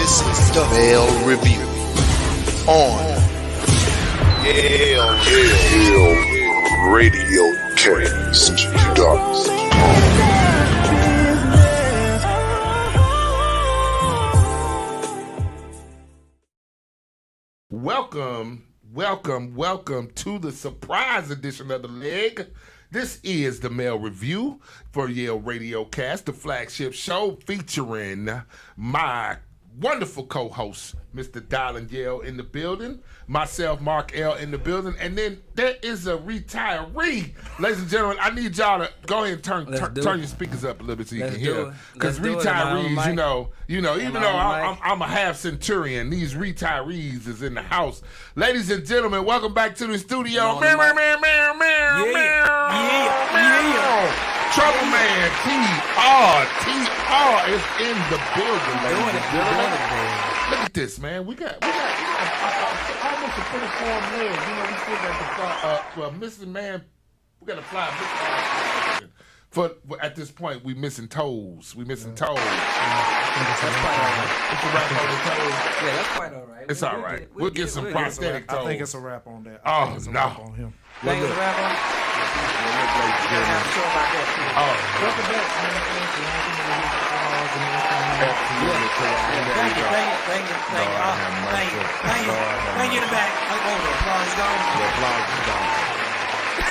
This is the YALE Review on YALE Radiocast. Welcome to the surprise edition of The Leg. This is the Male Review for YALE Radiocast, the flagship show featuring my wonderful co-host, Mr. Dylan Yale in the building, myself, Mark L. in the building, and then there is a retiree. Ladies and gentlemen, I need y'all to go ahead and turn your speakers up a little bit so you can hear. Because retirees, you know, even though I'm a half centurion, these retirees is in the house. Ladies and gentlemen, welcome back to the studio. Trouble Man TR is in the building, ladies and gentlemen. Look at this, man. We got almost a full form leg. You know, we still got the missing man. We got to fly. For at this point, we missing toes. That's quite all right. It's a wrap on the toes. Yeah, that's quite all right. It's all right. We'll get some prosthetic toes. I think it's a wrap on that. Oh, no. Wrap on him. Think it's a wrap on? I'm sure about that. Welcome back. Thank you. The back.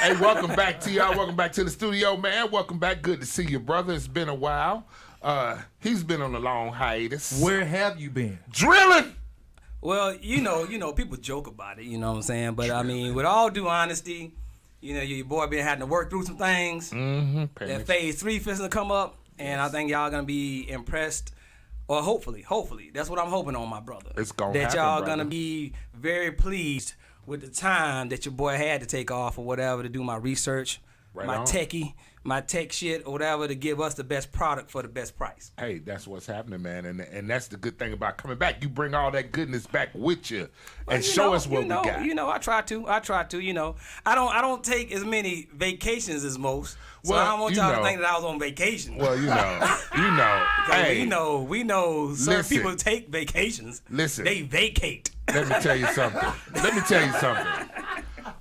Hey, welcome back, TR. Welcome back to the studio, man. Welcome back. Good to see you, brother. It's been a while. He's been on a long hiatus. Where have you been? Drilling. Well, you know, people joke about it, you know what I'm saying? But, I mean, with all due honesty, you know, your boy been having to work through some things. Mm-hmm. That phase 3 fixing to come up, and I think y'all going to be impressed. Or hopefully, that's what I'm hoping on, my brother. It's going to happen, that y'all brother. going to be very pleased with the time that your boy had to take off or whatever to do my research, my tech shit or whatever to give us the best product for the best price. Hey, that's what's happening, man, and that's the good thing about coming back. You bring all that goodness back with you and show us what we got. You know, I try to. You know, I don't take as many vacations as most. So I don't want y'all to think that I was on vacation. Well, you know. Hey, we know certain people take vacations. Listen. They vacate. Let me tell you something.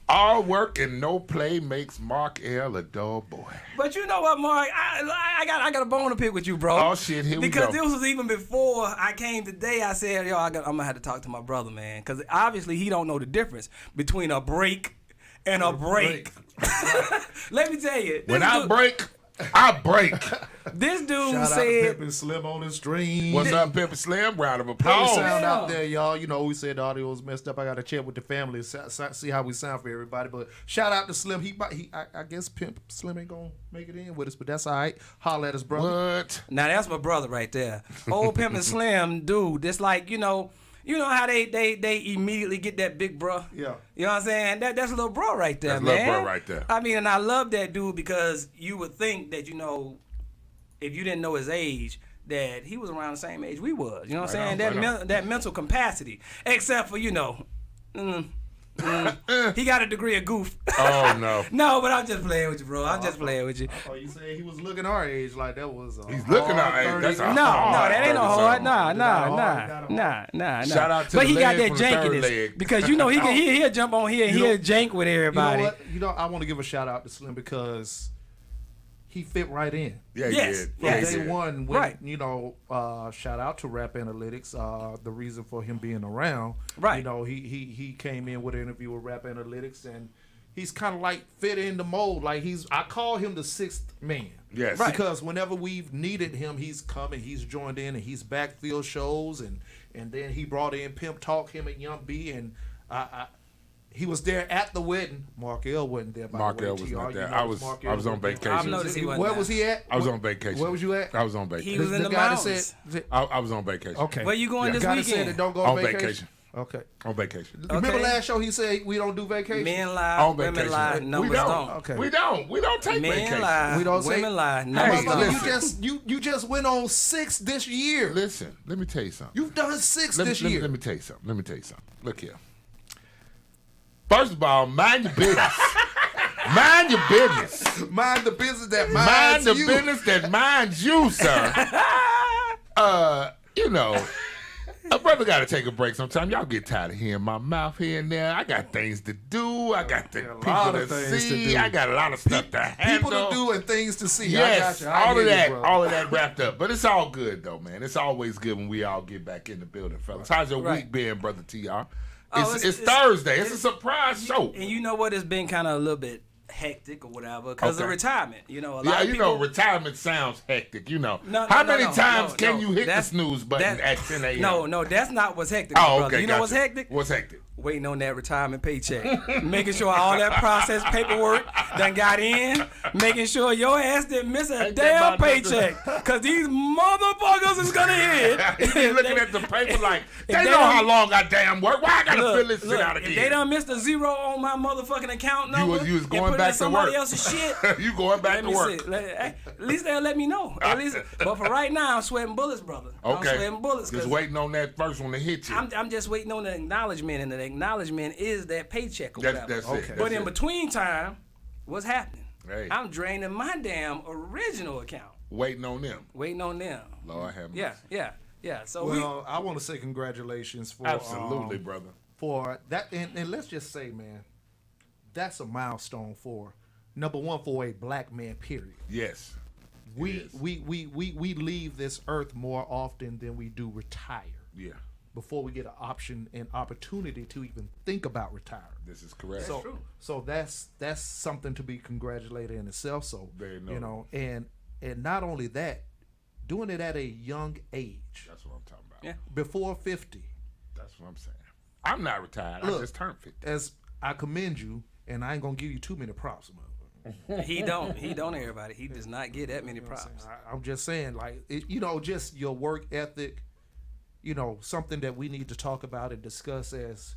All work and no play makes Mark L. a dull boy. But you know what, Mark? I got a bone to pick with you, bro. Oh, shit, here we go. Because this was even before I came today. I said, I'm going to have to talk to my brother, man. Because obviously he don't know the difference between a break and a break. Let me tell you. When I break, I break. This dude Shout said. out to Pimp and Slim on the stream. What's up, Pimp and Slim? Round of applause. Sound out there, y'all. You know, we said the audio was messed up. I got to check with the family, see how we sound for everybody. But shout out to Slim. I guess Pimp Slim ain't going to make it in with us, but that's all right. Holla at us, brother. What? Now, that's my brother right there. Old Pimp and Slim, dude. It's like, you know how they immediately get that big bro? Yeah. You know what I'm saying? That's a little bro right there, That's man. little bro right there. I mean, and I love that dude because you would think that, you know, if you didn't know his age, that he was around the same age we was. You know what I'm saying? That mental capacity. Except for, you know, he got a degree of goof. Oh, no. No, but I'm just playing with you, bro. I'm just playing with you. Oh, you saying he was looking our age like that was He's looking our age. That's a No, that ain't no hard. Nah. Shout out to but the he got leg that from the third jankiness leg. because you know he'll jump on here and he'll jank with everybody. You know, I want to give a shout out to Slim because he fit right in. Yeah, he Yes. did. From Yeah, he day did. one, when, Right. you know, shout out to Rap Analytics. The reason for him being around, Right. You know, he came in with an interview with Rap Analytics, and he's kind of like fit in the mold. Like I call him the sixth man. Yes. Right. Because whenever we've needed him, he's come and he's joined in and he's backfield shows, and then he brought in Pimp Talk, him and Young B, and he was there at the wedding. Mark L wasn't there. Mark L was not there. I was on vacation. I've noticed he wasn't Where there. was he at? I was on vacation. Where was you at? I was on vacation. He was in the guy that mountains. said, I was on vacation. okay. Where you going The this guy that weekend? said that don't go On on vacation. vacation. Okay. On vacation. Remember last show he said we don't do vacation? Men lie, On women vacation. lie, We numbers don't. Okay. We don't take Men vacation. lie, We don't say- women lie, Hey, numbers listen. don't. You just went on 6 this year. Listen, let me tell you something. You've done 6 this year. Let me tell you something. Look here. First of all, mind your business. Mind your business. Mind the business that Mind minds the you. business that minds you, sir. You know, brother got to take a break sometime. Y'all get tired of hearing my mouth here and there. I got things to do. I got the people to see. I got a lot of stuff to handle. People to do and things to see. Yes, I got you. all of that, all of that wrapped up. But it's all good though, man. It's always good when we all get back in the building, fellas. How's your week been, brother TR? It's Thursday. It's a surprise show. And you know what? It's been kind of a little bit hectic or whatever because of retirement. You know, a lot of people, know, retirement sounds hectic. You know, No, how many times can you hit the snooze button at 10 a.m.? No, that's not what's hectic. Oh, brother. okay. You know what's hectic? What's hectic? Waiting on that retirement paycheck, making sure all that process paperwork done got in, making sure your ass didn't miss a damn paycheck, cause these motherfuckers is gonna hit. You looking at the paper like they know how long I damn work. Why I gotta fill this shit out again? If they done missed a zero on my motherfucking account number, you was going back to work. Somebody else's shit. You going back to work? At least they'll let me know. At least, but for right now, I'm sweating bullets, brother. Okay. I'm sweating bullets. Just waiting on that first one to hit you. I'm just waiting on the acknowledgement, and the acknowledgement is that paycheck or whatever. That's it. But in between time, what's happening? Hey. I'm draining my damn original account. Waiting on them. Lord have mercy. Yeah. So I want to say congratulations for absolutely, brother. For that, and let's just say, man, that's a milestone for number one for a black man. Period. Yes. We leave this earth more often than we do retire. Yeah. Before we get an option and opportunity to even think about retiring. This is correct. That's true. So that's something to be congratulated in itself. So very you know, and not only that, doing it at a young age. That's what I'm talking about. Yeah. Before 50. That's what I'm saying. I'm not retired. Look, I just turned 50. As I commend you, and I ain't gonna give you too many props, motherfucker. He don't, everybody. He does not get that many props. I'm just saying, like, just your work ethic. Something that we need to talk about and discuss as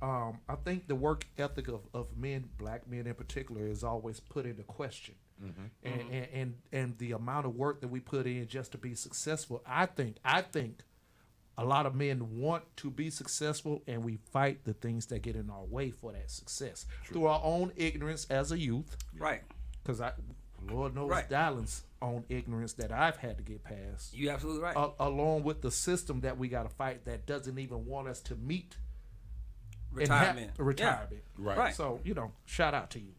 I think the work ethic of men, black men in particular, is always put into question. Mm-hmm. And the amount of work that we put in just to be successful. I think a lot of men want to be successful, and we fight the things that get in our way for that success. True. Through our own ignorance as a youth. Right. Because Lord knows Dallin's on ignorance that I've had to get past. You absolutely right. Along with the system that we got to fight that doesn't even want us to meet retirement. Retirement. Yeah. Right. So shout out to you.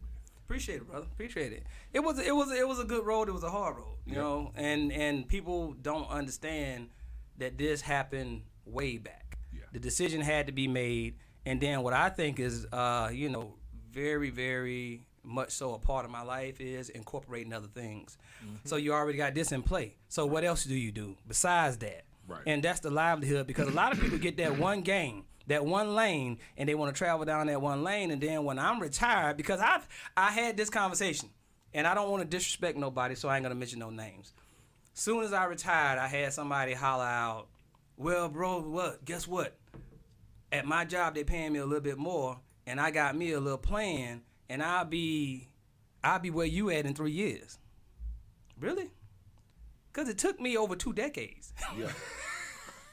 Appreciate it, brother. Appreciate it. It was a good road. It was a hard road, you know, and people don't understand that this happened way back. Yeah. The decision had to be made, and then what I think is, very, very much so a part of my life is incorporating other things. Mm-hmm. So you already got this in play. So what else do you do besides that? Right. And that's the livelihood, because a lot of people get that one game, that one lane, and they want to travel down that one lane. And then when I'm retired, because I had this conversation, and I don't want to disrespect nobody, so I ain't gonna mention no names. Soon as I retired, I had somebody holler out, "Well, bro, what? Guess what? At my job, they paying me a little bit more, and I got me a little plan, and I'll be where you at in 3 years." Really? Because it took me over 2 decades. Yeah.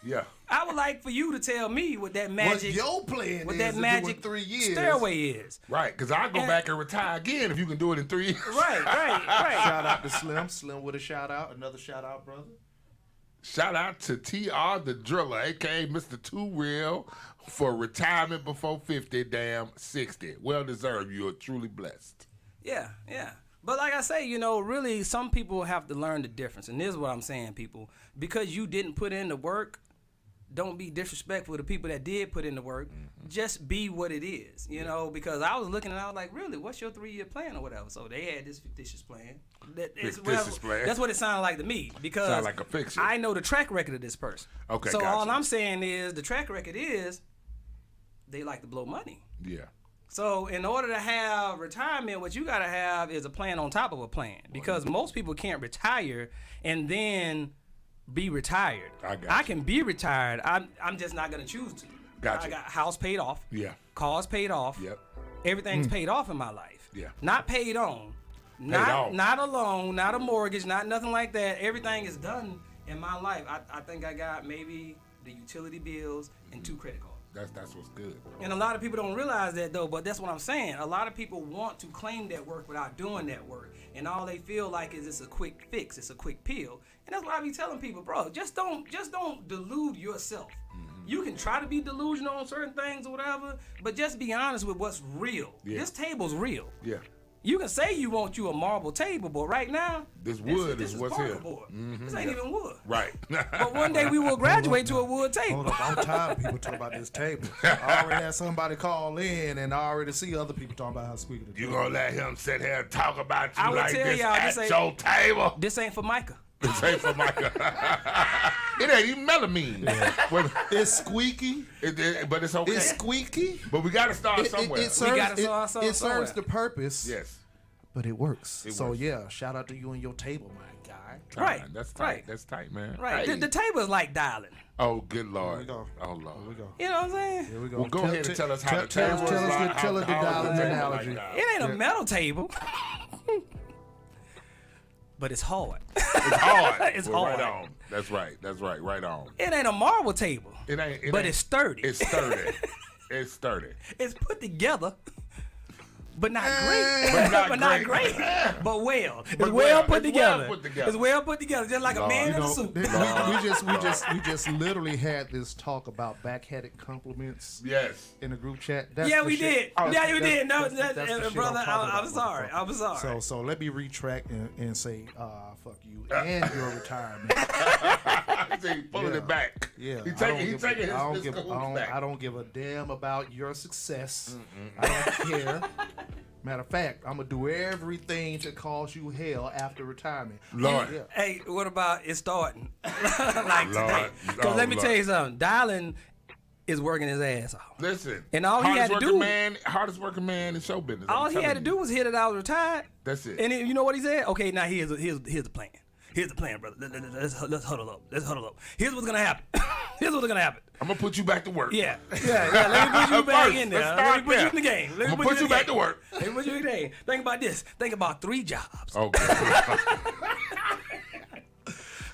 Yeah. I would like for you to tell me what that magic, what your plan what is that to magic do in 3 years. stairway is. Right, because I'll go back and retire again if you can do it in 3 years. Right. Shout out to Slim. Slim with a shout out. Another shout out, brother. Shout out to TR the Driller, a.k.a. Mr. Too Real, for retirement before 50, damn 60. Well deserved. You are truly blessed. Yeah. But like I say, really some people have to learn the difference. And this is what I'm saying, people. Because you didn't put in the work, don't be disrespectful to people that did put in the work. Mm-hmm. Just be what it is, because I was looking and I was like, really, what's your 3-year plan or whatever? So they had this fictitious plan. That's what it sounded like to me, because sound like a fiction. I know the track record of this person. Okay, so gotcha. all I'm saying is the track record is they like to blow money. Yeah. So in order to have retirement, what you got to have is a plan on top of a plan, because most people can't retire and then be retired. I can be retired. I'm just not going to choose to. Gotcha. I got house paid off. Yeah. Cars paid off. Yep. Everything's paid off in my life. Yeah. Not paid on. Not a loan, not a mortgage, not nothing like that. Everything is done in my life. I think I got maybe the utility bills and 2 credit cards. That's what's good. And a lot of people don't realize that, though, but that's what I'm saying. A lot of people want to claim that work without doing that work. And all they feel like is it's a quick fix, it's a quick pill. And that's what I be telling people, bro, just don't delude yourself. Mm-hmm. You can try to be delusional on certain things or whatever, but just be honest with what's real. Yeah. This table's real. Yeah. You can say you want you a marble table, but right now, This wood this is what's particle here. board. This ain't even wood. Right. But one day we will graduate to a wood table. Hold up, I'm tired of people talking about this table. I already had somebody call in, and I already see other people talking about how squeaky the You table. gonna let him sit here and talk about you I would like tell this y'all, at this ain't- your table? This ain't for Micah. This ain't for Micah. It ain't even melamine. Well, It's squeaky. but it's okay. It's squeaky. But we gotta start It somewhere. serves, gotta start somewhere. it serves the purpose. Yes. But it works. It So works. yeah, shout out to you and your table, my guy. Right. That's tight. Right. That's tight, man. Right. Hey. The table is like dialing. Oh, good Lord. we go. Oh, Lord. Here we go. You know what I'm saying? Here we go. Well, go ahead and tell us how the table is. Tell us the dialing analogy. It ain't a metal table. But it's hard. It's hard. It's Well, hard. Right on. That's right. That's right. Right on. It ain't a marble table. It ain't. But it's sturdy. It's sturdy. It's sturdy. It's put together, but not great. But not great. great. But well. It's But well well. put It's well together. put together. It's well put together, just like a man You in a know, suit. we just literally had this talk about backhanded compliments Yes. in the group chat. That's Yeah, the we shit. did. Yeah, we did. No, that's the shit brother, I'm talking I'm about, sorry. motherfucker. I'm sorry. So let me retract and say, fuck you and your retirement. He's pulling it back. Yeah, He's I don't taking give- his I don't his give- cahoots back. I don't give a damn about your success. I don't care. Matter of fact, I'm gonna do everything to cause you hell after retirement. Lord. Yeah. Hey, what about it starting like today? Lord. Because let me Lord. tell you something. Dialing is working his ass off. Listen. And all he had to do- hardest working man in show business. I'm All he had telling to you. do was hit it. I was retired. That's it. And then, you know what he said? Okay, now here's the plan. Here's the plan, brother. Let's huddle up. Let's huddle up. Here's what's gonna happen. Here's what's gonna happen. I'm gonna put you back to work. Yeah. Let me put you back First, in there. let's Let start me put you there. in the game. Let me I'm gonna put you back to work. Let me put you in the game. Think about this. Think about 3 jobs. Okay.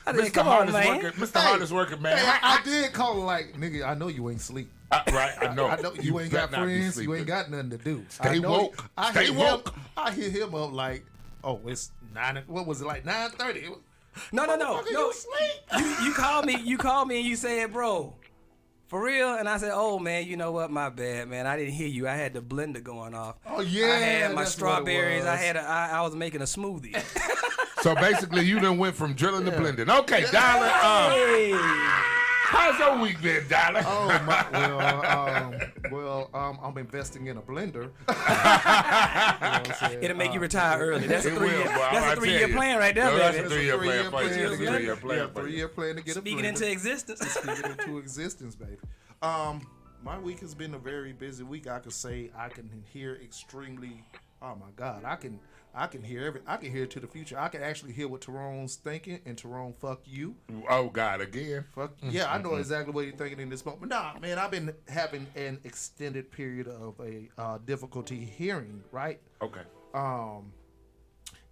I said, come on, man. Mr. Hardest working man. Hey, I did call him like, nigga, I know you ain't sleep. Right, I know. I know you ain't got better not be friends. You sleeping. ain't got nothing to do. Stay I know- woke. I Stay hit woke. I hit him up like, oh, it's 9. What was it like 9:30? No. Motherfucker, you sleep? You called me. You called me and you said, bro, for real? And I said, oh man, you know what? My bad, man. I didn't hear you. I had the blender going off. Oh yeah, I had my that's strawberries. What it was. I was making a smoothie. So basically, you done went from drilling to blending. Okay, Dollar. Hey. How's your week been, Dollar? Oh my, I'm investing in a blender. You know what I'm saying? It'll make you retire early. That's a It 3 will, year. boy. That's I a tell 3-year you. plan right there, No, that's baby. a 3-year plan for you. plan. That's a 3-year plan Yeah, for you. 3-year plan to get a Speaking blender. into existence. Speaking into existence, baby. My week has been a very busy week. I could say I can hear extremely. Oh my God, I can hear I can hear to the future. I can actually hear what Tyrone's thinking, and Tyrone, fuck you. Oh God, again. Fuck yeah, I know exactly what you're thinking in this moment. Nah, man, I've been having an extended period of a difficulty hearing, right? Okay.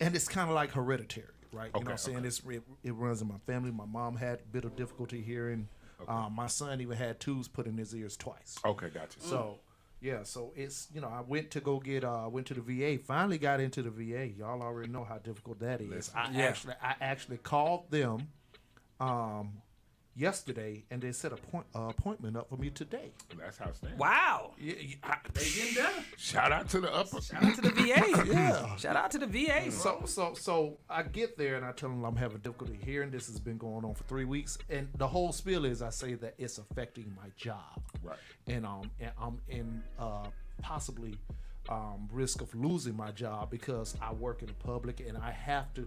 And it's kind of like hereditary, right? You know what I'm Okay, saying? It runs in my family. My mom had a bit of difficulty hearing. My son even had tubes put in his ears twice. Okay, gotcha. So, yeah, so it's, I went to go get, went to the VA, finally got into the VA. Y'all already know how difficult that is. I actually called them yesterday, and they set an appointment up for me today. That's how it stands. Wow. Yeah, They getting better. Shout out to the upper. Shout out to the VA. Yeah. Shout out to the VA. Bro. So I get there and I tell them I'm having difficulty hearing. This has been going on for 3 weeks, and the whole spiel is I say that it's affecting my job, Right. and I'm in possibly risk of losing my job because I work in the public and I have to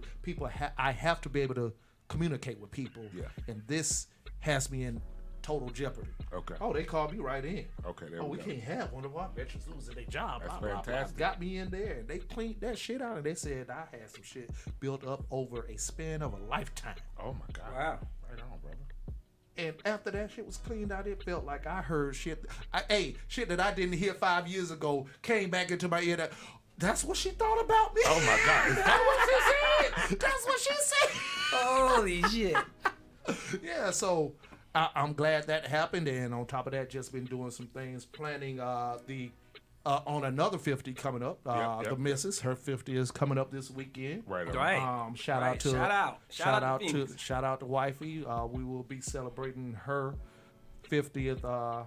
I have to be able to communicate with people, Yeah. and this has me in total jeopardy. Okay. Oh, they called me right in. Okay, there we we go. can't have one of our veterans losing their job. That's Blah, blah, blah. fantastic. Got me in there, and they cleaned that shit out, and they said I had some shit built up over a span of a lifetime. Oh my God. Wow. Right on, brother. And after that shit was cleaned out, it felt like I heard shit. Shit that I didn't hear 5 years ago came back into my ear. That's what she thought about me. Oh my God. Is that what she said? That's what she said. Holy shit. Yeah, so I'm glad that happened, and on top of that, just been doing some things, planning on another 50 coming up. Yep. The missus, her 50 is coming up this weekend. Right on. Right. Shout Right. out to Shout out to Phoenix. shout out to wifey. We will be celebrating her 50th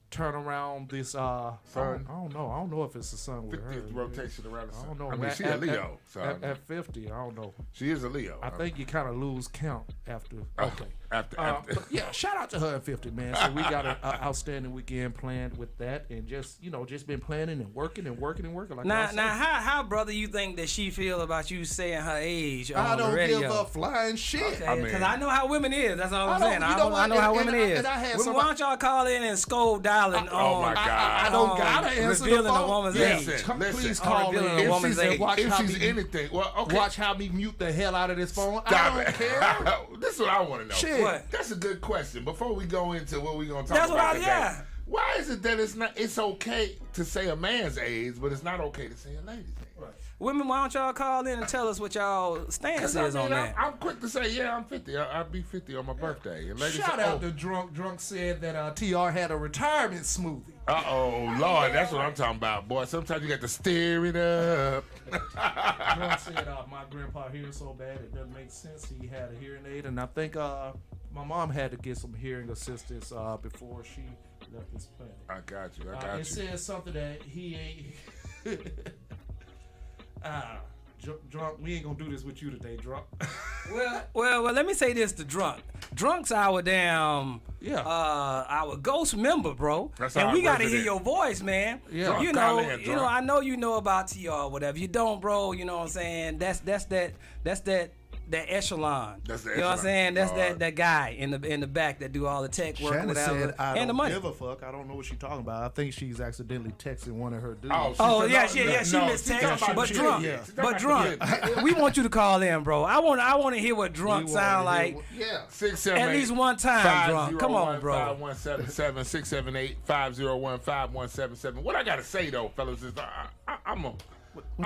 turn around this I don't know if it's the sun with her. 50th rotation around the sun. I don't know. I mean, she's a Leo. At 50, I don't know. She is a Leo. I think you kind of lose count after. Okay. After. But yeah, shout out to her at 50, man. So we got an outstanding weekend planned with that, and just been planning and working. Like now, how brother, you think that she feel about you saying her age on I don't the radio? give a flying shit. Okay, because I know how women is. That's all I'm saying. you know I know how women is. And I had Why don't y'all call in and scold dialing oh my God. I don't gotta answer the revealing phone. a woman's Listen, age. Please call in. revealing a woman's age. If she's anything, well, okay. Watch how me mute the hell out of this phone. Stop I don't it. care. This is what I want to know. Shit. What? That's a good question. Before we go into what we're going to talk That's what about I- today, yeah. why is it that it's okay to say a man's age, but it's not okay to say a lady's age? Women, why don't y'all call in and tell us what y'all stance is on that? I'm quick to say, yeah, I'm 50. I'll be 50 on my birthday. And ladies Shout say, out to Drunk. Drunk said that TR had a retirement smoothie. Uh-oh, Lord, that's what I'm talking about, boy. Sometimes you got to stir it up. Drunk said my grandpa hearing so bad it doesn't make sense. He had a hearing aid, and I think my mom had to get some hearing assistance before she left this planet. I got you. I got It you. says something that he ain't. Drunk, we ain't gonna do this with you today, Drunk. Well, let me say this to Drunk. Drunk's our damn our ghost member, bro. That's and our we gotta hear resident. your voice, man. Yeah. Drunk, You call know, in, you Drunk. know, I know you know about TR or whatever. You don't, bro, you know what I'm saying? That's that echelon. That's the You know what I'm echelon. saying? That's Alright. that guy in the back that do all the tech work or Shannon whatever. said, I and the don't money. give a fuck. I don't know what she's talking about. I think she's accidentally texting one of her dudes. Oh said, yeah, no, she no, missed she's text, talking about but the Drunk, kid, yeah. She's but talking Drunk, about the kid. we want you to call in, bro. I want to hear what Drunk sound like. Yeah. 678 At least one time, Drunk. Come on, bro. 5177 678 501 5177. What I gotta say though, fellas, is I'm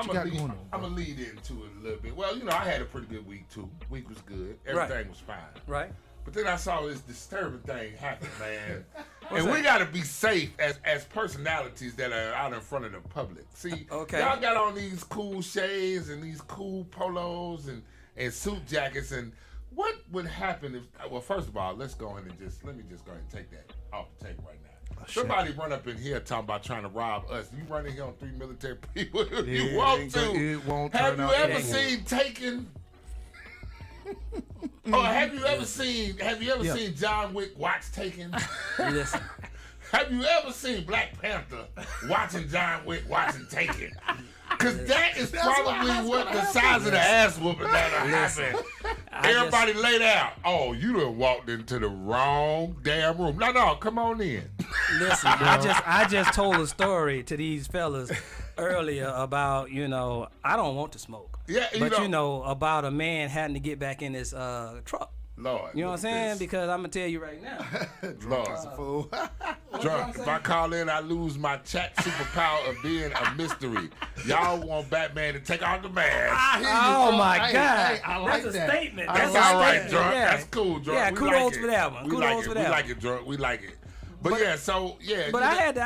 you got going on, I'm gonna lead into it a little bit. Well, you know, I had a pretty good week too. Week was good. Everything was fine. Right. But then I saw this disturbing thing happen, man. And we gotta be safe as personalities that are out in front of the public. See, Okay. y'all got on these cool shades and these cool polos and suit jackets, and what would happen if? Well, first of all, let me just go ahead and take that off the tape right now. Somebody run up in here talking about trying to rob us. You run in here on 3 military people if Yeah, you want it to. it won't Have turn you out ever that way. seen Taken? Or have you ever seen John Wick watch Taken? Listen. Have you ever seen Black Panther watching John Wick watching Taken? Because that is probably what the size of the ass whooping that'll happen. Everybody lay down. Oh, you done walked into the wrong damn room. No, come on in. Listen, I just told a story to these fellas earlier about, I don't want to smoke. Yeah, But about a man having to get back in his truck. Lord. You know what I'm saying? Because I'm gonna tell you right now. Lord. Fool. Drunk. If I call in, I lose my chat superpower of being a mystery. Y'all want Batman to take off the mask. Oh my God. I like That's a that. statement. That's a all right, statement. Drunk. Yeah. That's cool, Drunk. Yeah, We kudos like it. for that one. We Kudos like for it. that We one. like it, Drunk. We like it. But yeah, so yeah. But I had to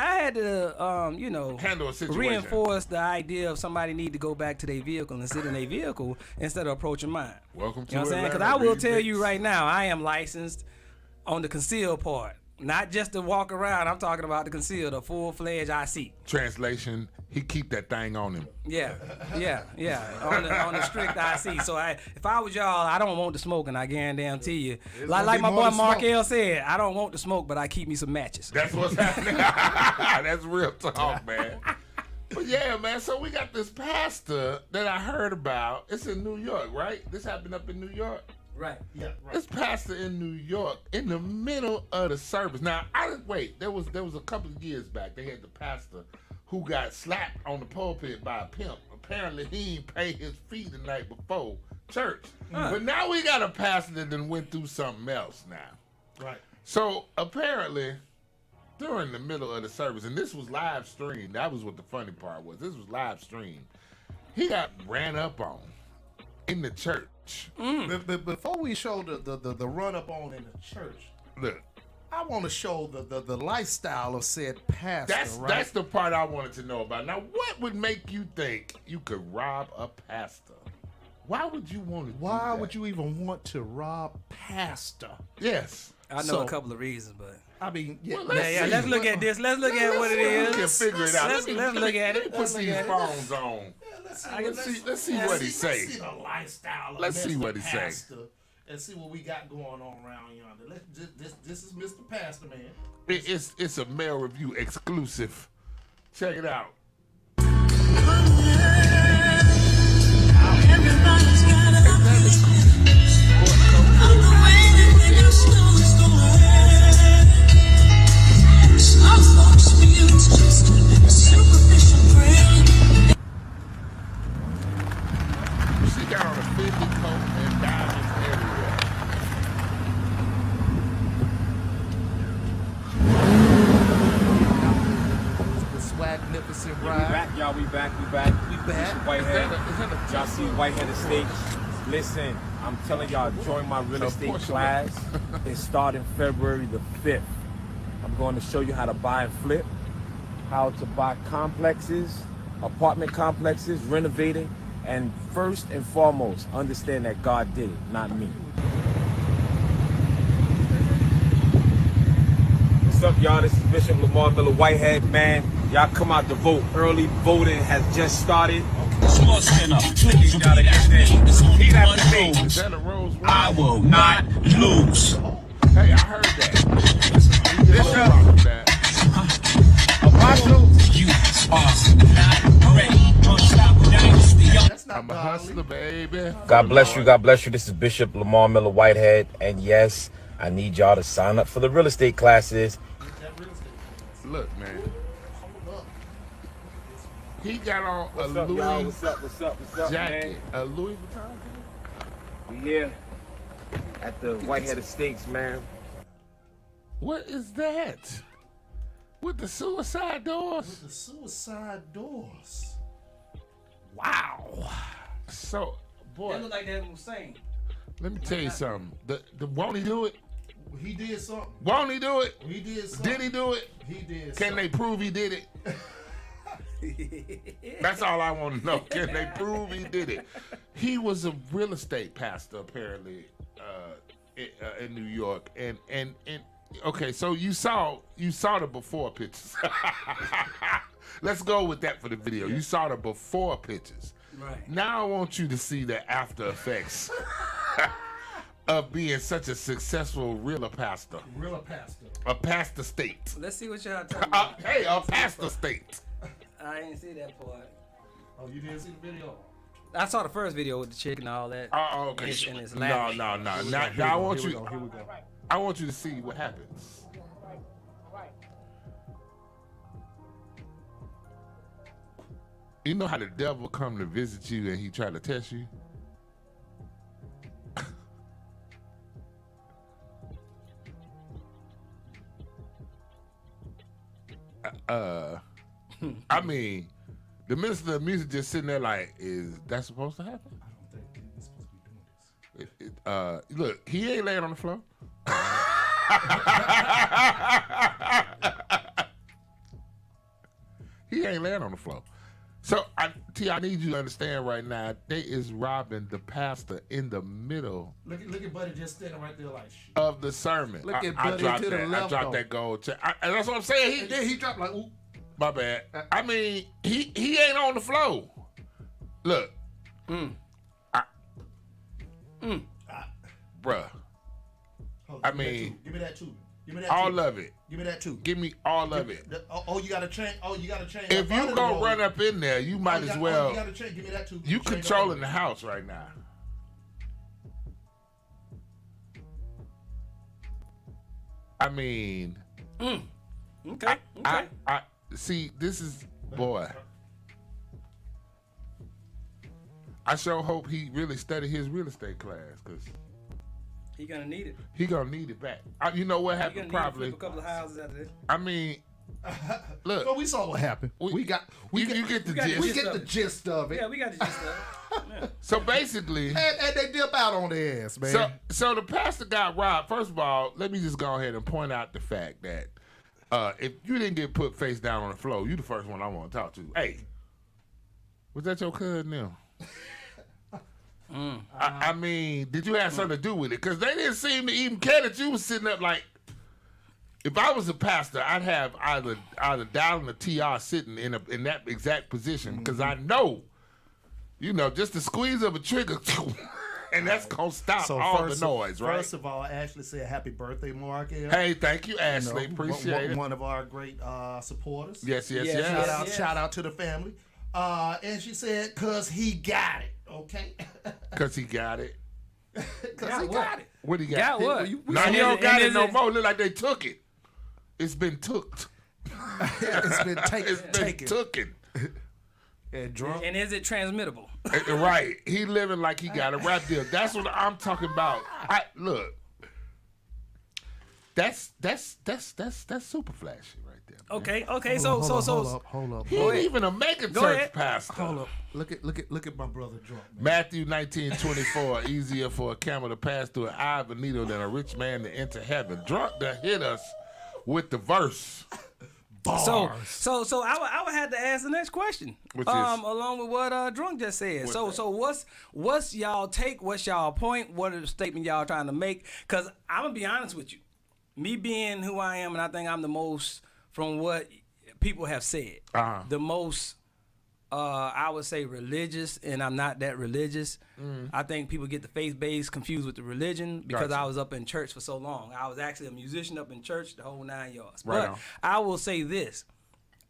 handle a situation. reinforce the idea of somebody need to go back to their vehicle and sit in their vehicle instead of approaching mine. Welcome to You know what I'm saying? Because Atlanta, I will remix. tell you right now, I am licensed on the concealed part. Not just to walk around. I'm talking about the concealed, the full-fledged IC. Translation: he keep that thing on him. Yeah. On the strict IC. So if I was y'all, I don't want to smoke, and I guarantee you, like my boy Markel said, I don't want to smoke, but I keep me some matches. That's what's happening. That's real talk, man. But yeah, man. So we got this pastor that I heard about. It's in New York, right? This happened up in New York. Right. Yeah, right. This pastor in New York in the middle of the service. Now, there was a couple of years back. They had the pastor who got slapped on the pulpit by a pimp. Apparently, he didn't pay his fee the night before church. But now we got a pastor that done went through something else now. Right. So apparently, during the middle of the service, and this was live streamed. That was what the funny part was. This was live streamed. He got ran up on in the church. But before we show the run up on in the church, Look, I want to show the lifestyle of said pastor. that's the part I wanted to know about. Now, what would make you think you could rob a pastor? Why would you want to? Why would you even want to rob pastor? Yes. I know So, a couple of reasons, but I mean, yeah, Well, let's see. let's look at this. Let's look at what it We is. can figure it out. Let's look at it. Put Let's look these at it. phones on. Let's see what he say. Let's see the lifestyle of Let's see Mr. what he say. Pastor and see what we got going on around yonder. This is Mr. Pastor, man. It's a Male Review exclusive. Check it out. She got on a 50 coat and diamonds everywhere. The swagnificent We ride. back, y'all. We back. We back. Whitehead. Is that a Y'all see Whitehead Estates. Listen, I'm telling y'all, join my real estate portion. class. It's starting February the 5th. I'm going to show you how to buy and flip, how to buy complexes, apartment complexes, renovating, and first and foremost, understand that God did it, not me. What's up, y'all? This is Bishop Lamar Miller Whitehead, man. Y'all come out to vote. Early voting has just started. Please, y'all to get there. Repeat after me. Is that a Rose? I will not lose. Hey, I heard that. You get a little rock with that. Apostle. You are not ready. Unstoppable dynasty. That's not I'm a godly. hustler, baby. God bless you. God bless you. This is Bishop Lamar Miller Whitehead. And yes, I need y'all to sign up for the real estate classes. Look, man. He got on a What's up, y'all? Louis What's up, jacket. A Louis Vuitton jacket? man? We here at the Whitehead Estates, man. What is that? With the suicide doors? The suicide doors. Wow. So, boy, They look like that Hussein. let me tell you something. Won't he do it? He did something. Won't he do it? He did something. Did he do it? He did Can something. they prove he did it? That's all I want to know. Can they prove he did it? He was a real estate pastor, apparently, in New York. And okay, so you saw the before pictures. Let's go with that for the video. You saw the before pictures. Right. Now I want you to see the after effects of being such a successful real pastor. Real pastor. A pastor state. Let's see what y'all talking about. Hey, a pastor state. I didn't see that part. Oh, you didn't see the video? I saw the first video with the chick and all that. Oh, okay. And it's No. lavish. Now I want you. I want you to see what happens. You know how the devil come to visit you and he try to test you? I mean, the minister of music just sitting there like, is that supposed to happen? I don't think he's supposed to be doing this. Look, he ain't laying on the floor. He ain't laying on the floor. So, I need you to understand right now, they is robbing the pastor in the middle Look at Buddy just standing right there like shit. of the sermon. Look at I Buddy dropped to the that. I left, dropped though. that gold check. And that's what I'm saying. And then he dropped like, ooh. My bad. I mean, he ain't on the flow. Look. Bruh. Hold on, I mean, give me that too. Give me that all too. of it. Give me that too. Give me all of it. You gotta change. Oh, you gotta change. If that part you of gonna the road. run up in there, you might as well. You gotta change. Give me that too. You Change controlling that. the house right now. I mean, Okay. I see. This is boy. I sure hope he really studied his real estate class because He gonna need it. he gonna need it back. You know what He happened? gonna need to Probably. flip a couple of houses after this. I mean, look. So we saw what happened. We get the got the we gist get of the it. gist of it. Yeah, we got the gist of it. Yeah. So basically, And they dip out on their ass, man. so the pastor got robbed. First of all, let me just go ahead and point out the fact that if you didn't get put face down on the floor, you the first one I want to talk to. Hey, was that your cousin now? I mean, did you have something to do with it? Because they didn't seem to even care that you was sitting up like. If I was a pastor, I'd have either Dowd or TR sitting in that exact position because I know, just the squeeze of a trigger, and that's gonna stop all the noise, right? First of all, Ashley said happy birthday, Mark. Hey, thank you, Ashley. Appreciate it. One of our great supporters. Yes. Shout out to the family. And she said, "Cause he got it." Okay. Cause he got it. Cause he got it. What he Got got? what? Now he don't got it no more. Look like they took it. It's been tooked. It's been taken. It's been taken. And drunk. And is it transmittable? Right. He living like he got a rap deal. That's what I'm talking about. Look. That's super flashy right there. Man. Okay. Hold up. He ain't even a mega church pastor. Hold up. Look at my brother drunk, man. Matthew 19:24. Easier for a camel to pass through an eye of a needle than a rich man to enter heaven. Drunk to hit us with the verse. Bars. So I would have to ask the next question. Which is? Along with what Drunk just said. So what's y'all take? What's y'all point? What are the statement y'all trying to make? Because I'm gonna be honest with you. Me being who I am, and I think I'm the most, from what people have said, the most, I would say religious, and I'm not that religious. I think people get the faith base confused with the religion because Gotcha. I was up in church for so long. I was actually a musician up in church the whole 9 yards. Right But on. I will say this.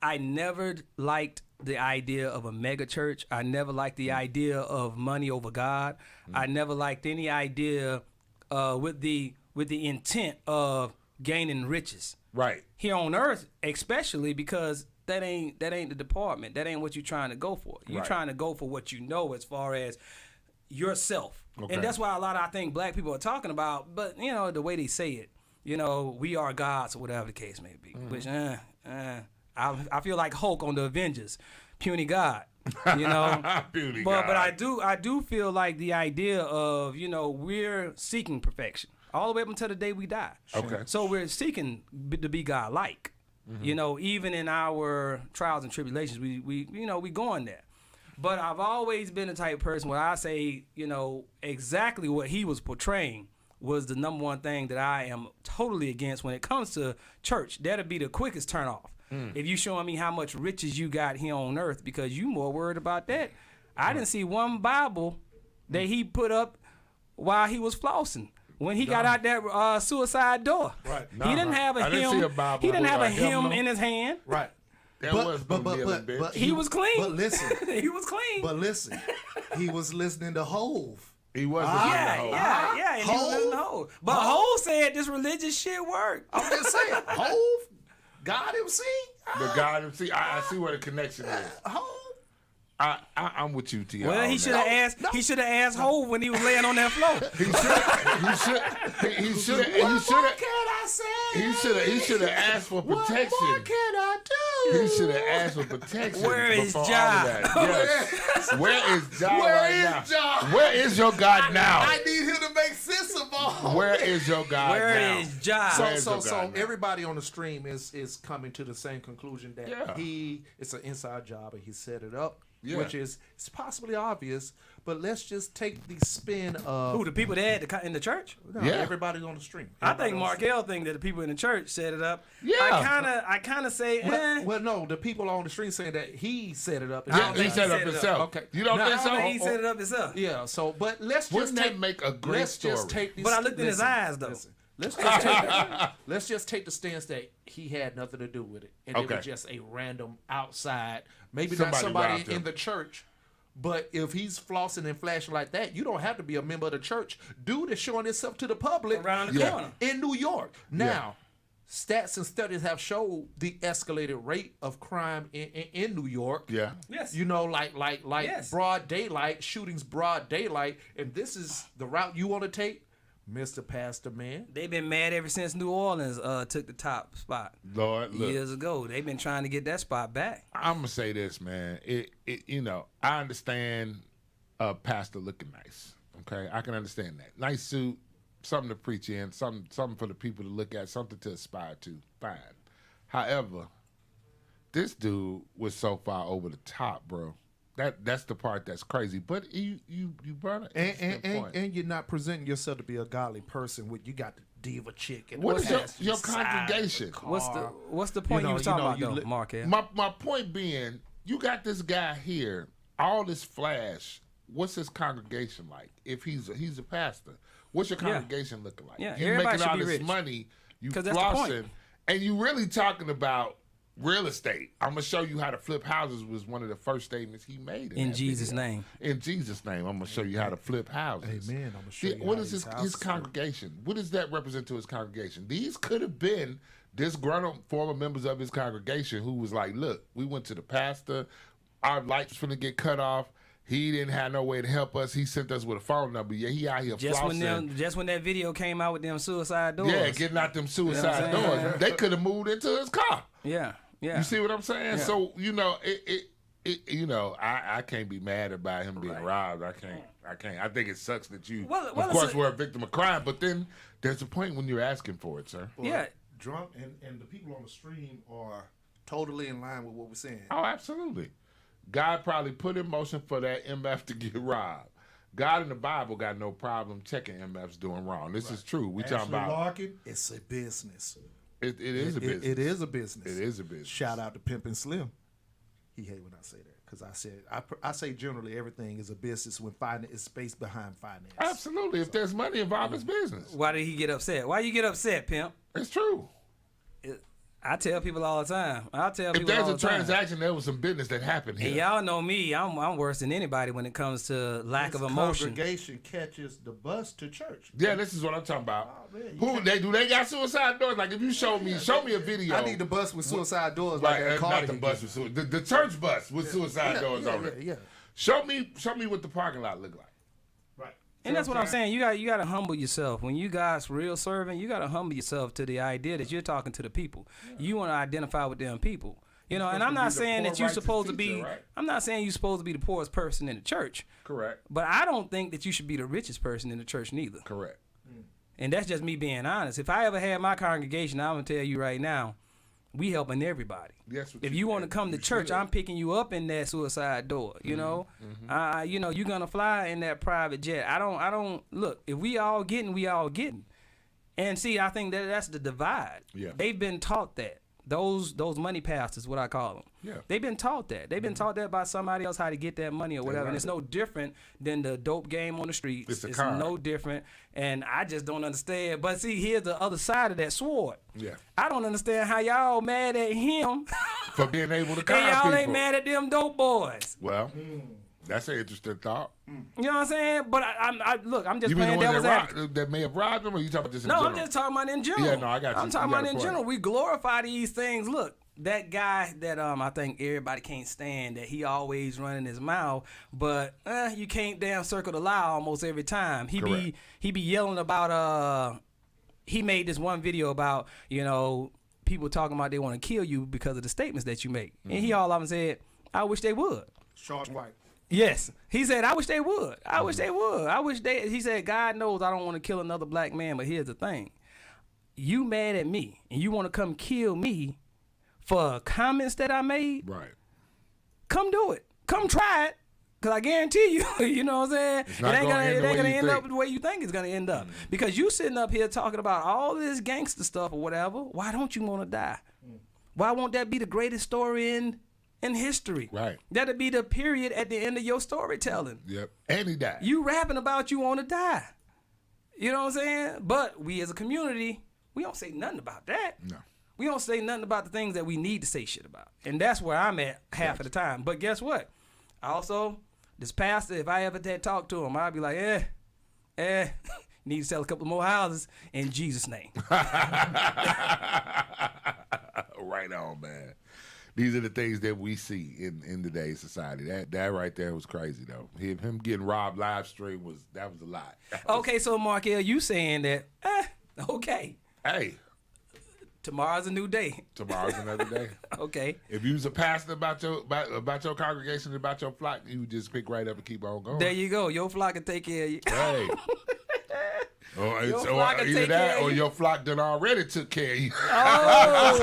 I never liked the idea of a mega church. I never liked the idea of money over God. I never liked any idea with the intent of gaining riches. Right. Here on earth, especially because that ain't the department. That ain't what you're trying to go for. You're Right. trying to go for what you know as far as yourself. Okay. And that's why a lot of I think black people are talking about, but the way they say it, we are gods or whatever the case may be. Which I feel like Hulk on the Avengers, puny God. Puny But God. I do feel like the idea of, we're seeking perfection all the way up until the day we die. Okay. So we're seeking to be God-like. Even in our trials and tribulations, we going there. But I've always been the type of person where I say, exactly what he was portraying was the number one thing that I am totally against when it comes to church. That'll be the quickest turnoff. If you showing me how much riches you got here on earth because you more worried about that. I didn't see one Bible that he put up while he was flossing. When he got out that suicide door, Right. He didn't have a I didn't hymn. see a Bible He didn't with have a a hymn hymn in his hand. Right. That was no kneeling, bitch. He was clean. But listen. He was clean. But listen. He was listening to Hove. He wasn't. Yeah. And he was listening to Hov. But Hov said this religious shit worked. I'm just saying. Hove. God MC. The God. See, I see where the connection is. Hove. I'm with you, T. Well, he should have asked. He should have asked Hov when he was laying on that floor. He should have. What can I say? He should have asked for protection. What can I do? He should have asked for protection. Where is before Ja? all of that. Yes. Where is Ja Where right is now? Ja? Where is your God now? I need him to make sense of all. Where is your God Where now? is Ja? Where's So your God now? everybody on the stream is coming to the same conclusion that Yeah. it's an inside job and he set it up, Yeah. which is it's possibly obvious. But let's just take the spin of Who, the people that had in the church? Yeah. everybody on the stream. I think Markel think that the people in the church set it up. Yeah. I kind of say, Well, no, the people on the stream saying that he set it up. I don't Yeah, he think set he up set it himself. up. Okay. You don't Now- think so? he set it up himself. Yeah. So, but let's Wouldn't just that make a great let's just story? take. This, But I looked in his listen, eyes, though. listen. Let's just take the stance that he had nothing to do with it, and it Okay. was just a random outside, maybe Somebody not somebody robbed him. in the church. But if he's flossing and flashing like that, you don't have to be a member of the church. Dude is showing himself to the public Around the Yeah. corner. in New York. Now, stats and studies have showed the escalated rate of crime in New York. Yeah. Yes. You know, like Yes. broad daylight, shootings broad daylight, and this is the route you want to take, Mr. Pastor Man. They've been mad ever since New Orleans took the top spot Lord, look. years ago. They've been trying to get that spot back. I'm gonna say this, man. I understand a pastor looking nice. Okay, I can understand that. Nice suit, something to preach in, something for the people to look at, something to aspire to. Fine. However, this dude was so far over the top, bro. That's the part that's crazy. But you brought it. And you're not presenting yourself to be a godly person. With you got the diva chick. And What is pastor your side of the congregation? car. What's the point you was talking about, though, Markel? My point being, you got this guy here, all this flash. What's his congregation like? If he's a pastor, what's your congregation looking like? Yeah, you everybody making should all be this rich. money, you 'Cause that's the point. flossing, and you really talking about real estate. I'm gonna show you how to flip houses was one of the first statements he made. In that Jesus' video. name. In Jesus' name, I'm gonna show you how to flip houses. Amen. I'm gonna show you What how is these his houses congregation? What does that represent to his congregation? These could have been disgruntled former members of his congregation who was like, "Look, we went to the pastor. Our lights finna get cut off. He didn't have no way to help us. He sent us with a phone number. Yeah, he out here flossing. Just when that video came out with them suicide doors. Yeah, getting out them suicide You know what I'm doors. They could have moved into his car. Yeah. You see what I'm saying? Yeah. So I can't be mad about him being robbed. I can't. I think it sucks that you, of course, were a victim of crime. But then there's a point when you're asking for it, sir. Yeah. Drunk and the people on the stream are totally in line with what we're saying. Oh, absolutely. God probably put in motion for that MF to get robbed. God in the Bible got no problem checking MFs doing wrong. This is true. We talking Ashley about Larkin, It's a business. it is a business. It is a business. It is a business. Shout out to Pimpin' Slim. He hate when I say that because I say generally everything is a business when finance is space behind finance. Absolutely. If there's money involved, it's business. Why did he get upset? Why you get upset, pimp? It's true. I tell people all the time. If there's a transaction, there was some business that happened here. And y'all know me. I'm worse than anybody when it comes to lack of emotion. congregation catches the bus to church. Yeah, this is what I'm talking about. Oh, man, Who they got suicide doors? Like if you show me a video. I need the bus with suicide doors. Right, Like not the bus with suicide. The church bus with suicide doors on it. Yeah. Show me what the parking lot look like. Right. And that's what I'm saying. You got to humble yourself. When you guys real serving, you got to humble yourself to the idea that you're talking to the people. You want to identify with them people. You know, and I'm not saying that you're supposed to be. Right? I'm not saying you're supposed to be the poorest person in the church. Correct. But I don't think that you should be the richest person in the church neither. Correct. And that's just me being honest. If I ever had my congregation, I'm gonna tell you right now, we helping everybody. Yes, If you want to come to church, I'm picking you up in that suicide door. You know, you're gonna fly in that private jet. I don't look. If we all getting, we all getting. And see, I think that's the divide. Yeah. They've been taught that. Those money pastors, what I call them. Yeah. They've been taught that. They've been taught that by somebody else how to get that money or whatever. And it's no different than the dope game on the streets. It's a card. no different. And I just don't understand. But see, here's the other side of that sword. Yeah. I don't understand how y'all mad at him For being able to con and y'all people. ain't mad at them dope boys. Well, that's an interesting thought. You know what I'm saying? But I'm just You mean the playing one devil's advocate. that may have robbed them, or you talking about just in No, general? I'm just talking about in general. Yeah, no, I got you. I'm talking You got about a in point. general. We glorify these things. Look, that guy that I think everybody can't stand, that he always running his mouth, but you can't damn circle the lie almost every time. He be yelling about he made this one video about, people talking about they want to kill you because of the statements that you make. And he all of them said, I wish they would. Shark White. Yes. He said, I wish they would. I wish they would. He said, God knows I don't want to kill another black man, but here's the thing. You mad at me and you want to come kill me for comments that I made? Right. Come do it. Come try it. Because I guarantee you, you know what I'm saying? It's not gonna end the way you end up think. the way you think it's going to end up. Because you sitting up here talking about all this gangster stuff or whatever. Why don't you want to die? Why won't that be the greatest story in history? Right. That'll be the period at the end of your storytelling. Yep. And he died. You rapping about you want to die. You know what I'm saying? But we as a community, we don't say nothing about that. No. We don't say nothing about the things that we need to say shit about. And that's where I'm at half of the time. But guess what? Also, this pastor, if I ever had talked to him, I'd be like, need to sell a couple more houses in Jesus' name. Right on, man. These are the things that we see in today's society. That right there was crazy though. Him getting robbed live stream was a lot. Okay, so Markel, you saying that, okay. Hey, Tomorrow's a new day. tomorrow's another day. Okay. If you was a pastor about your congregation, about your flock, you would just pick right up and keep on going. There you go. Your flock can take care of you. Hey. Or Your flock will either take that care of or you. your flock done already took care of you. Oh!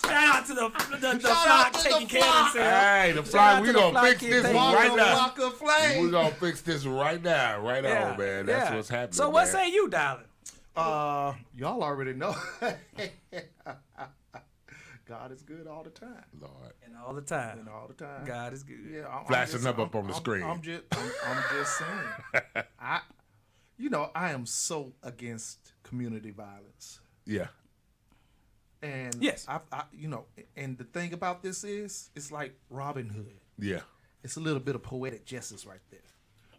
Shout out to the the flock taking care of themselves. Hey, the Shout flock, out we to the gonna flock fix kid this taking right care of now. Walk of flame. We gonna fix this right now, right on, man. That's what's happening. So what man. say you, darling? Y'all already know. God is good all the time. Lord, And all the time. And all the time. God is good. Yeah, I'm flashing up on the screen. I'm just saying. I am so against community violence. Yeah, And Yes. and the thing about this is, it's like Robin Hood. yeah, It's a little bit of poetic justice right there,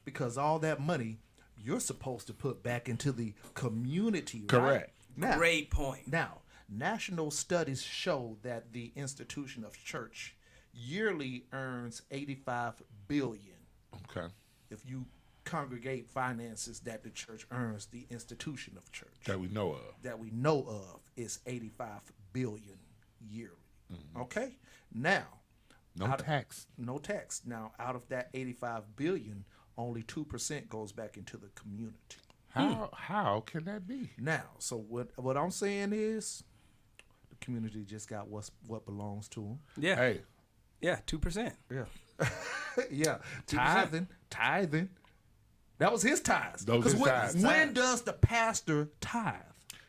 because all that money you're supposed to put back into the community. Correct. Right? Now, Great point. Now, national studies show that the institution of church yearly earns $85 billion. okay, If you congregate finances that the church earns, the institution of church that we know of. that we know of is $85 billion yearly. Okay? Now, No out of- tax. no tax. Now, out of that $85 billion, only 2% goes back into the community. How can that be? Now, so what I'm saying is, the community just got what belongs to them. Yeah. Hey, Yeah, 2%. Yeah, yeah. Tithing. That was his tithes. Those his tithes. When does the pastor tithe?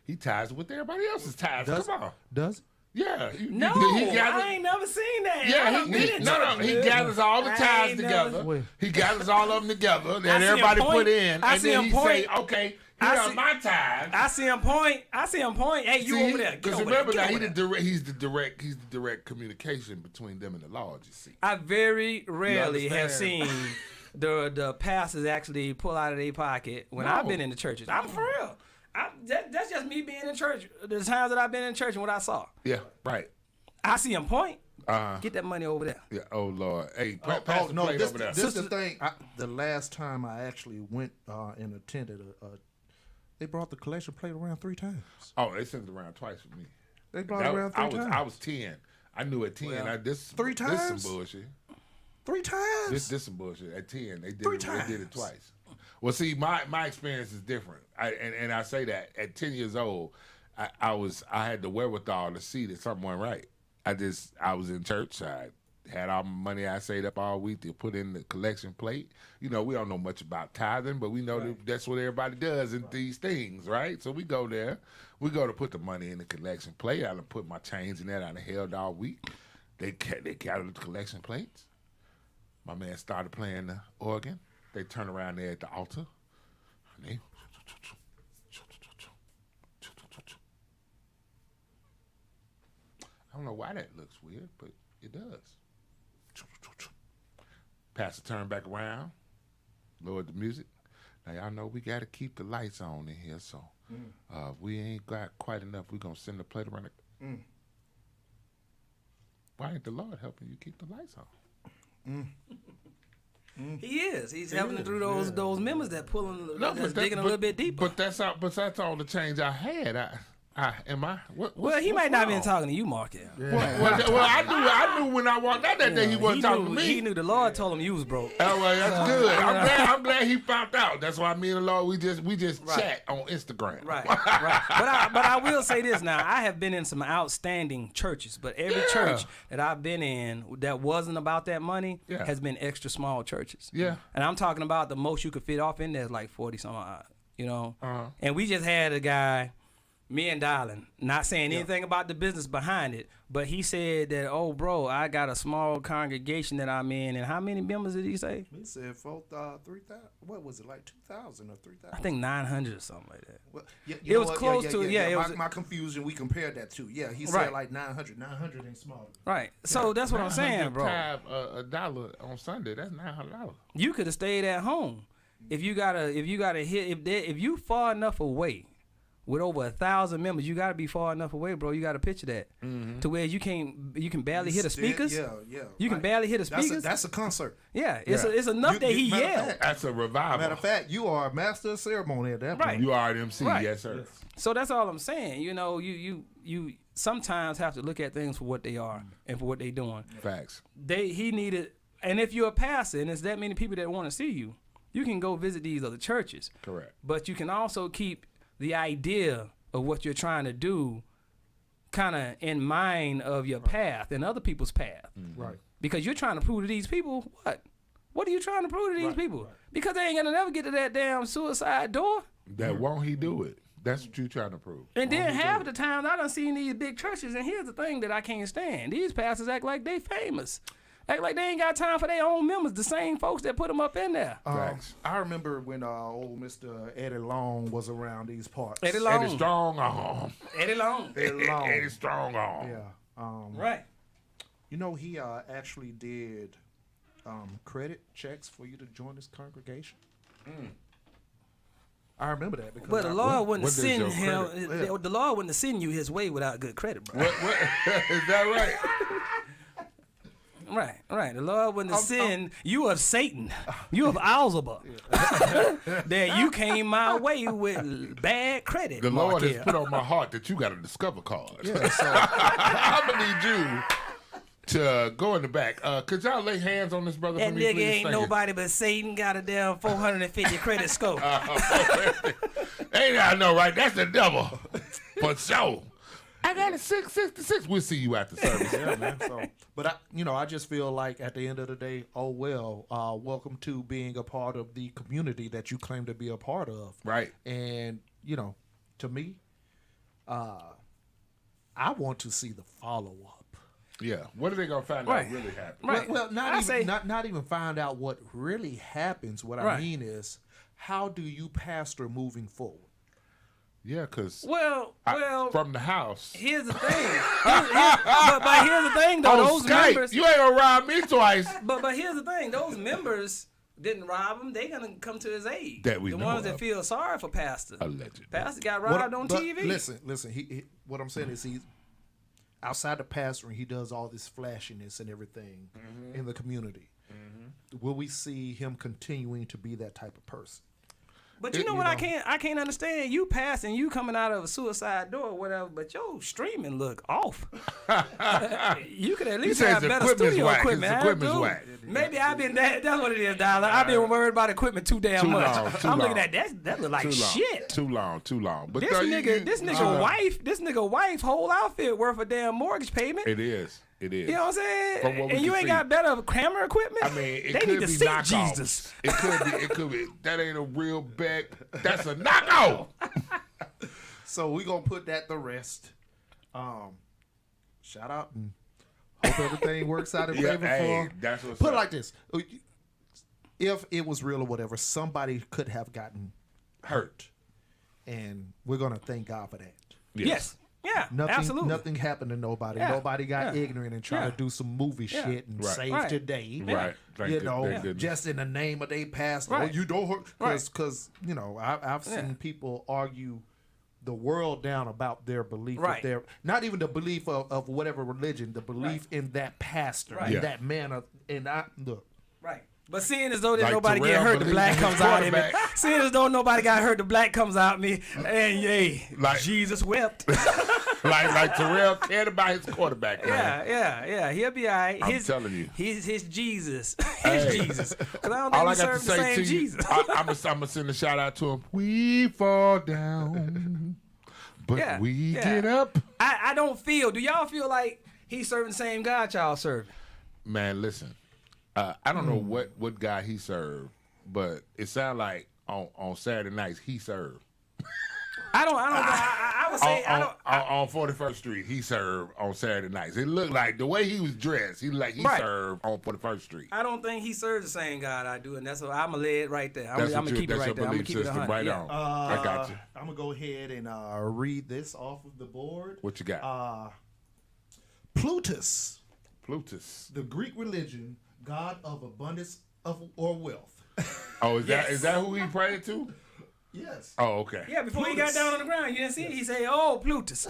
he ties with everybody else's ties. Does Come on. Does Yeah. No, I ain't never seen that. I Yeah, done been in church. he gathers all the I ties ain't together. never- Wait. He gathers all of them together. Then see him everybody point. put in, I and see then him he point. say, "Okay, here I are see- my ties." I see him point. Hey, you over there. Get Because over remember there. now, Get over there. he's the direct communication between them and the Lord. You see, I very rarely have seen understand? the pastors actually pull out of their pocket when No. I've been in the churches. I'm for real. That's just me being in church. The times that I've been in church and what I saw. yeah, right. I see him point. Uh, Get that money over there. yeah. Oh Lord, hey, pass the plate over there. This is the thing. The last time I actually went and attended, they brought the collection plate around 3 times. Oh, they sent it around twice for me. They brought it around 3 times. I was 10. I knew at 10. This 3 This times? some bullshit. 3 times. This some bullshit. At 10, they did 3 it. They did it times. twice. Well, see, my experience is different. And I say that at 10 years old, I had the wherewithal to see that something went right. I was in church. I had all my money I saved up all week to put in the collection plate. We don't know much about tithing, but we know that's what everybody does in these things, right? So we go there. We go to put the money in the collection plate. I done put my change in there. I done held all week. They counted the collection plates. My man started playing the organ. They turn around there at the altar. And they I don't know why that looks weird, but it does. Pastor turned back around, lowered the music. Now y'all know we got to keep the lights on in here, so we ain't got quite enough. We're gonna send the plate around. Why ain't the Lord helping you keep the lights on? He is. He's helping them through those members that pulling, that's digging a but- little bit deeper. But that's all the change I had. Well, he might not have been talking to you, Mark. Yeah. Well, I knew when I walked out that day he wasn't talking to me. He knew the Lord told him you was broke. Oh, well, that's good. I'm glad he found out. That's why me and the Lord, we just Right. chat on Instagram. Right. But I will say this now. I have been in some outstanding churches, but every church that I've been in that wasn't about that money has been extra small churches. Yeah. And I'm talking about the most you could fit off in there is like 40 some odd, Uh-huh. And we just had a guy, me and Darlin, not saying anything about the business behind it, but he said that, oh, bro, I got a small congregation that I'm in. And how many members did he say? He said 3,000. What was it, like 2,000 or 3,000? I think 900 or something like that. Well, It was close to it. Yeah, it was- my confusion. We compared that to. Yeah, he Right. said like 900. 900 ain't small. Right. So that's what I'm saying, bro. $1 on Sunday, that's $900. You could have stayed at home. If you you far enough away with over 1,000 members, you gotta be far enough away, bro. You gotta picture that to where you can barely hear the speakers. Yeah. You can barely hear the speakers. That's a concert. Yeah, it's enough that he matter of yelled. fact- That's a revival. Matter of fact, you are a master of ceremony at that Right. point. You are an MC, Right. yes, sir. So that's all I'm saying. You sometimes have to look at things for what they are and for what they're doing. Facts. He needed, and if you're a pastor and there's that many people that want to see you, you can go visit these other churches. Correct. But you can also keep the idea of what you're trying to do kind of in mind of your path and other people's path. Right. Because you're trying to prove to these people what? What are you trying to prove to these people? Because they ain't gonna never get to that damn suicide door. That won't he do it? That's what you trying to prove. And then half of the time I done seen these big churches, and here's the thing that I can't stand. These pastors act like they famous. Act like they ain't got time for their own members, the same folks that put them up in there. I remember when old Mr. Eddie Long was around these parts. Eddie Long. Eddie Strong arm. Eddie Long. Eddie Long. Eddie Strong arm. Yeah. Right. You know, he actually did credit checks for you to join this congregation. I remember that because But the Lord wouldn't what is send your him. credit? The Lord wouldn't send you His way without good credit, bro. What is that right? Right. The Lord wouldn't send you of Satan, you of Alzaba, that you came my way with bad credit. The Lord has Markel. put on my heart that you got a Discover card. Yeah, so I'm gonna need you to go in the back. Could y'all lay hands on this brother That for me, nigga please? ain't Thank you. nobody but Satan got a damn 450 credit score. Ain't I know, right? That's the devil. For sure. I got a 666. We'll see you after service. yeah, man. So, but I just feel like at the end of the day, oh well, welcome to being a part of the community that you claim to be a part of. Right. And to me, I want to see the follow up. Yeah. What are they gonna find Right. out really happened? Right. Well, not I even say- not even find out what really happens. What I Right. mean is, how do you pastor moving forward? Yeah, because Well, from the house. here's the thing. But here's the thing, though. On Those Skype, members. you ain't gonna rob me twice. But here's the thing. Those members didn't rob him. They gonna come to his aid. That we the know ones of. that feel sorry for Pastor. Allegedly. Pastor got robbed on But TV. Listen. He what I'm saying is he's outside the pastoring. He does all this flashiness and everything in the community. Will we see him continuing to be that type of person? But you know what? I can't understand. You passing, you coming out of a suicide door or whatever, but your streaming look off. You could at least says have the better equipment's studio whack. equipment. His I equipment's do. whack. Maybe I've been that's what it is, Dollar. I've been worried about equipment too damn Too much. long, too I'm looking long. at that look like Too long. shit. Too long. But This nigga wife whole outfit worth a damn mortgage payment. It is. You know what I'm saying? From what we And you can ain't see. got better camera equipment. I mean, it they could need to be see knockoffs. Jesus. It could be. That ain't a real back. That's a knockoff. So we gonna put that to rest. Shout out and hope everything works out in Yeah, favor hey, for. that's what's Put up. it like this: if it was real or whatever, somebody could have gotten hurt, and we're gonna thank God for that. Yes. Yeah. Nothing, absolutely. nothing happened to nobody. Yeah. Nobody got Yeah. ignorant and tried Yeah. to do some movie Yeah. shit and Right. save Right. today. Right. Thank You you- know, thank goodness. just in the name of they pastor. Right. Oh, you don't hurt. Right. Because, I've seen Yeah. people argue the world down about their belief Right. of their, not even the belief of whatever religion, the belief in that pastor, Right. in Yeah. that man of, and I, look, Right. But seeing as though that Like nobody get Terrell hurt, the believes black in his comes out of me. quarterback. Seeing as though nobody got hurt, the black comes out of me. And yay, Like- Jesus wept. like Terrell cared about his quarterback, man. Yeah. He'll be all right. I'm telling you. His Jesus. Hey. His Jesus. Because I don't All think I we got to serve the say same to you, Jesus. I'm gonna send a shout out to him. We fall down, but Yeah, we yeah. get up. I don't feel. Do y'all feel like he's serving the same God y'all serving? Man, listen. I don't know what guy he served, but it sounded like on Saturday nights he served. I would say I don't. On 41st Street, he served on Saturday nights. It looked like the way he was dressed, he Right. served on 41st Street. I don't think he serves the same God I do, and that's what I'm gonna lay it right there. I'm That's gonna keep it that's right your there. I'm gonna belief keep it system 100. right yeah. on. I got you. I'm going to go ahead and read this off of the board. What you got? Plutus, Plutus. the Greek religion, god of abundance or wealth. Oh, is that who he prayed to? Yes. Oh, okay. Yeah, before he got down on the ground, you didn't see it. He say, "Oh, Plutus."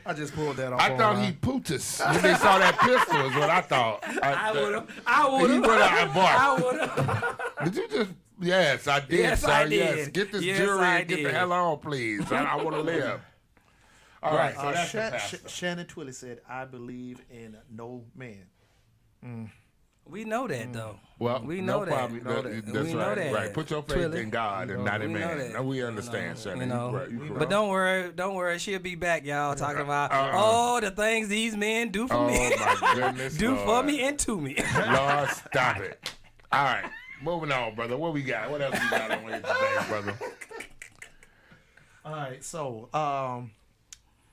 I just pulled that off. I thought online. he Plutus when they saw that pistol is what I thought. I would have. He would have I barked. would have. Did you just? Yes, I did, Yes, sir. I did. Yes, get this Yes, jewelry I and get the did. hell on, please. I want to live. All right, so that's the pastor. Shannon Twilly said, "I believe in no man." We know that though. Well, we no know that. problem. That's We know right. that. Right. Put your faith Twilly. in God and not in We know man. that. Now, we understand, You Shannon. know, You correct. but don't worry, she'll be back, y'all, talking about the things these men do for Oh me, my goodness, do for Lord. me and to me. Lord, stop it. All right, moving on, brother. What we got? What else we got on here today, brother? All right, so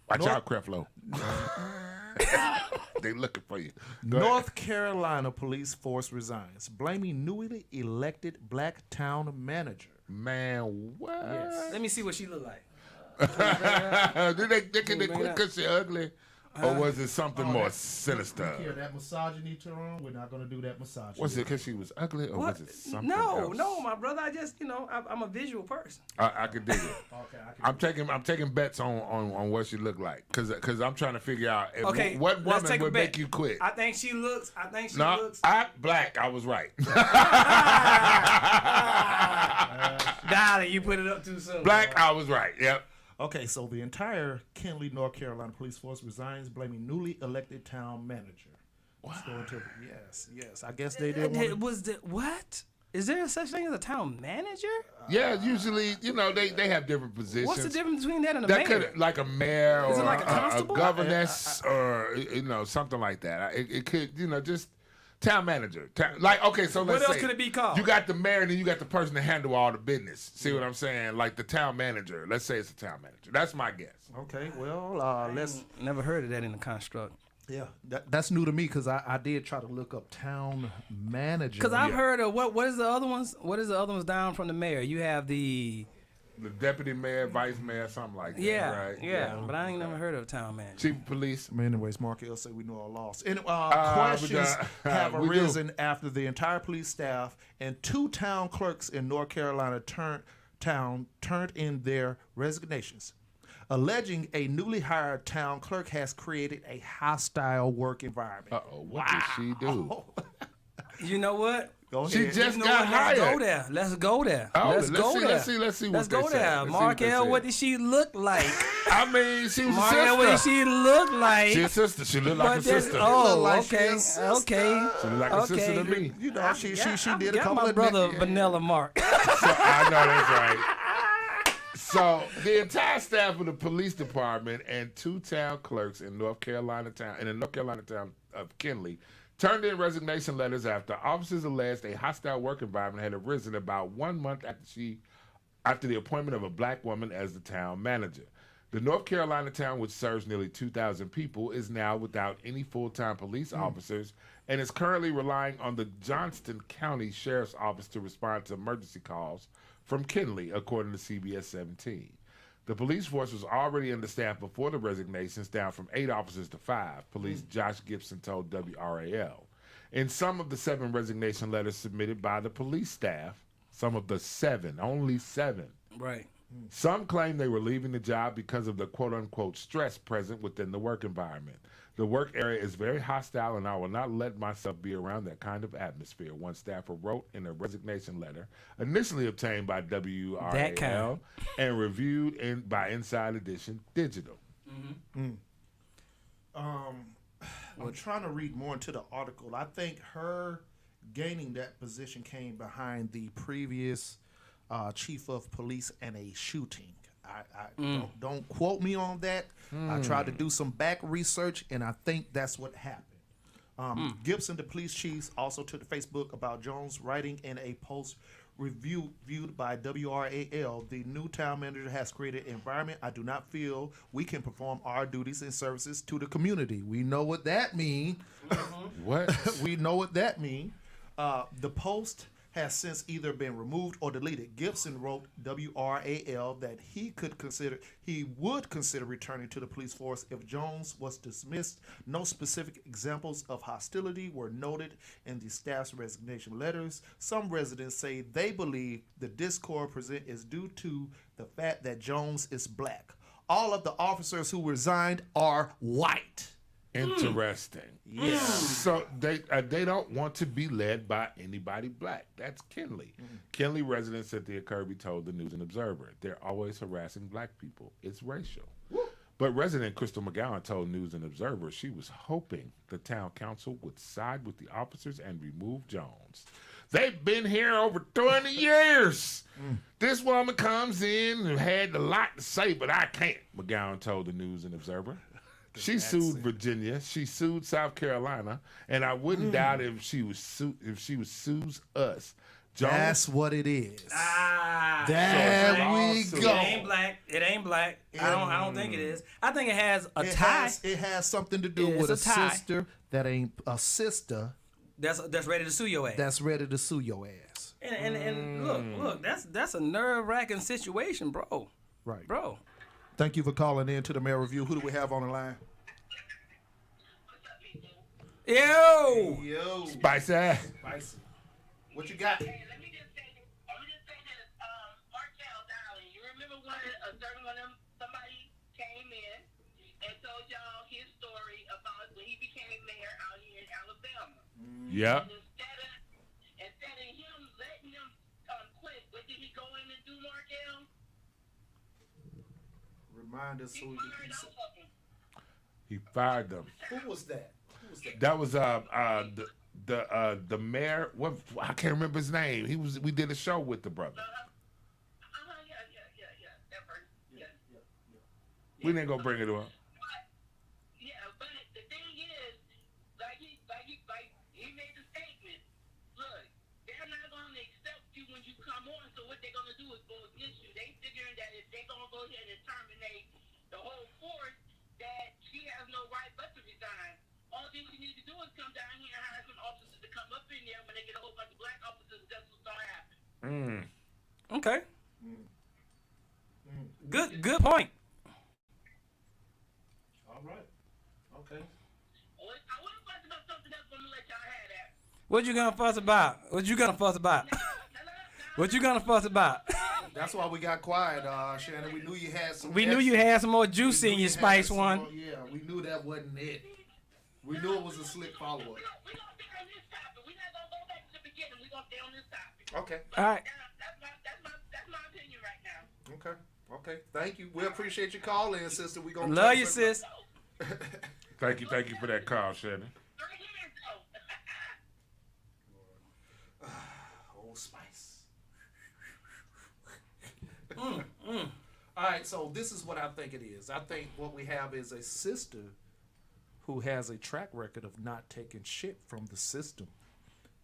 Watch out, Creflo. They looking for you. Go ahead. North Carolina police force resigns, blaming newly elected black town manager. Man, what? Let me see what she look like. Did they quit because she ugly? Or was it something more sinister? Here, that misogyny term, we're not going to do that misogyny. Was it because she was ugly or was it something No, else? no, my brother. I just, I'm a visual person. I could dig it. Okay, I can I'm taking bets on what she looked like because I'm trying to figure out if, Okay, what let's woman take a would bet. make you quit. I think she looks. No, black. I was right. Darling, you put it up too soon. Black. I was right. Yep. Okay, so the entire Kenly, North Carolina police force resigns, blaming newly elected town manager. Yes. I guess they didn't want to... What? Is there such thing as a town manager? Yeah, usually they have different positions. What's the difference between that and a That mayor? could like a mayor Is it or like a constable? governess or something like that. It could just town manager. Like okay, so let's What else say could it be called? You got the mayor and then you got the person to handle all the business. See what I'm saying? Like the town manager. Let's say it's a town manager. That's my guess. Okay, well, let's... Never heard of that in the construct. Yeah, that's new to me because I did try to look up town manager. Because I've heard of what is the other ones? What is the other ones down from the mayor? You have the deputy mayor, vice mayor, something like that. Right? Yeah. But I ain't never heard of a town manager. Chief of police. Anyways, Mark L say we know our loss. And questions have arisen after the entire police staff and 2 town clerks in North Carolina turned in their resignations, alleging a newly hired town clerk has created a hostile work environment. What did she do? You know what? Go ahead. She just got hired. Let's go there. Oh, Let's go there. Let's see what Let's they go say. there. Let's see what Mark they L, say. what did she look like? I mean, she was Mark a L, what did sister. she look like? She's a sister. She looked like a sister. Oh, like okay. she a sister. Okay. She looked like a sister to me. You know, she did a Got couple my of brother Vanilla Mark. So, I know that's right. So the entire staff of the police department and 2 town clerks in the North Carolina town of Kenly turned in resignation letters after officers alleged a hostile work environment had arisen about 1 month after the appointment of a black woman as the town manager. The North Carolina town, which serves nearly 2,000 people, is now without any full-time police officers and is currently relying on the Johnston County Sheriff's Office to respond to emergency calls from Kenly, according to CBS 17. The police force was already understaffed before the resignations, down from 8 officers to 5, police Josh Gibson told WRAL. In some of the 7 resignation letters submitted by the police staff, only 7, Right. some claim they were leaving the job because of the quote-unquote stress present within the work environment. The work area is very hostile and I will not let myself be around that kind of atmosphere, one staffer wrote in a resignation letter, initially obtained by WRAL and reviewed by Inside Edition Digital. I'm trying to read more into the article. I think her gaining that position came behind the previous chief of police and a shooting. Don't quote me on that. I tried to do some back research, and I think that's what happened. Gibson, the police chief, also took to Facebook about Jones, writing in a post viewed by WRAL, the new town manager has created an environment I do not feel we can perform our duties and services to the community. We know what that means. What? We know what that means. The post has since either been removed or deleted. Gibson wrote WRAL that he would consider returning to the police force if Jones was dismissed. No specific examples of hostility were noted in the staff's resignation letters. Some residents say they believe the discord present is due to the fact that Jones is black. All of the officers who resigned are white. Interesting. Yeah. So they don't want to be led by anybody black. That's Kenly. Kenly resident Cynthia Kirby told the News and Observer, they're always harassing black people. It's racial. But resident Crystal McGowan told News and Observer she was hoping the town council would side with the officers and remove Jones. They've been here over 20 years. This woman comes in and had a lot to say, but I can't, McGowan told the News and Observer. She sued Virginia. She sued South Carolina, and I wouldn't doubt if she sues us. Jones, That's what it is. There we It go. ain't black. It ain't black. I don't think it is. I think it has a tie. It has something to do It's with a a tie. sister that ain't a sister That's ready to sue your ass. that's ready to sue your ass. And look, that's a nerve-wracking situation, bro. Right. Bro. Thank you for calling in to the Mayor Review. Who do we have on the line? Yo. Yo. Spicy. Spicy. What you got? Hey, let me just say this. Markel Darling, you remember when a certain one of them, somebody came in and told y'all his story about when he became mayor out here in Alabama. Yep. And instead of him letting him quit, what did he go in and do, Markel? Remind us He who fired all of them. He fired them. Who was that? That was the mayor. What, I can't remember his name. We did a show with the brother. Yeah. That person. Yeah. We didn't go bring it up. But the thing is, like he made the statement. Look, they're not going to accept you when you come on. So what they're going to do is go against you. They figuring that if they're going to go ahead and terminate the whole force, that she has no right but to resign. All thing she needs to do is come down here and hire some officers to come up in there when they get a whole bunch of black officers. That's what's going to happen. Okay. Good point. All right. Okay. I want to fuss about something else. I'm going to let y'all have that. What you gonna fuss about? What you gonna fuss about? What you gonna fuss about? That's why we got quiet, Shannon. We knew you had some. We knew you had some more juice in your spice one. Yeah, we knew that wasn't it. We knew it was a slick follow-up. We're going to stay on this topic. We're not going to go back to the beginning. We're going to stay on this topic. Okay. All right. That's my opinion right now. Okay. Thank you. We appreciate your call in, sister. We gonna Love you, sis. Thank you for that call, Shannon. 3 years ago. Old Spice. All right, so this is what I think it is. I think what we have is a sister who has a track record of not taking shit from the system.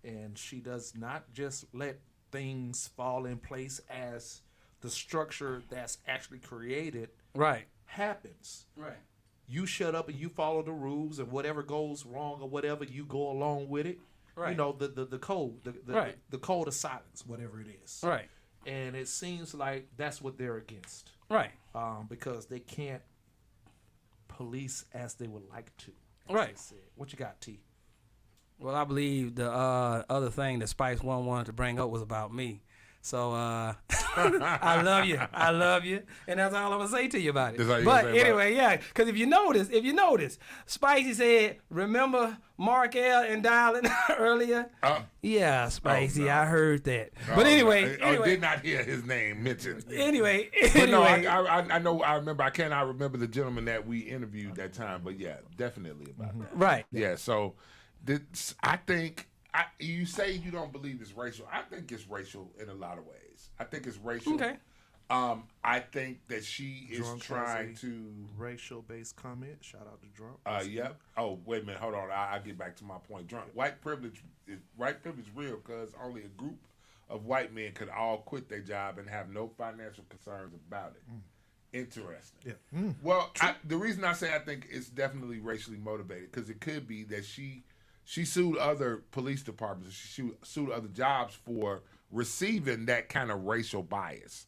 And she does not just let things fall in place as the structure that's actually created Right. happens. Right. You shut up and you follow the rules, and whatever goes wrong or whatever, you go along with it. Right. You know, the code, Right. the code of silence, whatever it is. Right. And it seems like that's what they're against, Right. because they can't police as they would like to. as Right. they said. What you got, T? Well, I believe the other thing that Spice One wanted to bring up was about me. So I love you, and that's all I'm gonna say to you about it. That's all you But gonna say about anyway, yeah, because if you notice, Spicy said, "Remember Markel and Darling earlier?" Yeah, Spicy, no. I heard that. But anyway, I did not hear his name mentioned. anyway, But no, anyway. I know. I remember. I cannot remember the gentleman that we interviewed that time. But yeah, definitely about that. Right. Yeah. So, I think. You say you don't believe it's racial. I think it's racial in a lot of ways. I think it's racial. Okay. I think that she is Drunk trying has a to. Racial-based comment. Shout out to Drunk. Yep. Oh, wait a minute. Hold on. I'll get back to my point. Drunk. White privilege is real because only a group of white men could all quit their job and have no financial concerns about it. Interesting. Yeah. Well, the reason I say I think it's definitely racially motivated because it could be that she sued other police departments. She sued other jobs for receiving that kind of racial bias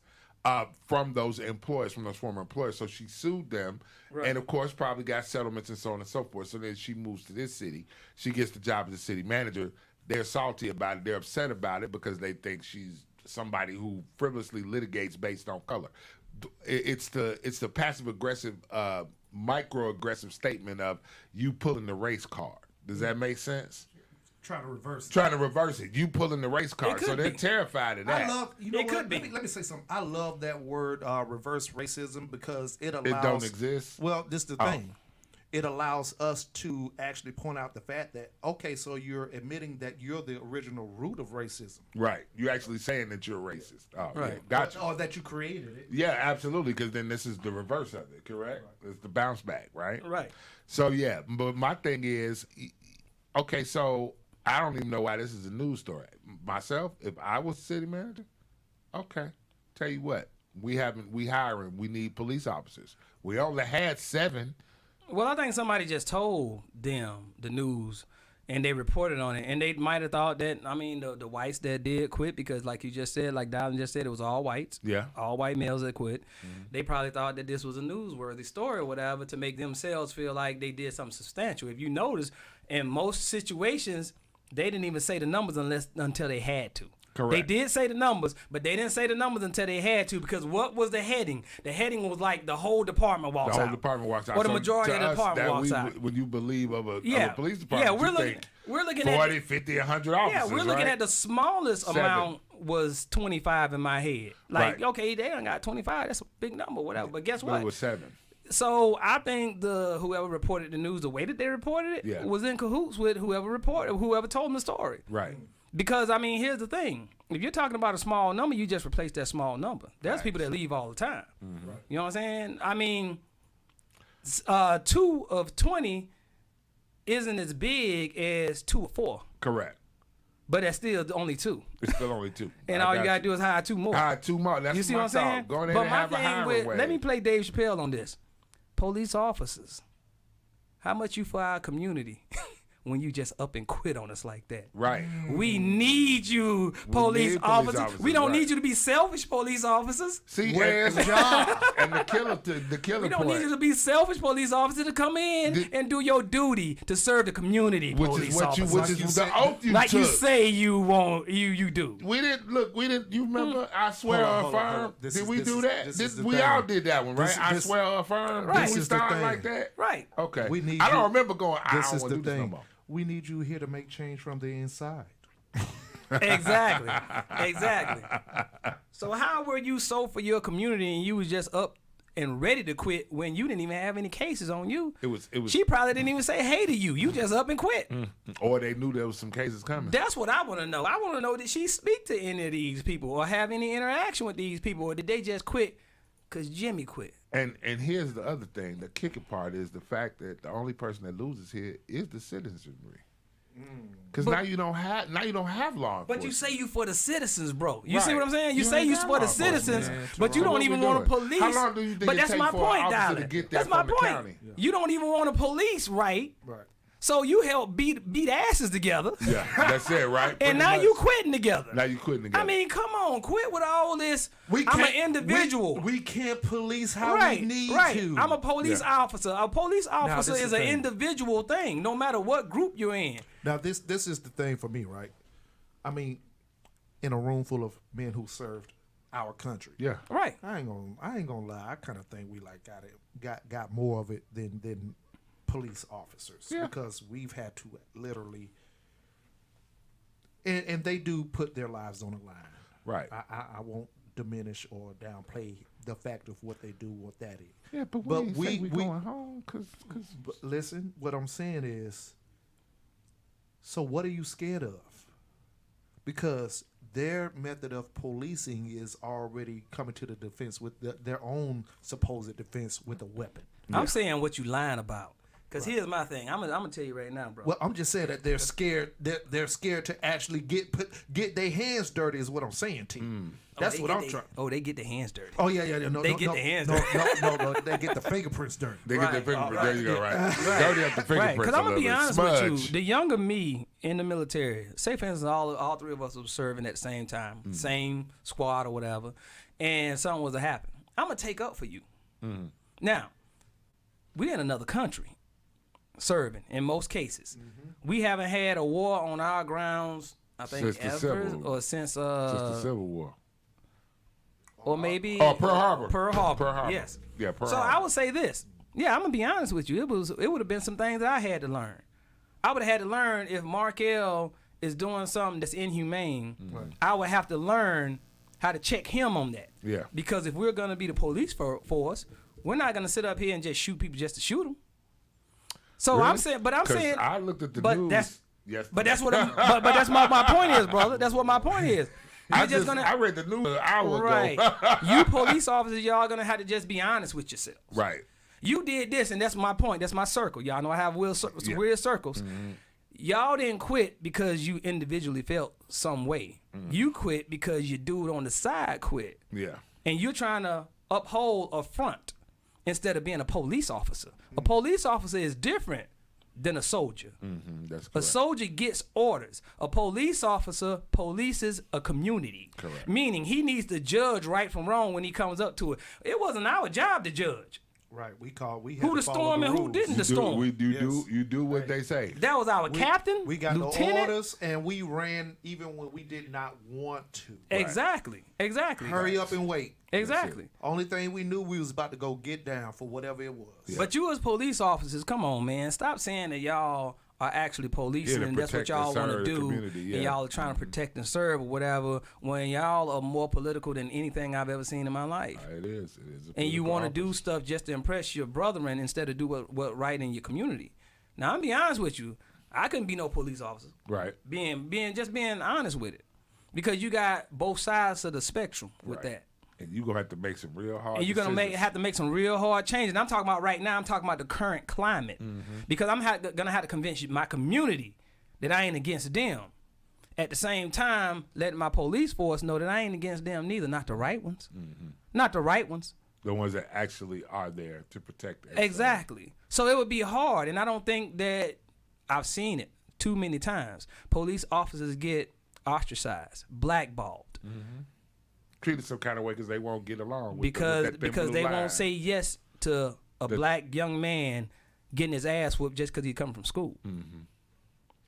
from those employers, from those former employers. So she sued them, and of course probably got settlements and so on and so forth. So then she moves to this city. She gets the job as a city manager. They're salty about it. They're upset about it because they think she's somebody who frivolously litigates based on color. It's the passive aggressive, microaggressive statement of you pulling the race card. Does that make sense? trying to reverse it. Trying to reverse it. You pulling the race card, could so they're be. terrified of that. I love, you know It what? could be. Let me say something. I love that word, reverse racism, because it allows. It don't exist. Well, this is the thing. It allows us to actually point out the fact that, okay, so you're admitting that you're the original root of racism. Right. You're actually saying that you're racist. Oh, Right. Yeah. Gotcha. Or that you created it. Yeah, absolutely. Because then this is the reverse of it, correct? It's the bounce back, right? Right. So yeah, but my thing is, okay, so I don't even know why this is a news story. Myself, if I was city manager, okay, tell you what, we hiring, we need police officers. We only had 7. Well, I think somebody just told them the news, and they reported on it, and they might have thought that, I mean, the whites that did quit, because like you just said, like Dylan just said, it was all whites. Yeah. All white males that quit. They probably thought that this was a newsworthy story or whatever to make themselves feel like they did something substantial. If you notice, in most situations, they didn't even say the numbers until they had to. Correct. They did say the numbers, but they didn't say the numbers until they had to, because what was the heading? The heading was like the whole department walks out. The whole department walks out. Or the So majority to of the us, department that walks out. When you believe of a Yeah. police department, Yeah, we're you looking- think we're looking at- 40, 50, 100 officers, Yeah, we're looking right? at the smallest 7. amount was 25 in my head. Like, Right. okay, they done got 25. That's a big number, whatever. But guess But what? it was 7. So I think whoever reported the news, the way that they reported it, Yeah. was in cahoots with whoever told them the story. Right. Because, I mean, here's the thing. If you're talking about a small number, you just replace that small number. There's people that leave all the time. You know what I'm saying? I mean, 2 of 20 isn't as big as 2 of 4. Correct. But that's still only 2. It's still only 2. And all you got to do is hire 2 more. Hire 2 more. That's You see my what I'm saying? thought. Go ahead But and my have a thing hiring wave. let me play Dave Chappelle on this. Police officers, how much you for our community when you just up and quit on us like that? Right. We need you, police need police officers. officers, We don't right. need you to be selfish, police officers. See, Where's and, John? and the killer We don't point, need you to be selfish, police officer, to come in and do your duty to serve the community, which police is what you, officers. which is the oath you like took. you say you won't, you do. We didn't. You remember? I swear Hold on, or hold on, hold affirm. on. This Did is- we this do is- that? this is the We thing. all did that one, right? I This- swear or affirm. Right. Did This we is the start thing. like that? Right. Okay. We need I don't you- remember going. I This don't is want the to do this no thing. more. We need you here to make change from the inside. Exactly. Exactly. So how were you so for your community and you was just up and ready to quit when you didn't even have any cases on you? It was. She probably didn't even say hey to you. You just up and quit. Or they knew there was some cases coming. That's what I want to know. I want to know, did she speak to any of these people or have any interaction with these people, or did they just quit because Jimmy quit? And here's the other thing. The kicking part is the fact that the only person that loses here is the citizenry. Because now you don't have law enforcement. But you say you for the citizens, bro. You see Right. what I'm saying? You You say ain't you got for the law enforcement, citizens, man. but you So don't what even we want to doing? police. How long do you think but it that's take my for an point, officer Dylan. to get That's that my from the point. county? You don't even want to police, right? Right. So you help beat asses together. Yeah, that's it, right? And Pretty now much. you quitting together. Now you quitting together. I mean, come on, quit with all this. We I'm an can't- individual. We can't police how right, we need right. to. I'm a police Yeah. officer. A police officer this is is the an thing. individual thing, no matter what group you're in. Now this is the thing for me, right? I mean, in a room full of men who served our country. yeah. Right. I ain't gonna lie. I kind of think we like got more of it than police officers, because we've had to literally, and they do put their lives on the line. Right. I won't diminish or downplay the fact of what they do, what that is. Yeah, but we going home because But listen, what I'm saying is, so what are you scared of? Because their method of policing is already coming to the defense with their own supposed defense with a weapon. I'm saying what you lying about. Because here's my thing. I'm gonna tell you right now, bro. Well, I'm just saying that they're scared. They're scared to actually get their hands dirty. Is what I'm saying to you. That's what I'm trying. Oh, they get their hands dirty. Oh yeah. No, They no, get no, their hands no, dirty. no. They get the fingerprints dirty. they get their fingerprints. There you go, right? Dirty up the Right, fingerprints. because I'm gonna be honest with you. Smudge. The younger me in the military, say for instance, all 3 of us were serving at the same time, same squad or whatever, and something was to happen. I'm gonna take up for you. Now, we in another country, serving in most cases. We haven't had a war on our grounds, I think, Since the ever Civil- or since Just the Civil War. or maybe Oh, Pearl Harbor. Pearl Harbor. Pearl Harbor. Yes. Yeah, Pearl So Harbor. I would say this. Yeah, I'm gonna be honest with you. It would have been some things that I had to learn. I would have had to learn if Markel is doing something that's inhumane. I would have to learn how to check him on that. Yeah. Because if we're going to be the police force, we're not going to sit up here and just shoot people just to shoot them. So Really? I'm saying, I looked at the but news. that's yesterday. but that's what but that's my point is, brother. That's what my point is. I You're just gonna read the news an hour right. ago. You police officers, y'all gonna have to just be honest with yourselves. Right. You did this, and that's my point. That's my circle. Y'all know I have weird circles. Mm-hmm. Y'all didn't quit because you individually felt some way. You quit because your dude on the side quit. Yeah. And you're trying to uphold a front instead of being a police officer. A police officer is different than a soldier. That's A correct. soldier gets orders. A police officer polices a community. Correct. Meaning he needs to judge right from wrong when he comes up to it. It wasn't our job to judge Right. We had who to to follow storm the and who rules. didn't to storm. You do what they say. That was our captain, We got the lieutenant. orders, and we ran even when we did not want to. Exactly. Hurry up and wait. Exactly. Only thing we knew, we was about to go get down for whatever it was. But you as police officers, come on, man. Stop saying that y'all are actually policing Yeah, to and that's what protect and y'all want to serve the do. community, yeah. And y'all are trying to protect and serve or whatever when y'all are more political than anything I've ever seen in my life. It is. And you want to do stuff just to impress your brethren instead of do what right in your community. Now, I'm be honest with you. I couldn't be no police officer. Right. Being honest with it. Because you got both sides of the spectrum with Right. that. And you're going to have to make some real hard And you're gonna decisions. have to make some real hard changes. And I'm talking about right now. I'm talking about the current climate, because I'm gonna have to convince my community that I ain't against them. At the same time, letting my police force know that I ain't against them neither. Not the right ones. Not the right ones. The ones that actually are there to protect us. Exactly. So it would be hard, and I don't think that I've seen it too many times. Police officers get ostracized, blackballed. Treated some kind of way because they won't get along with because that thin blue they line. won't say yes to a black young man getting his ass whooped just because he come from school.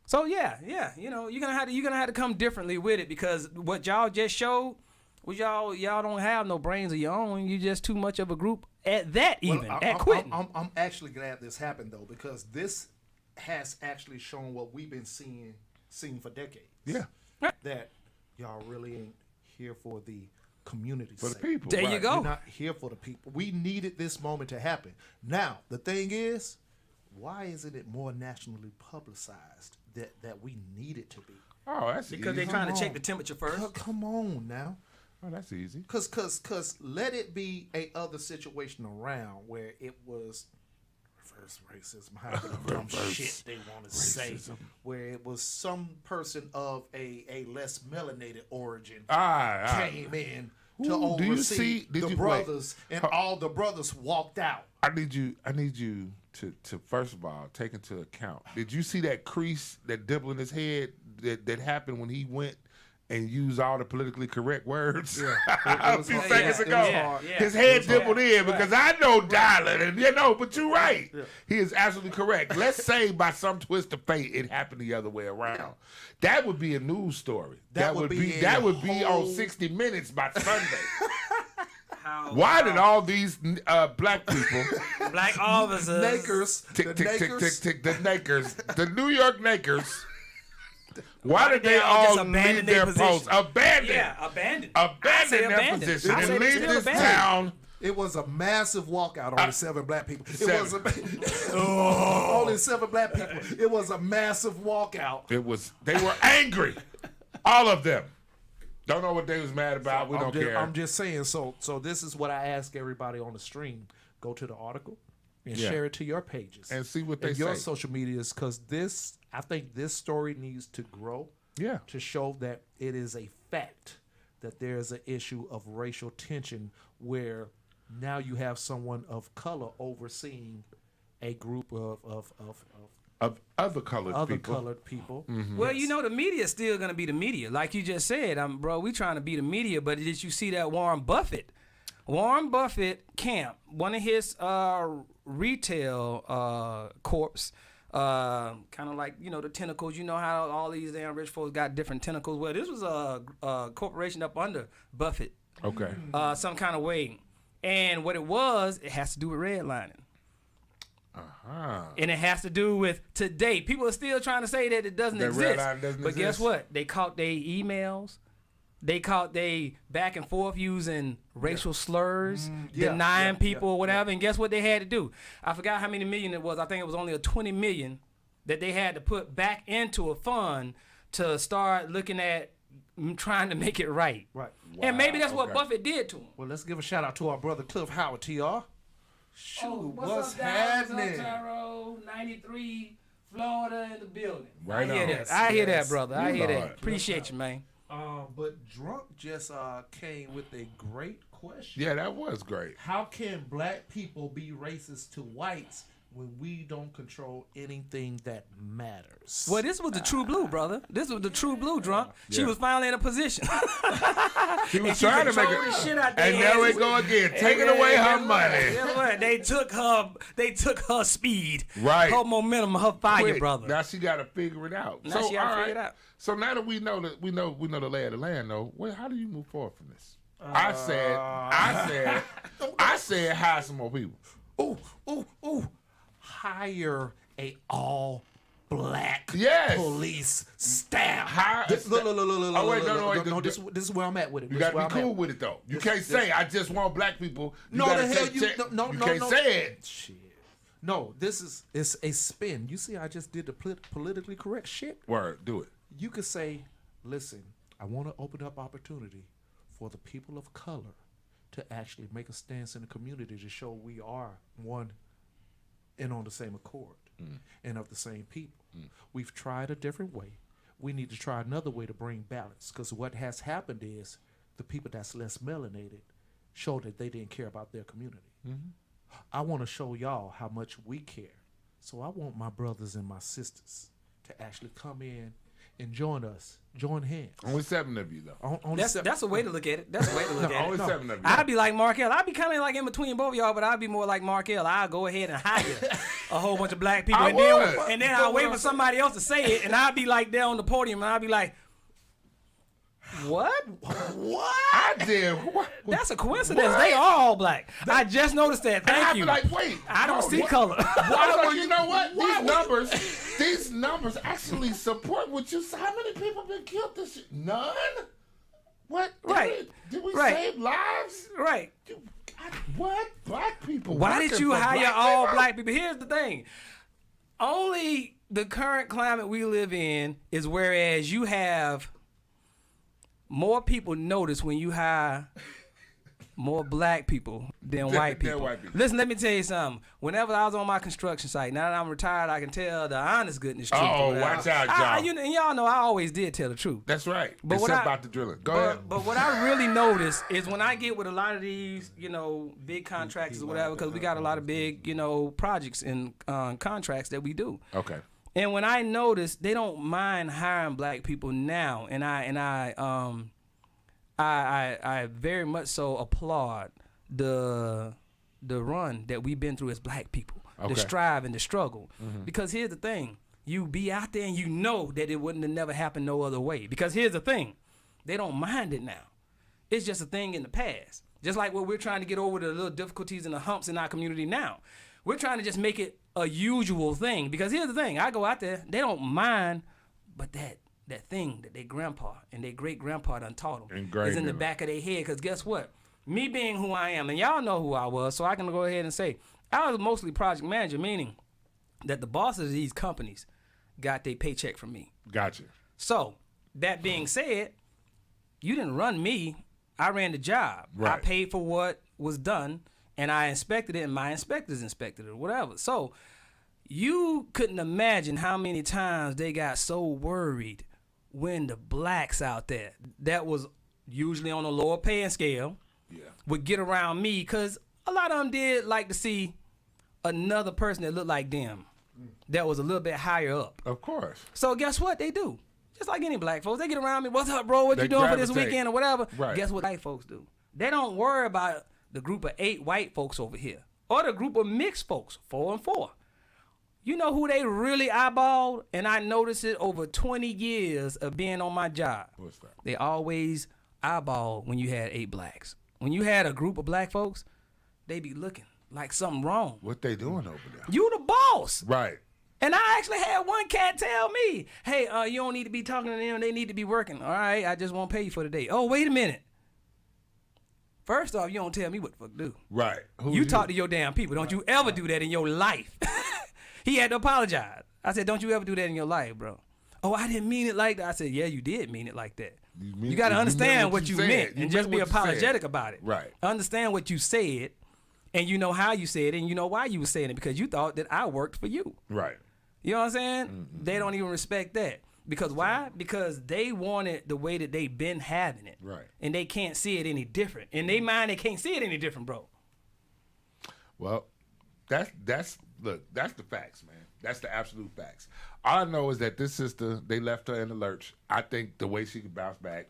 So yeah, you know, you're gonna have to come differently with it, because what y'all just showed was y'all don't have no brains of your own. You just too much of a group at that at quitting. I'm actually glad this happened though, because this has actually shown what we've been seeing for decades. Yeah. That y'all really ain't here for the community. For the sake. people. There you right. go. We're not here for the people. We needed this moment to happen. Now, the thing is, why isn't it more nationally publicized that we need it to be? Oh, that's because easy. they're trying to check the temperature first. Come on now. Oh, that's easy. Cause let it be a other situation around where it was reverse racism, however dumb shit they want to say, where it was some person of a less melanated origin came in to Ooh, do you oversee see- did the you- brothers, and all the brothers walked out. I need you to first of all take into account. Did you see that crease, that dimple in his head that happened when he went and used all the politically correct words? Yeah, A few seconds ago. yeah. His head dimpled in because I know Dylan, and but you're right. Yeah. He is absolutely correct. Let's say by some twist of fate it happened the other way around. That would be a news story. That would be a on whole- 60 Minutes by Sunday. Why did all these black people, black officers, Nakers, tick, the tick, tick, Nakers, tick, tick, the Nakers, the New York Nakers, why did they all just all abandon leave their their posts? position? Abandon. abandoned. Abandon their abandoned. position I and say they leave still this abandoned. town. It was a massive walkout on the 7 black people. It Seven. was only 7 black people. It was a massive walkout. They were angry. All of them. Don't know what they was mad about. We I'm don't just, care. I'm just saying. So this is what I ask everybody on the stream: go to the article and share it to your pages and see what they and your say. social medias, because I think this story needs to grow. Yeah. To show that it is a fact that there is an issue of racial tension where now you have someone of color overseeing a group of Of other colored people. colored people. Well, you know, the media is still going to be the media. Like you just said, bro, we trying to be the media, but did you see that Warren Buffett camp, one of his retail corps, kind of like, you know, the tentacles. You know how all these damn rich folks got different tentacles? Well, this was a corporation up under Buffett. Okay. Some kind of way. And what it was, it has to do with redlining. And it has to do with today. People are still trying to say that it doesn't That red exist. line doesn't But guess exist. what? They caught their emails. They caught they back and forth using racial slurs, denying people or whatever. And guess what they had to do? I forgot how many million it was. I think it was only a 20 million that they had to put back into a fund to start looking at trying to make it right. Right. And maybe that's what okay. Buffett did to him. Well, let's give a shout out to our brother Cliff Howard, TR. Shoot, Oh, what's up, happening? Tyrone? 93, Florida in the building. Right I hear on. that. I hear that, Yes. brother. I hear Lord. that. Appreciate you, man. But Drunk just came with a great question. Yeah, that was great. How can black people be racist to whites when we don't control anything that matters? Well, this was the true blue, brother. This was the true blue Drunk. She Yeah. was finally in a position. She was she trying to make controlled the shit out it. their And there we asses. go again, taking away her money. Guess what? They took her speed, Right. her momentum, her fire, Quick. brother. Now she got to figure it out. Now she gotta all figure it out. So now that we know the lay of the land, though, well, how do you move forward from this? I said, hire some more people. Ooh. Hire a all black Yes. police staff. Hire a Look. Oh, wait, no, This is where I'm at with it. You This got is to where be I'm cool at. with it, though. You This- can't this- say, I just want black people. You No, gotta the hell take you check- no You no can't no. say it. Shit. No, it's a spin. You see, I just did the politically correct shit. Word, do it. You could say, listen, I want to open up opportunity for the people of color to actually make a stance in the community to show we are one and on the same accord and of the same people. We've tried a different way. We need to try another way to bring balance, because what has happened is the people that's less melanated show that they didn't care about their community. I want to show y'all how much we care. So I want my brothers and my sisters to actually come in and join us, join hands. Only 7 of you, though. That's a way to look at it. That's a way to look at Only it. 7 of you. I'd be like Mark L. I'd be kind of like in between both of y'all, but I'd be more like Mark L. I'll go ahead and hire a whole bunch of black people, I and would. then I'll wait for somebody else to say it, and I'll be like there on the podium, and I'll be like, what? I did. What? That's a coincidence. They are all black. I just noticed that. And I'd Thank be you. like, wait. I don't bro, see what- color. I was like, you know what? These numbers actually support what you said. How many people been killed this year? None? What? Did we Right. save lives? Right. What? Black people. Why working did you for hire black all people? black people? Here's the thing. Only the current climate we live in is whereas you have more people notice when you hire more black people than white Than people. white people. Listen, let me tell you something. Whenever I was on my construction site, now that I'm retired, I can tell the honest goodness truth. Oh, or whatever. watch out, y'all. And y'all know I always did tell the truth. That's right. But what Except I- about the drilling. Go ahead. But what I really notice is when I get with a lot of these, big contractors or whatever, because we got a lot of big, projects and contracts that we do. Okay. And when I notice they don't mind hiring black people now, and I very much so applaud the run that we've been through as black people, Okay. the strive and the struggle. Because here's the thing. You be out there and you know that it wouldn't have never happened no other way. Because here's the thing. They don't mind it now. It's just a thing in the past. Just like what we're trying to get over the little difficulties and the humps in our community now. We're trying to just make it a usual thing. Because here's the thing. I go out there, they don't mind, but that thing that their grandpa and their great-grandpa done taught them Ingrained is in the in 'em. back of their head. Because guess what? Me being who I am, and y'all know who I was, so I can go ahead and say, I was mostly project manager, meaning that the bosses of these companies got their paycheck from me. Gotcha. So, that being said, you didn't run me. I ran the job. I Right. paid for what was done, and I inspected it, and my inspectors inspected it, or whatever. So, you couldn't imagine how many times they got so worried when the blacks out there that was usually on a lower paying scale would get around me, because a lot of them did like to see another person that looked like them that was a little bit higher up. Of course. So guess what they do? Just like any black folks, they get around me. What's up, bro? What They you doing for this gravitate. weekend or whatever? Right. Guess what white folks do? They don't worry about the group of 8 white folks over here or the group of mixed folks, 4 and 4. You know who they really eyeballed? And I noticed it over 20 years of being on my job. What's that? They always eyeball when you had 8 blacks. When you had a group of black folks, they be looking like something wrong. What they doing over there? You the boss. boss. Right. And I actually had one cat tell me, hey, you don't need to be talking to them. They need to be working. All right, I just won't pay you for the day. Oh, wait a minute. First off, you don't tell me what the fuck to do. Right. You talk to your damn people. Don't you ever do that in your life. He had to apologize. I said, don't you ever do that in your life, bro. Oh, I didn't mean it like that. I said, yeah, you did mean it like that. You got to understand what you meant and just be apologetic about it. Right. Understand what you said, and you know how you said it, and you know why you were saying it, because you thought that I worked for you. Right. You know what I'm saying? They don't even respect that. Because why? Because they want it the way that they've been having it. Right. And they can't see it any different. In their mind, they can't see it any different, bro. Well, that's the facts, man. That's the absolute facts. All I know is that this sister, they left her in the lurch. I think the way she can bounce back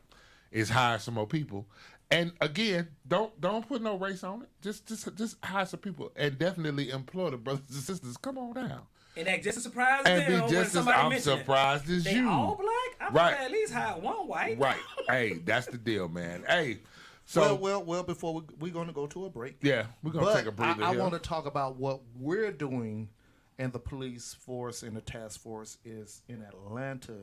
is hire some more people. And again, don't put no race on it. Just hire some people and definitely employ the brothers and sisters. Come on down. And that just a surprise to And them be when just as somebody I'm mention surprised as they you. all black? I'm Right. gonna at least hire one white. Right. Hey, that's the deal, man. Hey, so well. Before we're going to go to a break. yeah, we're gonna take a breather I here. want to talk about what we're doing, and the police force and the task force is in Atlanta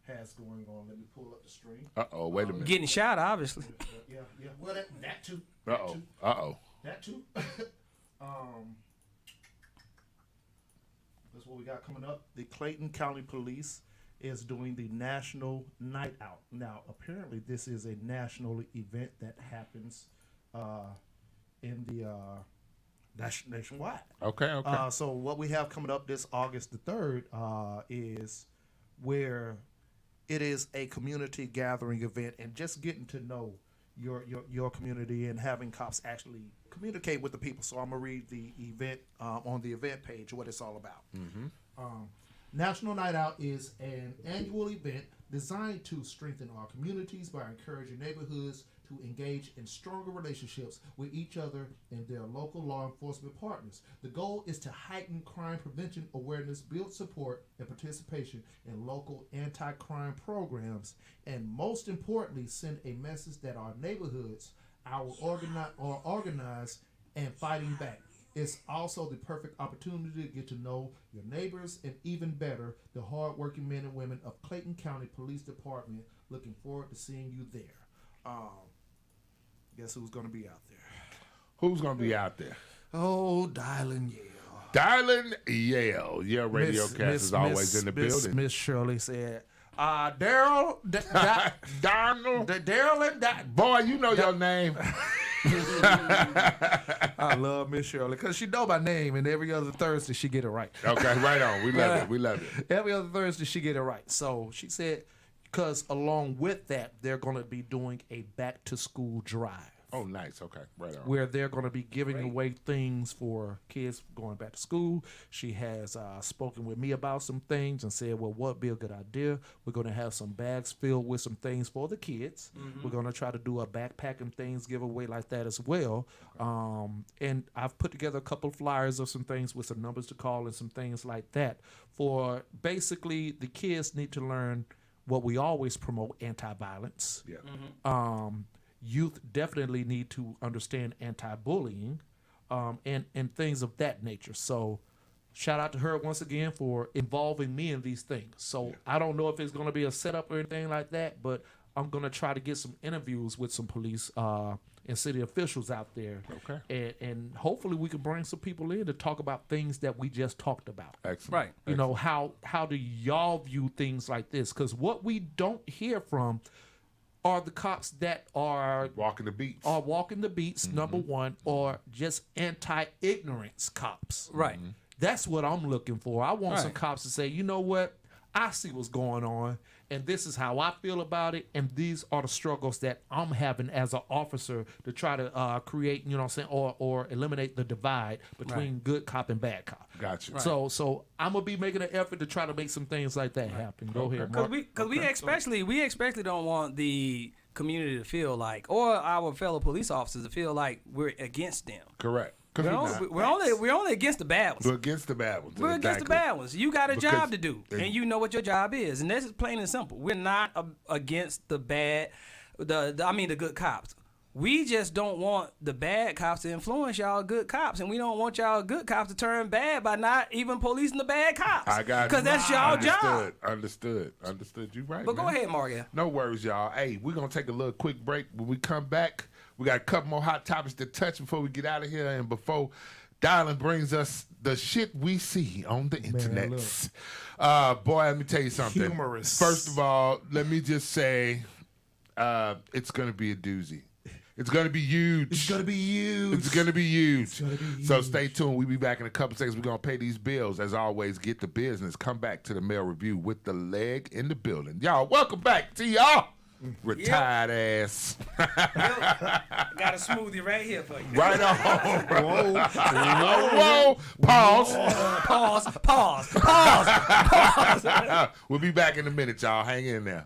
has going on. Let me pull up the stream. Wait a minute. Getting shot, obviously. Yeah. Well, that too. That too. That's what we got coming up. The Clayton County Police is doing the National Night Out. Now, apparently, this is a national event that happens in the nationwide. Okay. So what we have coming up this August the 3rd is where it is a community gathering event and just getting to know your community and having cops actually communicate with the people. So I'm gonna read the event on the event page what it's all about. National Night Out is an annual event designed to strengthen our communities by encouraging neighborhoods to engage in stronger relationships with each other and their local law enforcement partners. The goal is to heighten crime prevention awareness, build support and participation in local anti-crime programs, and most importantly, send a message that our neighborhoods are organized and fighting back. It's also the perfect opportunity to get to know your neighbors and, even better, the hardworking men and women of Clayton County Police Department. Looking forward to seeing you there. Guess who's going to be out there? Who's gonna be out there? Oh, Dylan Yale. Dylan Yale. Your Radiocast is always in the building. Miss Shirley said, Daryl, Donald. Daryl and Boy, you know your name. I love Miss Shirley because she know my name, and every other Thursday she get it right. Okay, right on. We love it. We love it. Every other Thursday she get it right. So she said, because along with that, they're going to be doing a back to school drive. Oh, nice. Okay, right on. Where they're going to be giving away things for kids going back to school. She has spoken with me about some things and said, well, what would be a good idea? We're going to have some bags filled with some things for the kids. We're going to try to do a backpacking things giveaway like that as well. And I've put together a couple of flyers of some things with some numbers to call and some things like that. For basically, the kids need to learn what we always promote, anti-violence. Yeah. Youth definitely need to understand anti-bullying and things of that nature. So shout out to her once again for involving me in these things. So I don't know if it's going to be a setup or anything like that, but I'm going to try to get some interviews with some police and city officials out there. Okay. And hopefully we can bring some people in to talk about things that we just talked about. Excellent. Right. You know, how do y'all view things like this? Because what we don't hear from are the cops that are walking the beats. Walking the beats, number one, or just anti-ignorance cops. Right. That's what I'm looking for. I want some Right. cops to say, you know what? I see what's going on, and this is how I feel about it, and these are the struggles that I'm having as an officer to try to create, you know what I'm saying, or eliminate the divide between good cop and bad cop. Gotcha. Right. So I'm gonna be making an effort to try to make some things like that happen. Go ahead, Mark. Because we especially don't want the community to feel like, or our fellow police officers to feel like we're against them. Correct. We're only against the bad ones. We're against the bad ones. We're against the bad ones. You got a Because- job to do, and you know what your job is, and this is plain and simple. We're not against the bad, the good cops. We just don't want the bad cops to influence y'all good cops, and we don't want y'all good cops to turn bad by not even policing the bad cops. I got you. Because that's y'all job. Understood. You right, But man. go ahead, Mario. No worries, y'all. Hey, we're going to take a little quick break. When we come back, we got a couple more hot topics to touch before we get out of here and before Dylan brings us the shit we see on the internet. Boy, let me tell you something. Humorous. First of all, let me just say it's going to be a doozy. It's going to be huge. It's going to be huge. It's going to be huge. gonna be huge. So stay tuned. We'll be back in a couple seconds. We're going to pay these bills. As always, get the business. Come back to the Mail Review with the leg in the building. Y'all, welcome back to y'all. Retired ass. Got a smoothie right here for you. Right on. Whoa. Pause. Pause. We'll be back in a minute, y'all. Hang in there.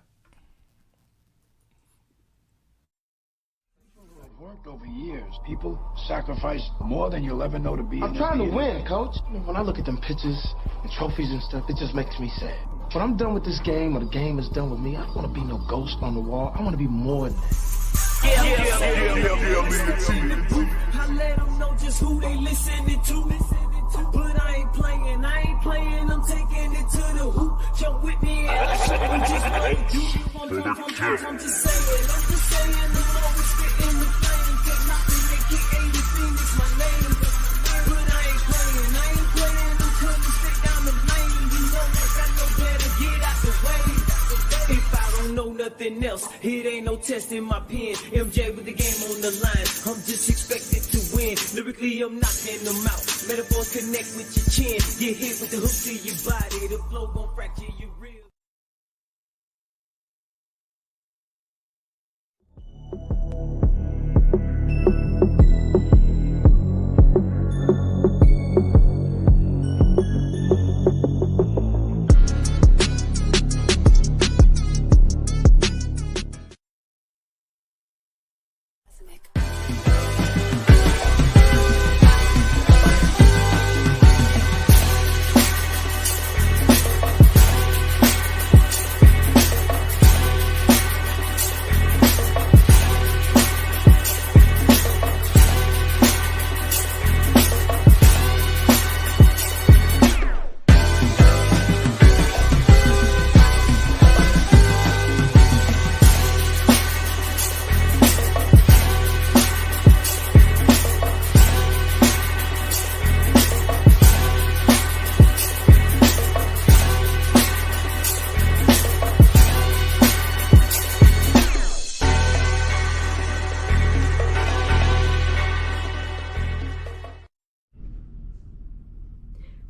Worked over years. People sacrifice more than you'll ever know to be. I'm trying to win, coach. When I look at them pictures and trophies and stuff, it just makes me sad. When I'm done with this game or the game is done with me, I don't want to be no ghost on the wall. I want to be more than that. I let them know just who they listening to. But I ain't playing, I'm taking it to the hoop. Jump with me and I'm just like you. I'm just saying, I'm always spitting the flame. Take nothing, make it anything, it's my name. But I ain't playing, I'm coming straight down the lane. You know I got no better, get out the way. If I don't know nothing else, it ain't no test in my pen. MJ with the game on the line, I'm just expected to win. Lyrically, I'm knocking them out. Metaphors connect with your chin. Get hit with the hook to your body. The flow gon' fracture your ribs.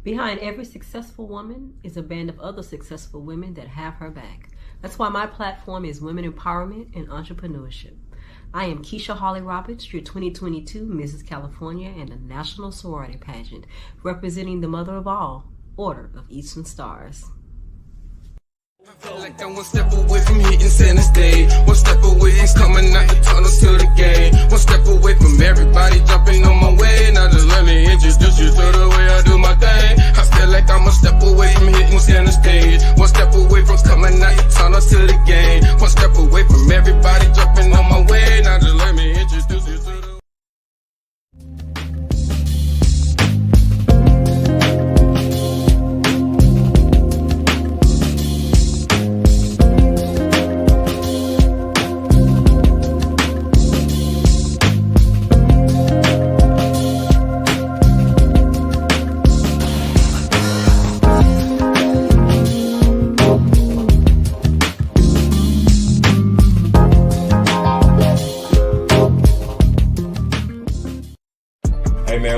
Behind every successful woman is a band of other successful women that have her back. That's why my platform is women empowerment and entrepreneurship. I am Keisha Hawley Roberts, your 2022 Mrs. California and the National Sorority Pageant, representing the mother of all, Order of Eastern Stars. I feel like I'm one step away from hitting center stage. One step away and coming out the tunnel to the game. One step away from everybody jumping on my way. Now just let me introduce you to the way I do my thing. I feel like I'm a step away from hitting center stage. One step away from coming out the tunnel to the game. One step away from everybody jumping on my way. Now just let me introduce you to the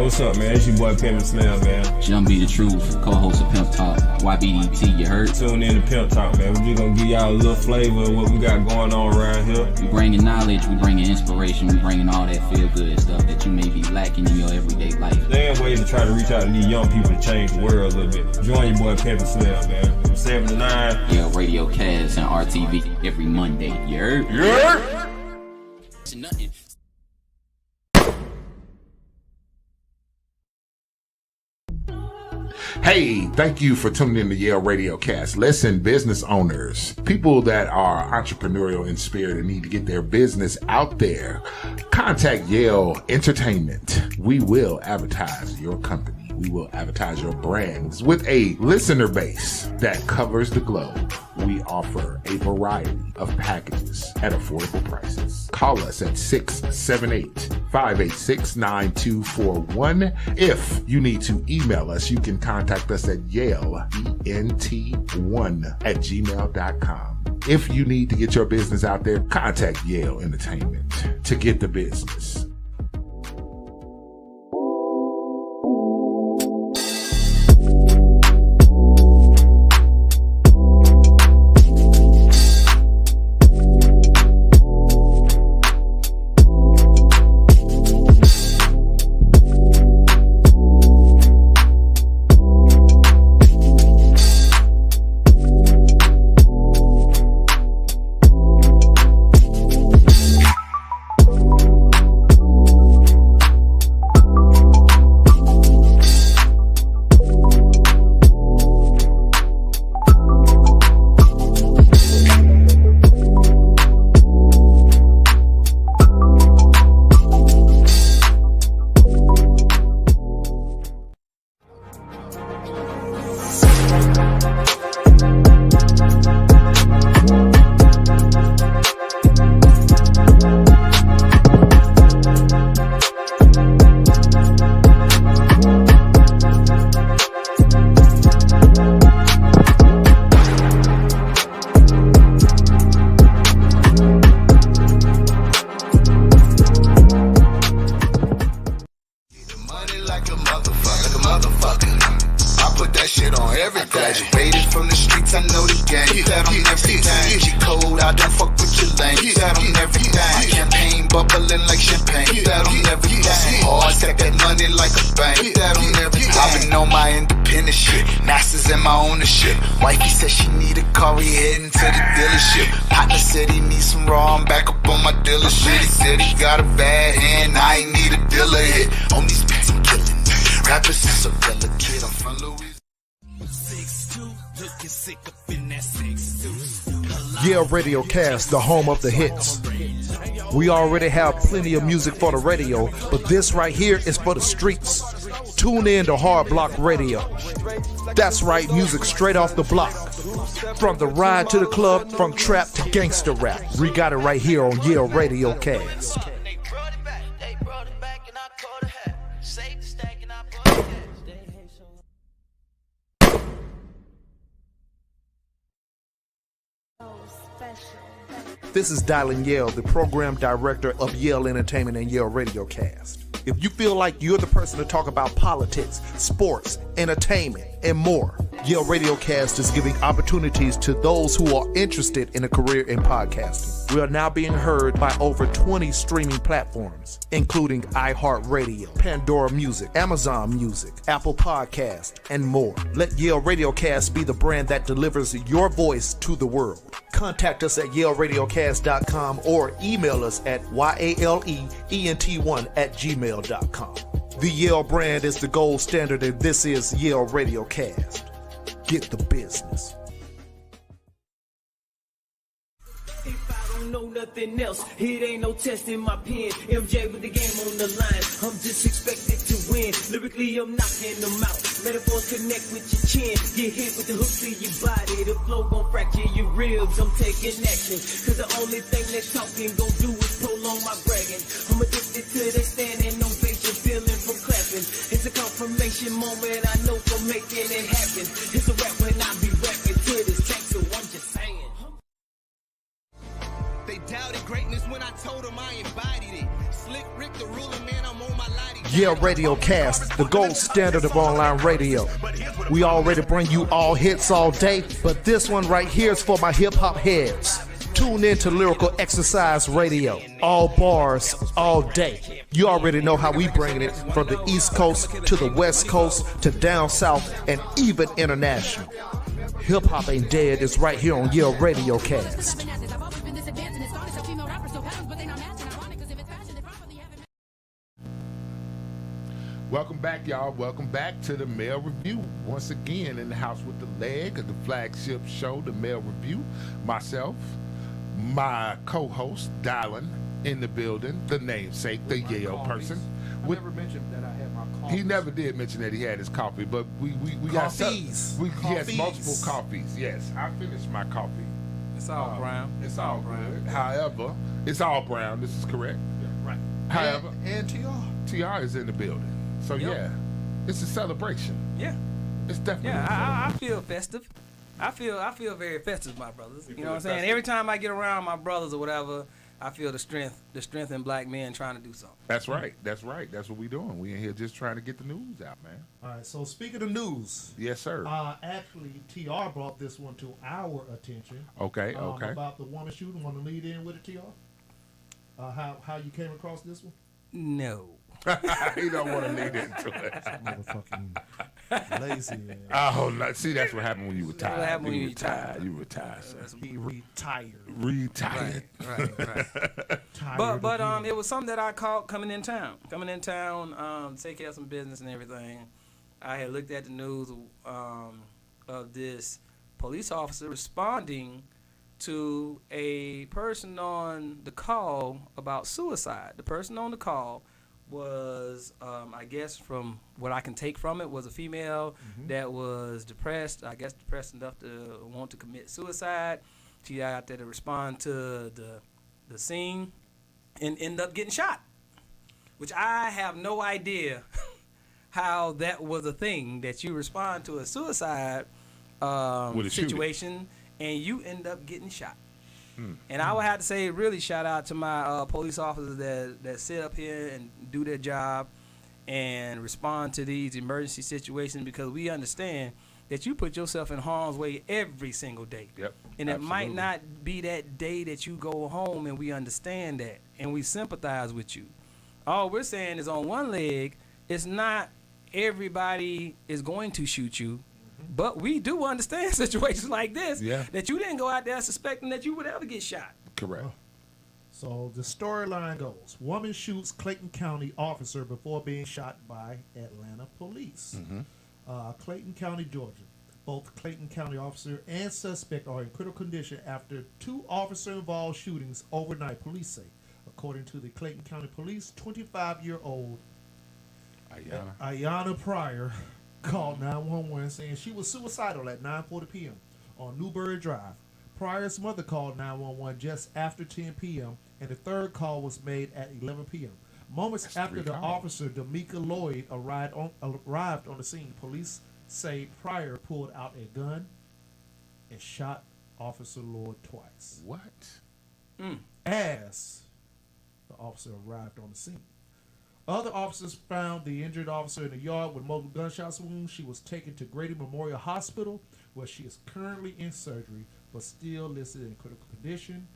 What's up, man? It's your boy Pimp Slim, man. Jum be the truth, co-host of Pimp Talk, YBDT, you heard? Tune in to Pimp Talk, man. We just gonna give y'all a little flavor of what we got going on around here. We bringing knowledge, we bringing inspiration, we bringing all that feel-good stuff that you may be lacking in your everyday life. There are ways to try to reach out to these young people to change the world a little bit. Join your boy Pimp Slim, man. From 7 to 9. YALE Radiocast and RTV every Monday, you heard? You heard? Nothing. Hey, thank you for tuning in to Yale Radiocast. Listen, business owners, people that are entrepreneurial in spirit and need to get their business out there, contact Yale Entertainment. We will advertise your company. We will advertise your brands with a listener base that covers the globe. We offer a variety of packages at affordable prices. Call us at 678-586-9241. If you need to email us, you can contact us at yaleent1@gmail.com. If you need to get your business out there, contact Yale Entertainment to get the business. YALE Radiocast, the home of the hits. We already have plenty of music for the radio, but this right here is for the streets. Tune in to Hard Block Radio. That's right, music straight off the block. From the ride to the club, from trap to gangster rap. We got it right here on YALE Radiocast. This is Dylan Yale, the program director of YALE Entertainment and YALE Radiocast. If you feel like you're the person to talk about politics, sports, entertainment, and more, YALE Radiocast is giving opportunities to those who are interested in a career in podcasting. We are now being heard by over 20 streaming platforms, including iHeartRadio, Pandora Music, Amazon Music, Apple Podcast, and more. Let YALE Radiocast be the brand that delivers your voice to the world. Contact us at YaleRadiocast.com or email us at YALEENT1@gmail.com. The YALE brand is the gold standard, and this is YALE Radiocast. Get the business. Know nothing else. It ain't no test in my pen. MJ with the game on the line. I'm just expected to win. Lyrically, I'm knocking them out. Metaphors connect with your chin. Get hit with the hook to your body. The flow gon' fracture your ribs. I'm taking action. Cause the only thing that talking gon' do is prolong my bragging. I'm addicted to that standing ovation, feeling from clapping. It's a confirmation moment. I know from making it happen. It's a rap when I be rapping to this track, so I'm just saying. They doubted greatness when I told them I embodied it. Slick Rick the ruler, man, I'm on my lighty. YALE Radiocast, the gold standard of online radio. We already bring you all hits all day, but this one right here is for my hip-hop heads. Tune in to Lyrical Exercise Radio. All bars, all day. You already know how we bringing it from the East Coast to the West Coast to down south and even international. Hip-hop ain't dead is right here on YALE Radiocast. Welcome back, y'all. Welcome back to the Mail Review. Once again, in the house with the leg of the flagship show, the Mail Review. Myself, my co-host, Dylan, in the building, the namesake, the Yale person. I never mentioned that I had my coffee. He never did mention that he had his coffee, but we got Coffees. he has multiple coffees. Yes, I finished my coffee. It's all brown. It's all brown. However, it's all brown. This is correct. Yeah, right. However, and TR is in the building. So yeah, it's a celebration. Yeah, it's definitely. Yeah, I feel festive. I feel very festive, my brothers. You know what I'm saying? festive? Every time I get around my brothers or whatever, I feel the strength in black men trying to do something. That's right. That's right. That's what we doing. We in here just trying to get the news out, man. All right. So speaking of news, yes, sir. Actually, TR brought this one to our attention. Okay. Okay. About the woman shooting. Want to lead in with it, TR? How you came across this one? No. He don't want to lead into it. Motherfucking lazy. Oh, see, that's what happened when you retired. What happened when you retired? You retired. He retired. Retired. Right. But it was something that I caught coming in town. Take care of some business and everything. I had looked at the news of this police officer responding to a person on the call about suicide. The person on the call was, I guess from what I can take from it, was a female that was depressed enough to want to commit suicide. She got out there to respond to the scene and ended up getting shot, which I have no idea how that was a thing, that you respond to a suicide situation and you end up getting shot. And I would have to say, really shout out to my police officers that sit up here and do their job and respond to these emergency situations, because we understand that you put yourself in harm's way every single day. Yep. And it might not be that day that you go home, and we understand that, and we sympathize with you. All we're saying is, on one leg, it's not everybody is going to shoot you. But we do understand situations like this, that you didn't go out there suspecting that you would ever get shot. Correct. So the storyline goes: woman shoots Clayton County officer before being shot by Atlanta police. Clayton County, Georgia. Both Clayton County officer and suspect are in critical condition after two officer-involved shootings overnight, police say. According to the Clayton County Police, 25-year-old Ayanna Pryor called 911 saying she was suicidal at 9:40 p.m. on Newberry Drive. Pryor's mother called 911 just after 10 p.m. and the third call was made at 11 p.m. Moments after the officer, D'Amica Lloyd, arrived on the scene, police say Pryor pulled out a gun and shot Officer Lloyd twice. What? As the officer arrived on the scene. Other officers found the injured officer in the yard with multiple gunshot wounds. She was taken to Grady Memorial Hospital, where she is currently in surgery, but still listed in critical condition.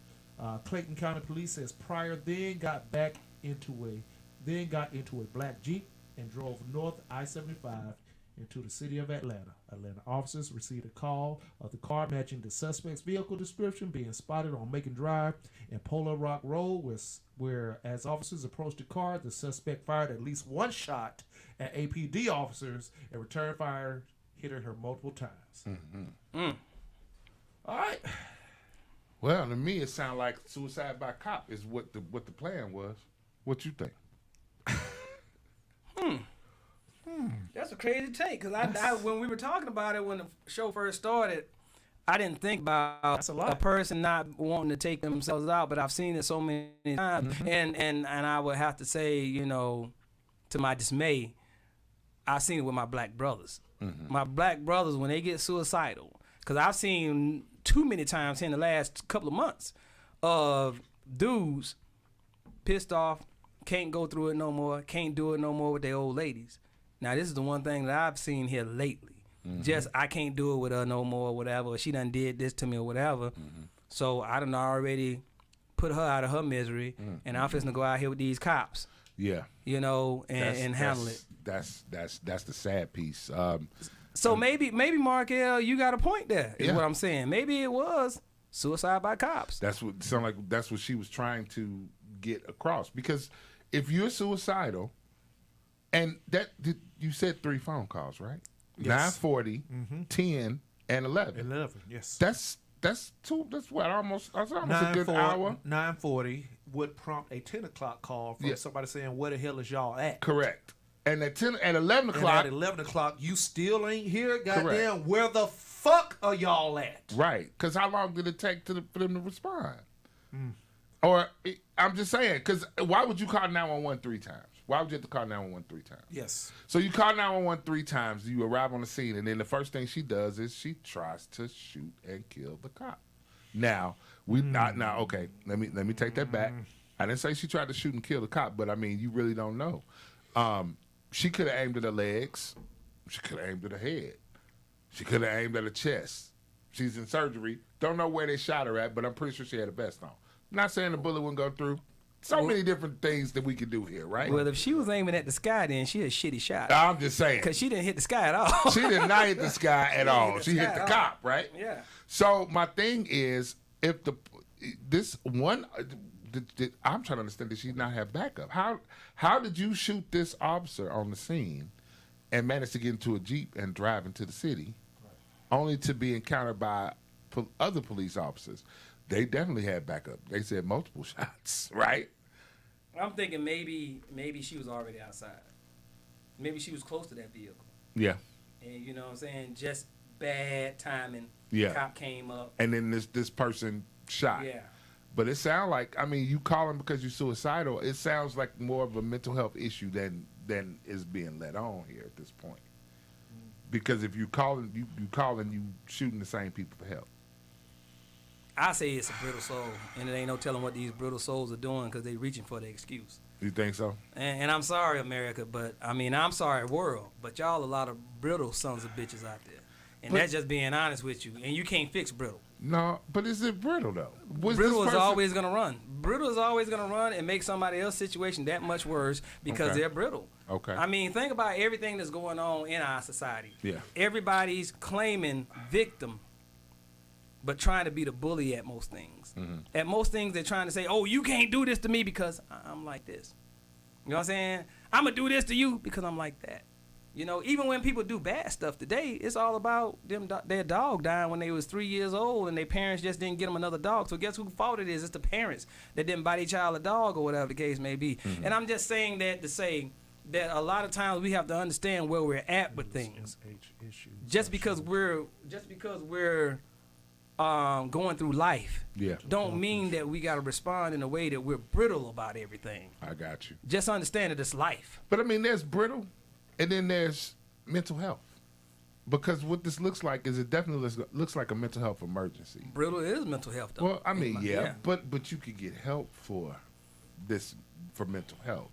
Clayton County Police says Pryor then got into a black Jeep and drove north I-75 into the city of Atlanta. Atlanta officers received a call of the car matching the suspect's vehicle description being spotted on Macon Drive and Polar Rock Road, where as officers approached the car, the suspect fired at least one shot at APD officers, and return fire hit her multiple times. All right. Well, to me, it sounds like suicide by cop is what the plan was. What you think? That's a crazy take, because I when we were talking about it when the show first started, I didn't think about a person not wanting to take themselves out, but I've seen it so many times, and I would have to say, to my dismay, I've seen it with my black brothers. My black brothers, when they get suicidal, because I've seen too many times here in the last couple of months of dudes pissed off, can't go through it no more, can't do it no more with their old ladies. Now, this is the one thing that I've seen here lately. Just, I can't do it with her no more, or whatever. Or she done did this to me or whatever. So I done already put her out of her misery, and I'm fixing to go out here with these cops. Yeah. And handle it. That's the sad piece. So maybe Markel, you got a point there, is what I'm saying. Maybe it was suicide by cops. That's what she was trying to get across. Because if you're suicidal, and you said 3 phone calls, right? Yes. 9:40, 10, and 11. 11, yes. That's two. That's what almost a good hour. 9:40 would prompt a 10 o'clock call from somebody saying, "Where the hell is y'all at?" Correct. And at 11 And o'clock. at 11 o'clock, you still ain't here. Goddamn, Correct. where the fuck are y'all at? Right. Because how long did it take for them to respond? Or I'm just saying, because why would you call 911 3 times? Why would you have to call 911 3 times? Yes. So you call 911 3 times, you arrive on the scene, and then the first thing she does is she tries to shoot and kill the cop. Now, okay, let me take that back. I didn't say she tried to shoot and kill the cop, but I mean, you really don't know. She could have aimed at her legs. She could have aimed at her head. She could have aimed at her chest. She's in surgery. Don't know where they shot her at, but I'm pretty sure she had a vest on. Not saying the bullet wouldn't go through. So many different things that we could do here, right? Well, if she was aiming at the sky, then she a shitty shot. I'm just saying. Because she didn't hit the sky at all. She did not hit the sky at all. She hit the cop, right? Yeah. So my thing is, if I'm trying to understand, did she not have backup? How did you shoot this officer on the scene and manage to get into a Jeep and drive into the city, only to be encountered by other police officers? They definitely had backup. They said multiple shots, right? I'm thinking maybe she was already outside. Maybe she was close to that vehicle. Yeah. And you know what I'm saying? Just bad timing. Yeah. Cop came up. And then this person shot. Yeah. But it sounds like, I mean, you calling because you're suicidal. It sounds like more of a mental health issue than is being let on here at this point. Because if you calling, you shooting the same people for help. I say it's a brittle soul, and it ain't no telling what these brittle souls are doing because they reaching for the excuse. You think so? And I'm sorry, America, but I mean, I'm sorry, world, but y'all a lot of brittle sons of bitches out there. And that's just being honest with you. And you can't fix brittle. No, but is it brittle, though? Brittle is always going to run. Brittle is always going to run and make somebody else's situation that much worse because they're brittle. Okay. I mean, think about everything that's going on in our society. Yeah. Everybody's claiming victim, but trying to be the bully at most things. Mm-hmm. At most things, they're trying to say, oh, you can't do this to me because I'm like this. You know what I'm saying? I'm going to do this to you because I'm like that. You know, even when people do bad stuff today, it's all about their dog dying when they was 3 years old and their parents just didn't get them another dog. So guess whose fault it is? It's the parents that didn't buy their child a dog or whatever the case may be. Mm-hmm. And I'm just saying that to say that a lot of times we have to understand where we're at with things. Just because we're going through life, don't mean that we got to respond in a way that we're brittle about everything. I got you. Just understand that it's life. But I mean, there's brittle. And then there's mental health. Because what this looks like is it definitely looks like a mental health emergency. Brittle is mental health, though. Well, I mean, but you could get help for mental health.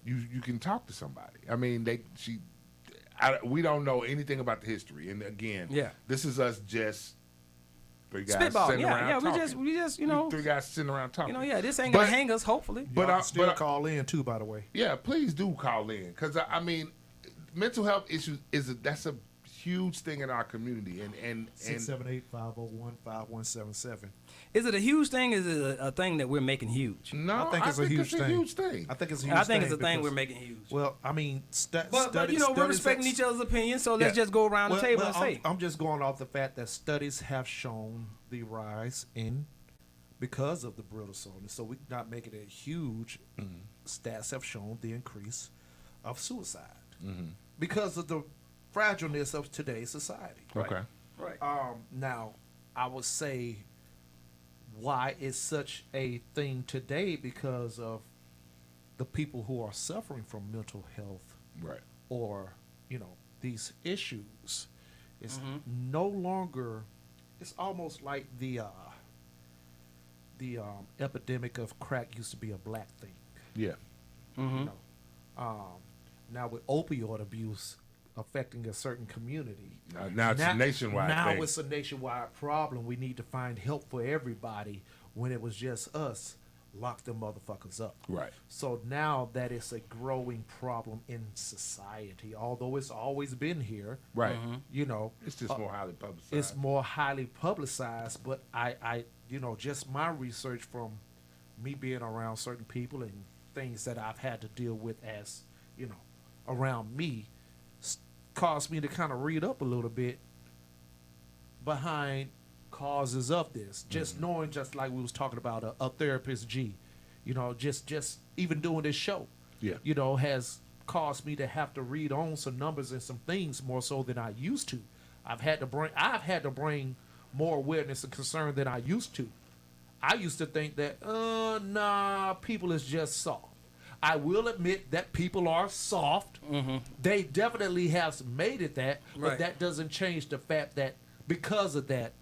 You can talk to somebody. I mean, we don't know anything about the history. And again, this is us just three guys sitting around talking. We just, you know. 3 guys sitting around talking. You know, this ain't going to hang us, hopefully. But I'll still call in, too, by the way. Yeah, please do call in. Because, I mean, mental health issues, that's a huge thing in our community. And 678-501-5177. Is it a huge thing? Is it a thing that we're making huge? No, I think it's a huge thing. I think it's a huge thing. I think it's a thing we're making huge. Well, I mean, but you know, we're respecting each other's opinions, so let's just go around the table and say. I'm just going off the fact that studies have shown the rise because of the brittle soulness. So we're not making it huge. Stats have shown the increase of suicide because of the fragileness of today's society. Okay. Right. Now, I would say why it's such a thing today because of the people who are suffering from mental health, right, or these issues. It's no longer. It's almost like the epidemic of crack used to be a black thing. Yeah. Now with opioid abuse affecting a certain community. Now it's a nationwide thing. Now it's a nationwide problem. We need to find help for everybody when it was just us. Lock them motherfuckers up. Right. So now that it's a growing problem in society, although it's always been here. Right. It's just more highly publicized. It's more highly publicized, but I just my research from me being around certain people and things that I've had to deal with as, around me caused me to kind of read up a little bit behind causes of this. Just knowing, just like we was talking about a therapist G, you know, just even doing this show, you know, has caused me to have to read on some numbers and some things more so than I used to. I've had to bring more awareness and concern than I used to. I used to think that, nah, people is just soft. I will admit that people are soft. They definitely have made it that, but that doesn't change the fact that because of that,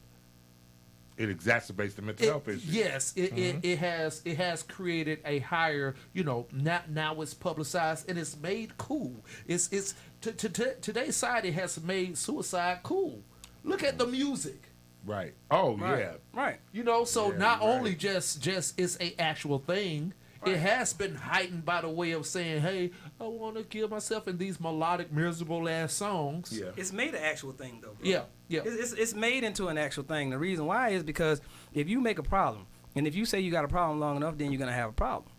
it exacerbates the mental health issue. Yes, it has created a higher, you know, now it's publicized and it's made cool. It's today's society has made suicide cool. Look at the music. Right. Oh Right. yeah. Right. You know, so Yeah, not you're only right. just it's a actual thing, it has been heightened by the way of saying, hey, I want to kill myself in these melodic, miserable ass songs. Yeah. It's made an actual thing, though, bro. Yeah, yeah. It's made into an actual thing. The reason why is because if you make a problem, and if you say you got a problem long enough, then you're going to have a problem.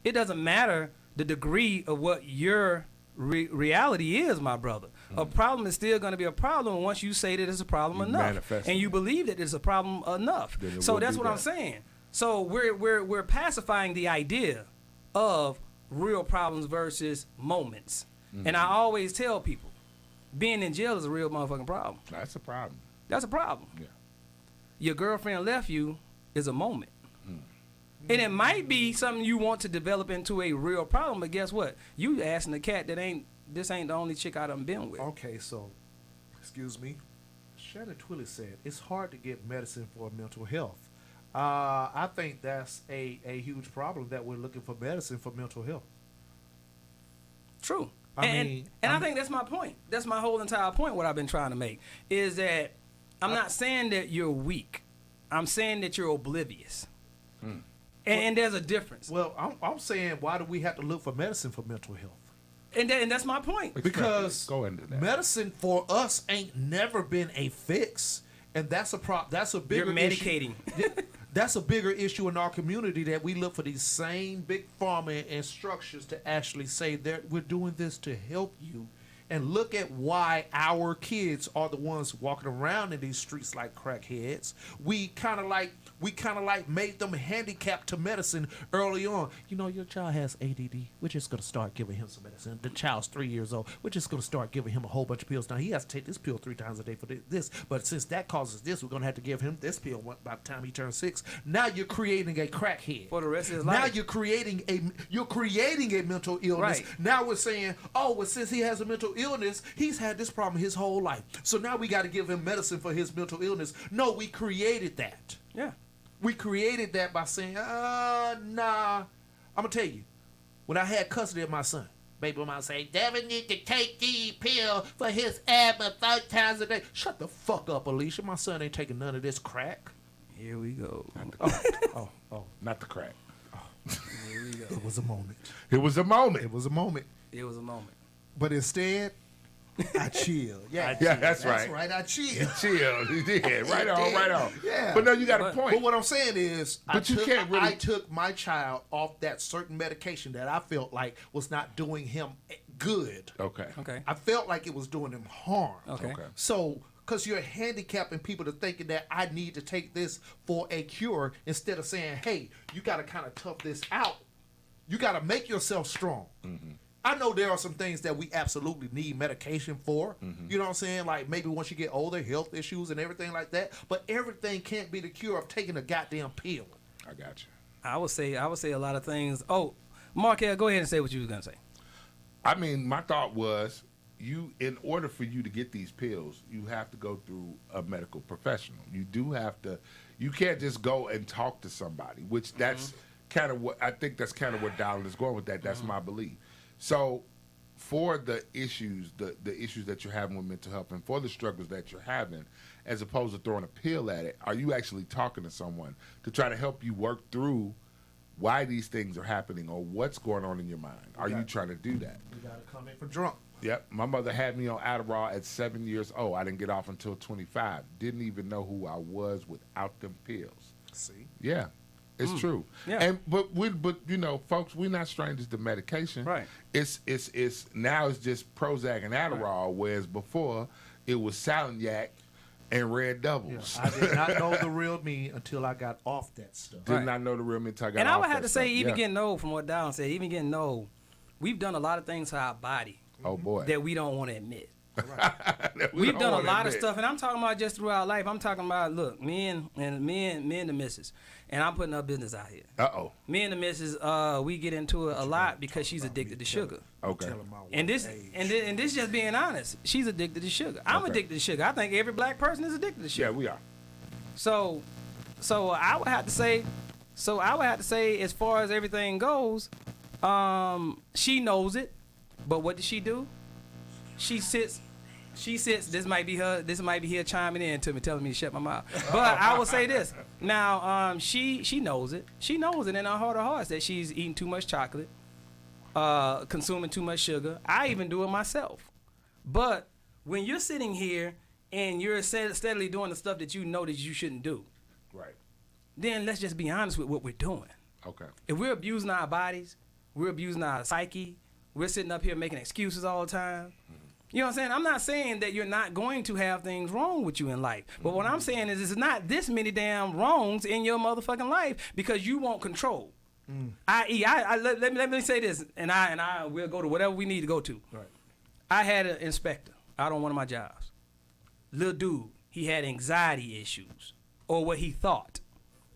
It doesn't matter the degree of what your reality is, my brother. A problem is still going to be a problem once you say that it's a problem You enough. manifest And it. you believe that it's a problem enough. Then it So will that's be what I'm that. saying. So we're pacifying the idea of real problems versus moments. And I always tell people, being in jail is a real motherfucking problem. That's a problem. That's a problem. Yeah. Your girlfriend left you is a moment. And it might be something you want to develop into a real problem, but guess what? You asking the cat this ain't the only chick I done been with. Okay, so, excuse me. Shannon Twillie said, it's hard to get medicine for mental health. I think that's a huge problem that we're looking for medicine for mental health. True. I I think that's my point. That's my whole entire point, what I've been trying to make, is that I'm not saying that you're weak. I'm saying that you're oblivious. And there's a difference. Well, I'm saying, why do we have to look for medicine for mental health? And that's my point. Because Go into that. medicine for us ain't never been a fix, and that's a That's a bigger You're medicating. issue. That's a bigger issue in our community, that we look for these same big pharma and structures to actually say that we're doing this to help you. And look at why our kids are the ones walking around in these streets like crackheads. We kind of like made them handicapped to medicine early on. You know, your child has ADD. We're just gonna start giving him some medicine. The child's 3 years old. We're just gonna start giving him a whole bunch of pills. Now he has to take this pill 3 times a day for this. But since that causes this, we're gonna have to give him this pill by the time he turns 6. Now you're creating a crackhead For the rest of his Now life. you're creating a mental illness. Right. Now we're saying, oh, well, since he has a mental illness, he's had this problem his whole life. So now we got to give him medicine for his mental illness. No, we created that. Yeah. We created that by saying, nah. I'm going to tell you, when I had custody of my son, baby mama say, Devin need to take the pill for his asthma 3 times a day. Shut the fuck up, Alicia. My son ain't taking none of this crack. Here we go. Not the crack. Here we go. It was a moment. It was a moment. It was a moment. It was a moment. But instead, I chilled. Yeah, Yeah, that's right. That's right. I chilled. Chill. He did. Right on, right on. Yeah. But no, you got a But point. what I'm saying is, But you can't really- I took my child off that certain medication that I felt like was not doing him good. Okay. Okay. I felt like it was doing him harm. Okay. So, because you're handicapping people to thinking that I need to take this for a cure instead of saying, hey, you got to kind of tough this out. You got to make yourself strong. I know there are some things that we absolutely need medication for. You know what I'm saying? Like maybe once you get older, health issues and everything like that. But everything can't be the cure of taking a goddamn pill. I got you. I would say a lot of things. Oh, Markel, go ahead and say what you was gonna say. I mean, my thought was, in order for you to get these pills, you have to go through a medical professional. You do have to. You can't just go and talk to somebody, which that's kind of what I think. That's kind of where Donald is going with that. That's my belief. So, for the issues, the issues that you're having with mental health, and for the struggles that you're having, as opposed to throwing a pill at it, are you actually talking to someone to try to help you work through why these things are happening or what's going on in your mind? Are you trying to do that? You got to come in for drunk. Yep. My mother had me on Adderall at 7 years old. I didn't get off until 25. Didn't even know who I was without them pills. See? Yeah. It's true. Yeah. But you know, folks, we're not strangers to medication. Right. It's now it's just Prozac and Adderall, whereas before it was Salinac and Red Doubles. I did not know the real me until I got off that stuff. Did not know the real me until I got And off I would have that to say, stuff. even getting old, from what Dallin said, even getting old, we've done a lot of things to our body Oh boy. that we don't want to admit. That we We've don't done a wanna lot of admit. stuff, and I'm talking about just throughout life. I'm talking about, look, me and the missus, and I'm putting her business out here. Uh-oh. Me and the missus, we get into it a lot because she's addicted to sugar. Okay. And this just being honest, she's addicted to sugar. I'm addicted to sugar. I think every black person is addicted to sugar. Yeah, we are. So I would have to say, as far as everything goes, she knows it, but what does she do? She sits. This might be her chiming in to me, telling me to shut my mouth. But I will say this. Now, she knows it. She knows it in her heart of hearts that she's eating too much chocolate, consuming too much sugar. I even do it myself. But when you're sitting here and you're steadily doing the stuff that you know that you shouldn't do, right? Then let's just be honest with what we're doing. Okay. If we're abusing our bodies, we're abusing our psyche. We're sitting up here making excuses all the time. You know what I'm saying? I'm not saying that you're not going to have things wrong with you in life. But what I'm saying is it's not this many damn wrongs in your motherfucking life because you want control. I.e., let me say this, and I will go to whatever we need to go to. Right. I had an inspector out on one of my jobs. Little dude, he had anxiety issues, or what he thought,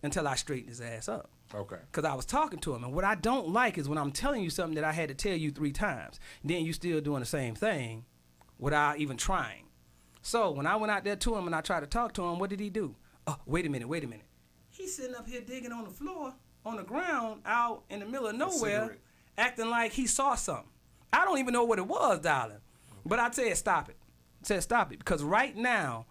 until I straightened his ass up. Okay. Because I was talking to him, and what I don't like is when I'm telling you something that I had to tell you 3 times, then you still doing the same thing without even trying. So when I went out there to him and I tried to talk to him, what did he do? Oh, wait a minute. He's sitting up here digging on the floor, on the ground, out in the middle of nowhere, acting like he saw something. I don't even know what it was, darling. But I said, stop it. Because right now,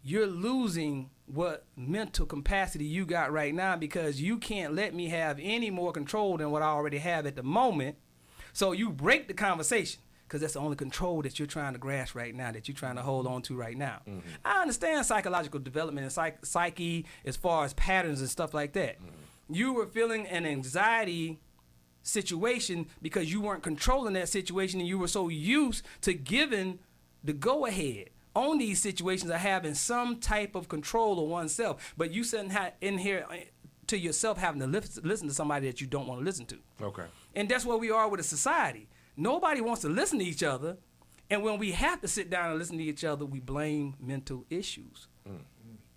you're losing what mental capacity you got right now because you can't let me have any more control than what I already have at the moment. So you break the conversation because that's the only control that you're trying to grasp right now, that you're trying to hold on to right now. Mm-hmm. I understand psychological development and psyche as far as patterns and stuff like that. Mm-hmm. You were feeling an anxiety situation because you weren't controlling that situation and you were so used to giving the go-ahead on these situations of having some type of control of oneself. But you sitting in here to yourself having to listen to somebody that you don't want to listen to. Okay. And that's where we are with a society. Nobody wants to listen to each other. And when we have to sit down and listen to each other, we blame mental issues. Mm.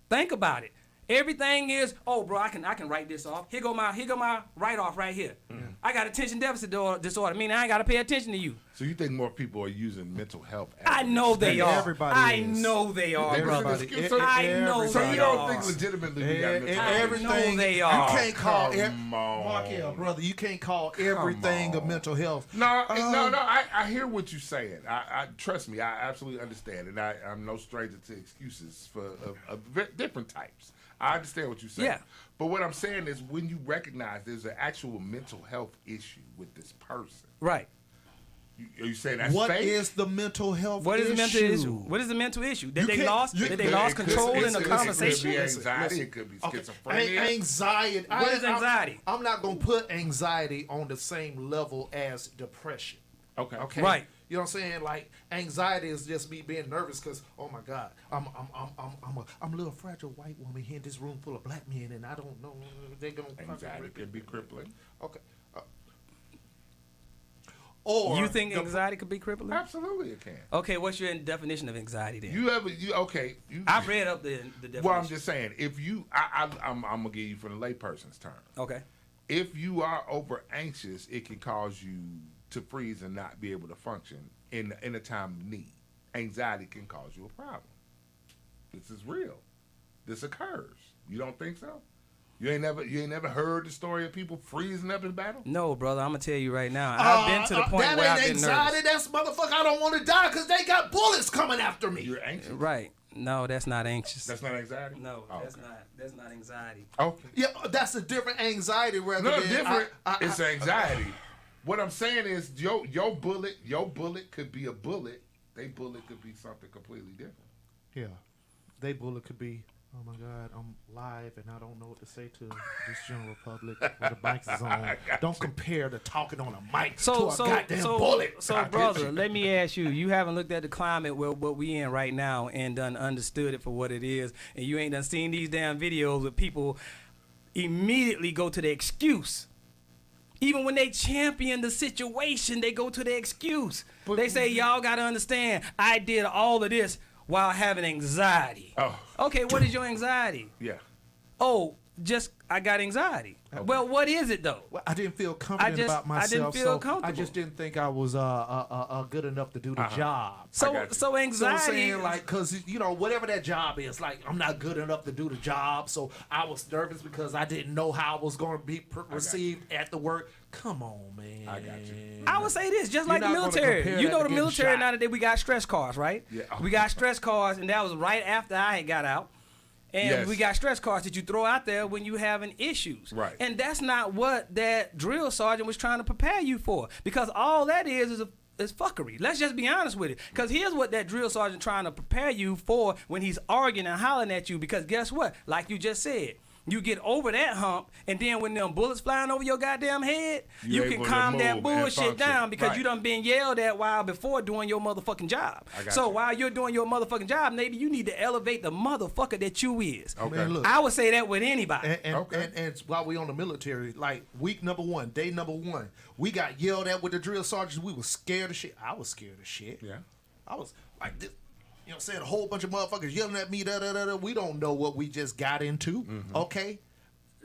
Think about it. Everything is, oh, bro, I can write this off. Here go my write-off right here. Mm. I got attention deficit disorder, meaning I ain't got to pay attention to you. So you think more people are using mental health? I know they are. Everybody I is. know they are, Everybody. brother. I know So they you don't are. think legitimately we got mental I health? know they are. You can't call Come on. Markel, brother. You can't call everything a mental health. No. I hear what you're saying. I trust me. I absolutely understand, and I'm no stranger to excuses of different types. I understand what you're saying. Yeah. But what I'm saying is when you recognize there's an actual mental health issue with this person. Right. Are you saying that's What fake? is the mental health What is issue? the mental issue? What is the mental issue? That they lost control in the conversation? It could be anxiety. It could be schizophrenia. Anxiety. What is anxiety? I'm not going to put anxiety on the same level as depression. Okay. Right. You know what I'm saying? Like anxiety is just me being nervous because, oh my God, I'm a little fragile white woman here in this room full of black men, and I don't know they're gonna. Anxiety can be crippling. Okay. Or you think anxiety could be crippling? Absolutely, it can. Okay, what's your definition of anxiety then? I've read up the definition. Well, I'm just saying, if you, I'm gonna give you from the layperson's term. Okay. If you are over anxious, it can cause you to freeze and not be able to function in a time of need. Anxiety can cause you a problem. This is real. This occurs. You don't think so? You ain't never heard the story of people freezing up in battle? No, brother. I'm gonna tell you right now. I've been to the point where I've been anxiety. nervous. That's motherfucker. I don't want to die because they got bullets coming after me. You're anxious, right? No, that's not anxious. That's not anxiety. No, that's not anxiety. Okay. Yeah, that's a different anxiety rather than different. It's anxiety. What I'm saying is your bullet could be a bullet. They bullet could be something completely different. Yeah, they bullet could be Oh my God, I'm live and I don't know what to say to this general public where the mic is on. Don't compare the talking on a mic to a goddamn bullet. So, brother, let me ask you: you haven't looked at the climate where what we in right now and done understood it for what it is, and you ain't done seen these damn videos where people immediately go to the excuse. Even when they champion the situation, they go to the excuse. They say, y'all got to understand, I did all of this while having anxiety. Oh. Okay, what is your anxiety? Yeah. Oh, just I got anxiety. Okay. Well, what is it though? Well, I didn't feel confident about myself. I didn't feel comfortable. I just didn't think I was good enough to do the job. So anxiety. So I'm saying, like, because whatever that job is, like, I'm not good enough to do the job. So I was nervous because I didn't know how I was going to be received at the work. Come on, man. I got you. I would say this, just like the military. You know the military nowadays, we got stress cards, right? Yeah. We got stress cards, and that was right after I had got out. And we got stress cards that you throw out there when you having issues. Right. And that's not what that drill sergeant was trying to prepare you for. Because all that is fuckery. Let's just be honest with it. Because here's what that drill sergeant trying to prepare you for when he's arguing and hollering at you. Because guess what? Like you just said, you get over that hump, and then when them bullets flying over your goddamn head, you can calm that bullshit down because you done been yelled at while before doing your motherfucking job. So while you're doing your motherfucking job, maybe you need to elevate the motherfucker that you is. Okay. Man, look, I would say that with anybody. And while we on the military, like week number 1, day number 1, we got yelled at with the drill sergeants. We was scared of shit. I was scared of shit. Yeah. I was like this. You know what I'm saying? A whole bunch of motherfuckers yelling at me. We don't know what we just got into. Mm-hmm. Okay?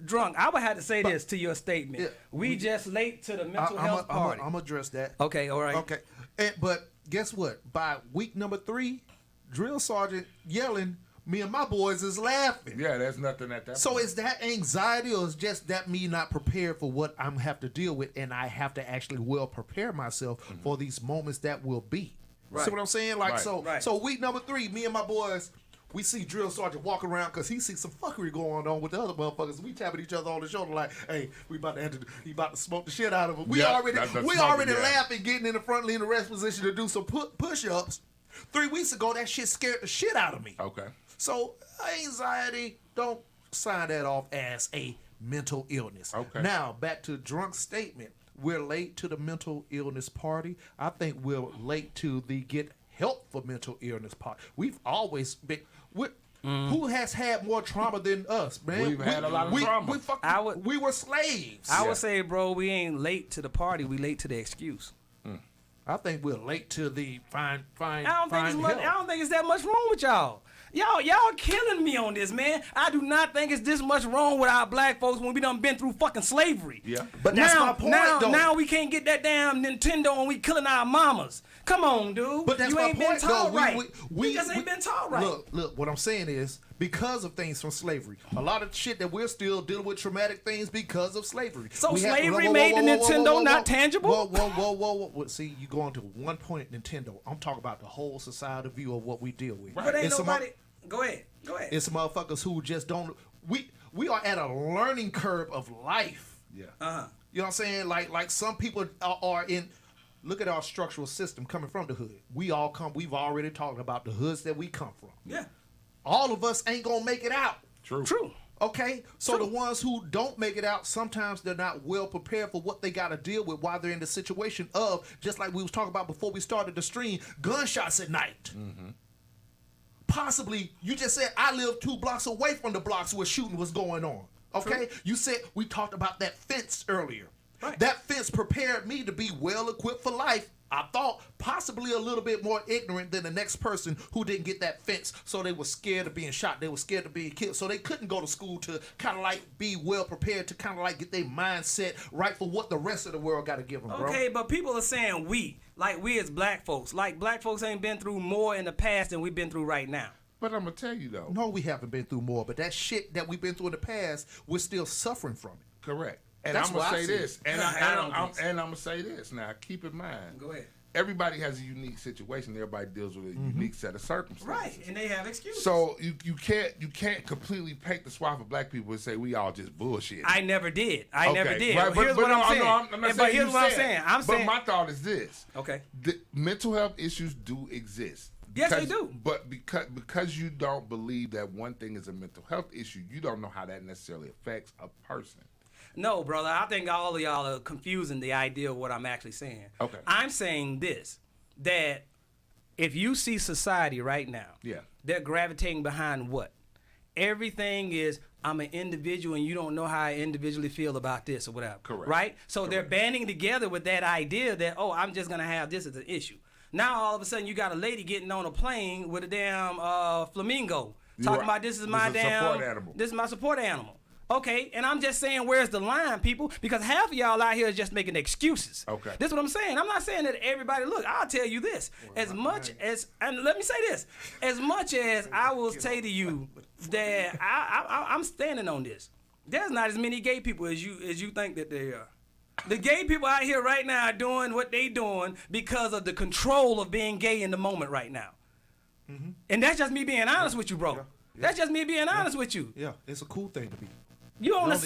Drunk, I would have to say this to your statement. Yeah, we just late to the mental health party. I'm going to address that. Okay, all right. Okay. But guess what? By week number 3, drill sergeant yelling, me and my boys is laughing. Yeah, there's nothing at that So point. is that anxiety or is just that me not prepared for what I'm have to deal with, and I have to actually well prepare myself for these moments that will be? Right. See what I'm saying? Like, so week number 3, me and my boys, we see drill sergeant walking around because he sees some fuckery going on with the other motherfuckers. We tapping each other on the shoulder like, hey, he about to smoke the shit out of him. We already laughing, getting in the front lean rest position to do some push-ups. 3 weeks ago, that shit scared the shit out of me. Okay. So anxiety, don't sign that off as a mental illness. Okay. Now, back to Drunk's statement. We're late to the mental illness party. I think we're late to the get help for mental illness party. We've always been... Who has had more trauma than us, man? We've had a lot of trauma. We were slaves. I would say, bro, we ain't late to the party. We late to the excuse. I think we're late to the fine I don't think it's that much wrong with y'all. Y'all killing me on this, man. I do not think it's this much wrong with our black folks when we done been through fucking slavery. Yeah. But that's my point, though. Now we can't get that damn Nintendo and we killing our mamas. Come on, dude. But that's you my ain't point, been taught though. right. We just ain't been taught right. Look, what I'm saying is, because of things from slavery, a lot of shit that we're still dealing with traumatic things because of slavery. So slavery made the Nintendo not tangible? Whoa. See, you going to one point Nintendo. I'm talking about the whole societal view of what we deal with. But ain't nobody... Go ahead. It's motherfuckers who just don't... We are at a learning curve of life. Yeah. You know what I'm saying? Like some people are in... Look at our structural system coming from the hood. We've already talked about the hoods that we come from. Yeah. All of us ain't gonna make it out. True. Okay? So the ones who don't make it out, sometimes they're not well prepared for what they gotta deal with while they're in the situation of, just like we was talking about before we started the stream, gunshots at night. Mm-hmm. Possibly, you just said, I live 2 blocks away from the blocks where shooting was going on. Okay? True. You said, we talked about that fence earlier. Right. That fence prepared me to be well equipped for life. I thought possibly a little bit more ignorant than the next person who didn't get that fence, so they were scared of being shot. They were scared of being killed, so they couldn't go to school to kind of like be well prepared to kind of like get their mindset right for what the rest of the world got to give them, bro. Okay, but people are saying we as black folks. Like black folks ain't been through more in the past than we've been through right now. But I'm going to tell you, though. No, we haven't been through more, but that shit that we've been through in the past, we're still suffering from it. Correct. And I'm going to say this. And I'm going to say this. Now, keep in mind. Go ahead. Everybody has a unique situation. Everybody deals with a unique set of circumstances. Right, and they have excuses. So you can't completely paint the swath of black people and say we all just bullshit. I never did. Right, here's what I'm saying. I'm saying. But my thought is this. Okay. The mental health issues do exist. Yes, they do. But because you don't believe that one thing is a mental health issue, you don't know how that necessarily affects a person. No, brother. I think all of y'all are confusing the idea of what I'm actually saying. Okay. I'm saying this, that if you see society right now, they're gravitating behind what? Everything is, I'm an individual and you don't know how I individually feel about this or whatever. Correct. Right? So they're banding together with that idea that, oh, I'm just going to have this as an issue. Now all of a sudden you got a lady getting on a plane with a damn flamingo talking about this is my support animal. This is my support animal. Okay, and I'm just saying, where's the line, people? Because half of y'all out here is just making excuses. Okay. This is what I'm saying. I'm not saying that everybody, look, I'll tell you this. As much as, and let me say this, as much as I will say to you that I'm standing on this, there's not as many gay people as you think that there are. The gay people out here right now are doing what they doing because of the control of being gay in the moment right now. Mm-hmm. And that's just me being honest with you, bro. Yeah. That's just me being honest with you. Yeah, it's a cool thing to be. You on the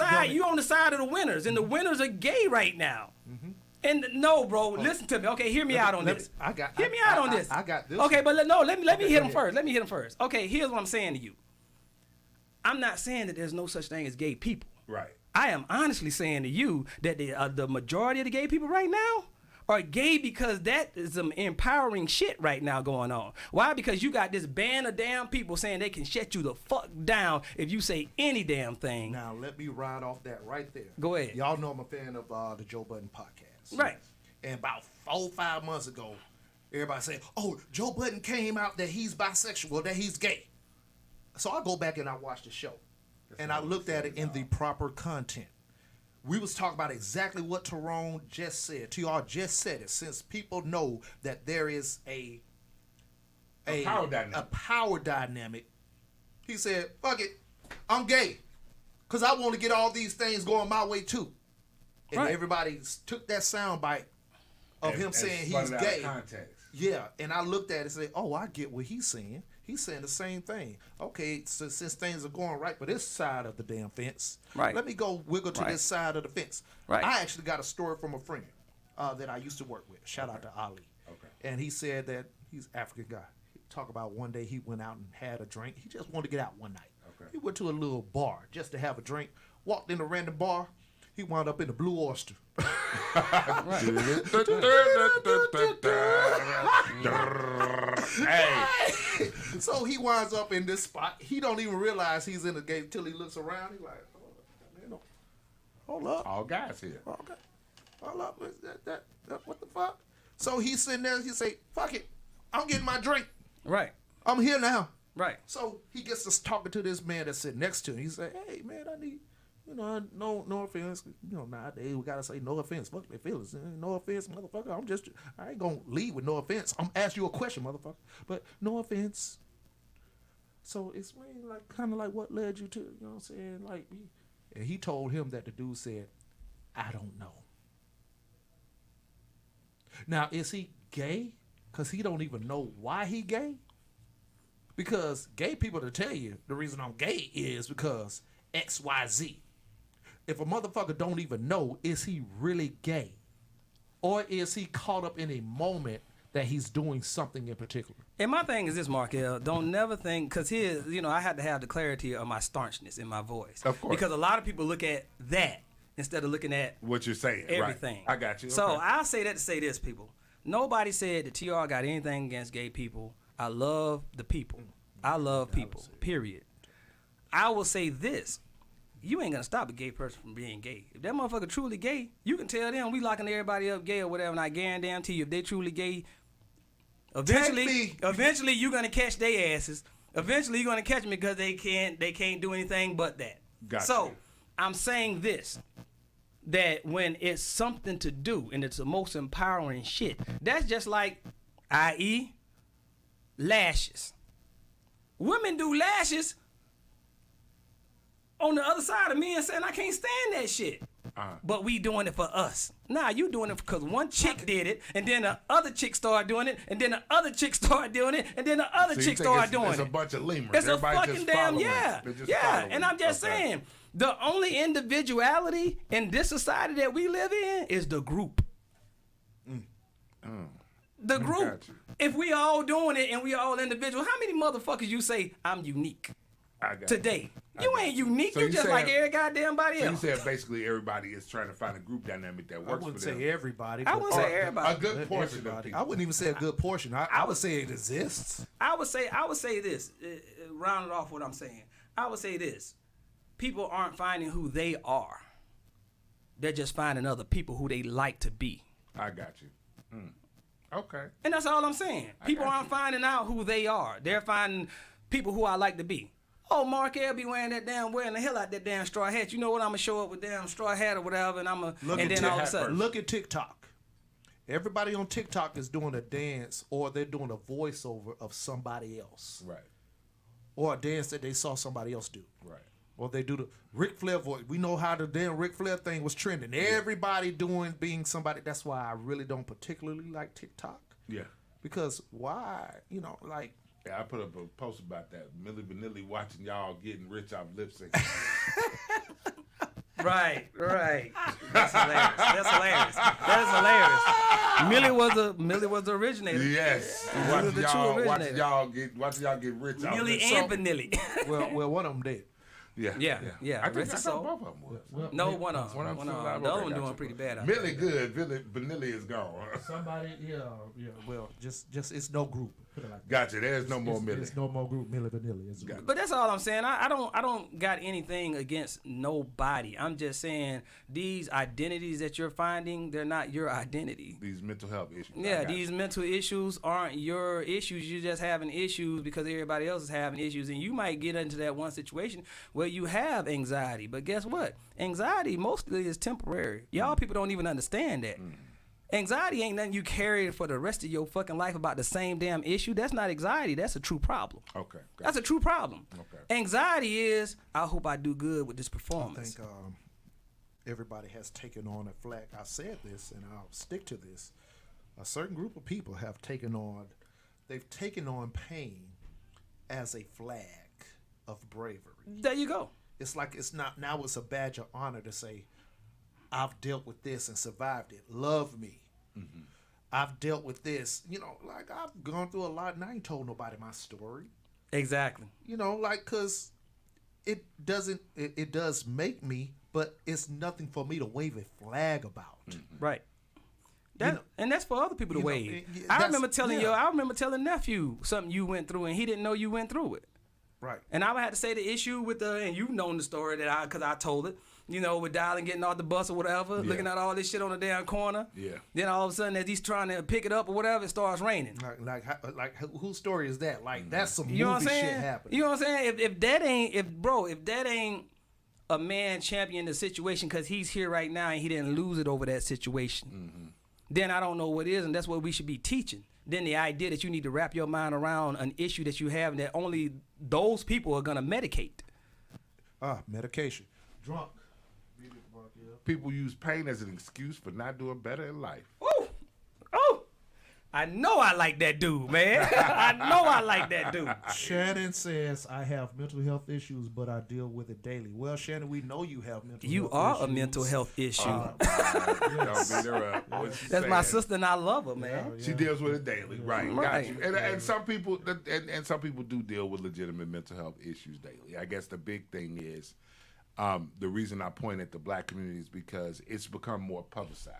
side of the winners, and the winners are gay right now. Mm-hmm. And no, bro, listen to me. Okay, hear me out on this. Hear me out on this. I got this. Okay, but let me hit him first. Let me hit him first. Okay, here's what I'm saying to you. I'm not saying that there's no such thing as gay people. Right. I am honestly saying to you that the majority of the gay people right now are gay because that is some empowering shit right now going on. Why? Because you got this band of damn people saying they can shut you the fuck down if you say any damn thing. Now, let me ride off that right there. Go ahead. Y'all know I'm a fan of the Joe Budden podcast. Right. And about 4-5 months ago, everybody said, oh, Joe Budden came out that he's bisexual, that he's gay. So I go back and I watch the show. And I looked at it in the proper content. We was talking about exactly what Tyrone just said. TR just said it. Since people know that there is a power dynamic, he said, fuck it, I'm gay. Because I want to get all these things going my way too. And everybody took that soundbite of him saying he's gay. Yeah, and I looked at it and said, oh, I get what he's saying. He's saying the same thing. Okay, so since things are going right for this side of the damn fence, let me go wiggle to this side of the fence. Right. I actually got a story from a friend that I used to work with. Shout out to Ali. Okay. And he said that he's an African guy. He talked about one day he went out and had a drink. He just wanted to get out one night. Okay. He went to a little bar just to have a drink. Walked in a random bar. He wound up in the Blue Oyster. Hey. So he winds up in this spot. He don't even realize he's in the gate until he looks around. He's like, oh, hold up. All guys here. Okay. Hold up. That, what the fuck? So he's sitting there. He say, fuck it. I'm getting my drink. Right. I'm here now. Right. So he gets to talking to this man that's sitting next to him. He say, hey, man, I need... no offense. Nowadays we gotta say no offense. Fuck their feelings. No offense, motherfucker. I ain't gonna lead with no offense. I'm ask you a question, motherfucker. But no offense. So it's really like kind of like what led you to, you know what I'm saying? Like, and he told him that the dude said, I don't know. Now, is he gay? Because he don't even know why he gay? Because gay people to tell you the reason I'm gay is because XYZ. If a motherfucker don't even know, is he really gay? Or is he caught up in a moment that he's doing something in particular? And my thing is this, Markel, don't never think, because here, I had to have the clarity of my staunchness in my voice. Of course. Because a lot of people look at that instead of looking at what you're saying. Everything. Right. I got you. So I'll say that to say this, people. Nobody said that TR got anything against gay people. I love the people. I love people, period. I will say this. You ain't gonna stop a gay person from being gay. If that motherfucker truly gay, you can tell them we locking everybody up gay or whatever, and I guarantee you if they truly gay, eventually you're gonna catch their asses. Eventually you're gonna catch them because they can't do anything but that. Gotcha. So I'm saying this, that when it's something to do and it's the most empowering shit, that's just like, i.e., lashes. Women do lashes on the other side of me and saying I can't stand that shit. But we doing it for us. Nah, you doing it because one chick did it, and then the other chick started doing it, and then the other chick started doing it, and then the other chick started doing it. It's a bunch of lemurs. It's Everybody a fucking damn, yeah. Following. And I'm just saying, the only individuality in this society that we live in is the group. The group. Got you. If we all doing it and we all individual, how many motherfuckers you say I'm unique I got today? You ain't unique. So you you just saying- like every goddamn body So you else. said basically everybody is trying to find a group dynamic that I works wouldn't for them. say everybody. I but- wouldn't say everybody. A good portion of Everybody. people. I wouldn't even say a good portion. I would say it exists. I would say this. Round it off what I'm saying. I would say this. People aren't finding who they are. They're just finding other people who they like to be. I got you. Okay. And that's all I'm saying. People got aren't finding out who they are. They're finding people who I like to be. Oh, Mark L be wearing the hell out that damn straw hat. You know what? I'm gonna show up with damn straw hat or whatever, and then all of a sudden, Look at TikTok. Everybody on TikTok is doing a dance, or they're doing a voiceover of somebody else, Right. or a dance that they saw somebody else do. Right. Or they do the Ric Flair voice. We know how the damn Ric Flair thing was trending. Everybody being somebody. That's why I really don't particularly like TikTok. Yeah. Because why? Like. Yeah, I put up a post about that. Milli Vanilli watching y'all getting rich off lip sync. right. That's hilarious. Millie was the originator. Yes. Millie was the true originator. Watching y'all get rich off Millie lip and sync. Vanilli. Well, one of them did. Yeah. I think Rest his soul. both of them was. No, one of One them. of them still alive. The other Okay, one got doing you. pretty bad. out Millie there. good. Vanilli is gone. Somebody, yeah. Well, just it's no group. Put it like that. Gotcha. There's no more Millie. There's no more group Milli Vanilli. It's a group. But that's all I'm saying. I don't got anything against nobody. I'm just saying these identities that you're finding, they're not your identity. These mental health issues. Yeah, these mental issues aren't your issues. You're just having issues because everybody else is having issues. And you might get into that one situation where you have anxiety. But guess what? Anxiety mostly is temporary. Y'all people don't even understand that. Anxiety ain't nothing you carry for the rest of your fucking life about the same damn issue. That's not anxiety. That's a true problem. Okay. That's a true problem. Okay. Anxiety is, I hope I do good with this I performance. think everybody has taken on a flag. I said this, and I'll stick to this. A certain group of people have taken on pain as a flag of bravery. There you go. It's like it's a badge of honor to say, I've dealt with this and survived it. Love me. Mm-hmm. I've dealt with this. Like I've gone through a lot and I ain't told nobody my story. Exactly. Cause it does make me, but it's nothing for me to wave a flag about. Right. And that's for other people to wave. I that's- remember telling yeah. I remember telling nephew something you went through and he didn't know you went through it. Right. And I would have to say the issue with and you've known the story because I told it, with Dylan getting off the bus or whatever, looking at all this shit on the damn corner. Yeah. Then all of a sudden, as he's trying to pick it up or whatever, it starts raining. Like whose story is that? Like that's some You know what movie I'm shit saying? happening. You know what I'm saying? If that ain't a man champion the situation because he's here right now and he didn't lose it over that situation, then I don't know what is, and that's what we should be teaching. Then the idea that you need to wrap your mind around an issue that you have and that only those people are gonna medicate. Medication. Drunk. People use pain as an excuse for not doing better in life. Oh, I know I like that dude, man. I know I like that dude. Shannon says, I have mental health issues, but I deal with it daily. Well, Shannon, we know you have mental health issues. You are a mental health issue. Don't beat her up. What she That's my saying. sister, and I love her, man. She deals with it daily, right? Right. Got you. And some people, and some people do deal with legitimate mental health issues daily. I guess the big thing is, the reason I point at the black community is because it's become more publicized.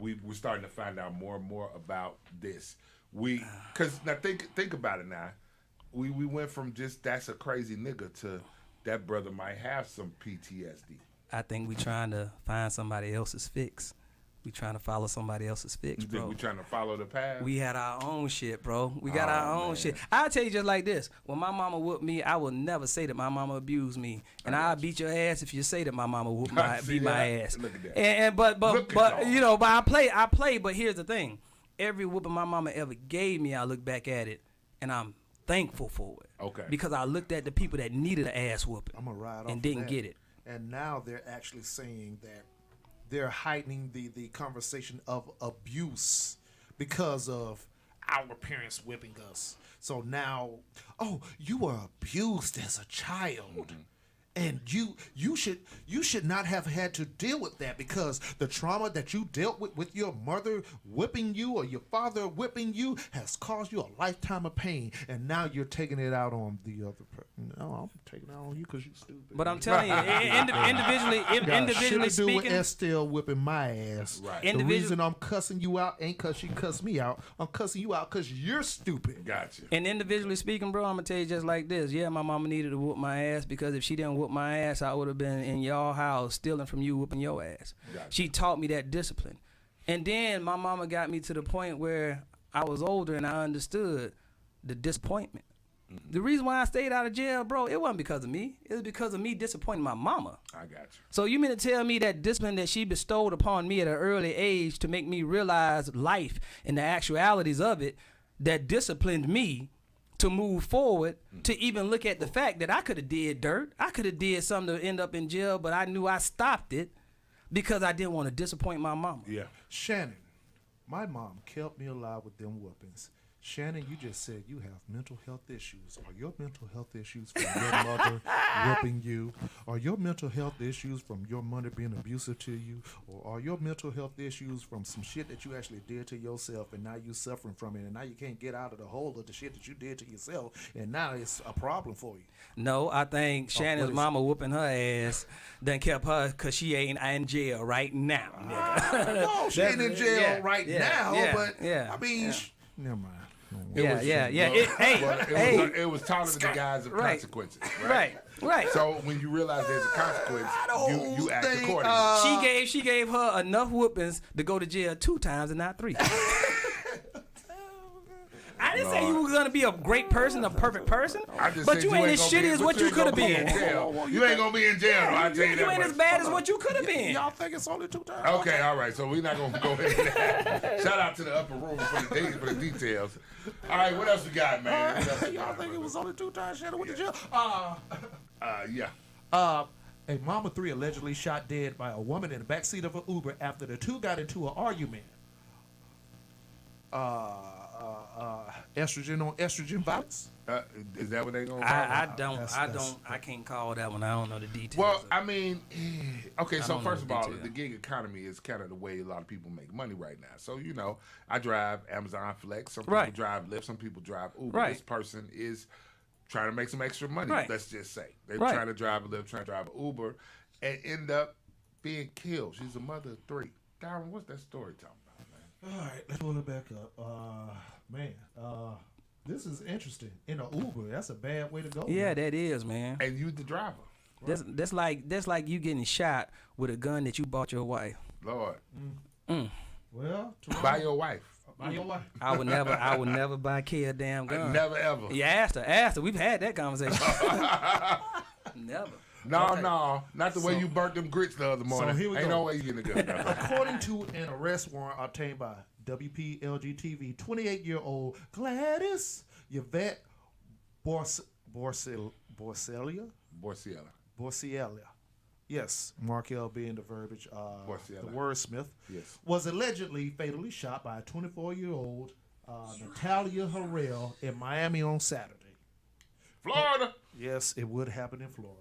We're starting to find out more and more about this. Because now think about it now. We went from just that's a crazy nigga to that brother might have some PTSD. I think we trying to find somebody else's fix. We trying to follow somebody else's fix, You think bro. we trying to follow the path? We had our own shit, bro. We got our own shit. I'll tell you just like this. When my mama whooped me, I will never say that my mama abused me. And I'll beat your ass if you say that my mama whooped beat my ass. Look at that. And but Look at y'all. but I play, but here's the thing. Every whooping my mama ever gave me, I look back at it and I'm thankful for it. Okay. Because I looked at the people that needed an ass whooping I'm gonna ride off and of didn't that. get it. And now they're actually saying that they're heightening the conversation of abuse because of our parents whipping us. So now, you were abused as a child. And you should not have had to deal with that, because the trauma that you dealt with your mother whipping you or your father whipping you has caused you a lifetime of pain, and now you're taking it out on the other person. No, I'm taking it out on you because you're stupid. But I'm telling you, individually speaking, speaking, Estelle whipping my ass. Right. The reason I'm cussing you out ain't because she cussed me out. I'm cussing you out because you're stupid. Gotcha. And individually speaking, bro, I'm gonna tell you just like this. Yeah, my mama needed to whoop my ass, because if she didn't whoop my ass, I would have been in y'all house stealing from you, whooping your ass. Gotcha. She taught me that discipline. And then my mama got me to the point where I was older and I understood the disappointment. Mm-hmm. The reason why I stayed out of jail, bro, it wasn't because of me. It was because of me disappointing my mama. I got you. So you mean to tell me that discipline that she bestowed upon me at an early age to make me realize life and the actualities of it, that disciplined me to move forward, to even look at the fact that I could have did dirt. I could have did something to end up in jail, but I knew I stopped it because I didn't want to disappoint my mama. Yeah. Shannon, my mom kept me alive with them whoopings. Shannon, you just said you have mental health issues. Are your mental health issues from your mother whooping you? Are your mental health issues from your mother being abusive to you? Or are your mental health issues from some shit that you actually did to yourself, and now you're suffering from it, and now you can't get out of the hole of the shit that you did to yourself, and now it's a problem for you? No, I think Shannon's mama whooping her ass done kept her, because she ain't in jail right now. No, she ain't in jail right now, but I mean, never mind. It was taller than the guys of consequences. Right. So when you realize there's a consequence, you act accordingly. She gave her enough whoopings to go to jail 2 times and not 3. I didn't say you were gonna be a great person, a perfect person, but you ain't as shitty as what you could have been. You ain't gonna be in jail, though, I tell you that. You ain't as bad as what you could have been. Y'all think it's only 2 times? Okay, all right. So we're not gonna go into that. Shout out to the upper room for the details. All right, what else we got, man? Y'all think it was only 2 times Shannon went to jail? Yeah. A mom of 3 allegedly shot dead by a woman in the backseat of an Uber after the two got into an argument. Estrogen on estrogen violence. Is that what they gonna? I can't call that one. I don't know the details. Well, I mean, okay. So first of all, the gig economy is kind of the way a lot of people make money right now. So I drive Amazon Flex. Some people drive Lyft. Some people drive Uber. Right. This person is trying to make some extra money. Right. Let's just say they're trying to drive a Lyft, trying to drive an Uber, and end up being killed. She's a mother of 3. Darren, what's that story talking about, man? All right, let's pull it back up. This is interesting. In an Uber, that's a bad way to go. Yeah, that is, man. And you the driver. That's like you getting shot with a gun that you bought your wife. Lord. Well, by your wife. By your wife. I would never buy Kay a damn gun. Never ever. Yeah, asked her. We've had that conversation. Never. No, not the way you burnt them grits the other morning. So here we Ain't go. no way you getting a gun. According to an arrest warrant obtained by WPLG-TV, 28-year-old Gladys Yvette Borselia. Yes, Markel being the verbiage, the wordsmith, was allegedly fatally shot by a 24-year-old Natalia Harrell in Miami on Saturday. Florida. Yes, it would happen in Florida.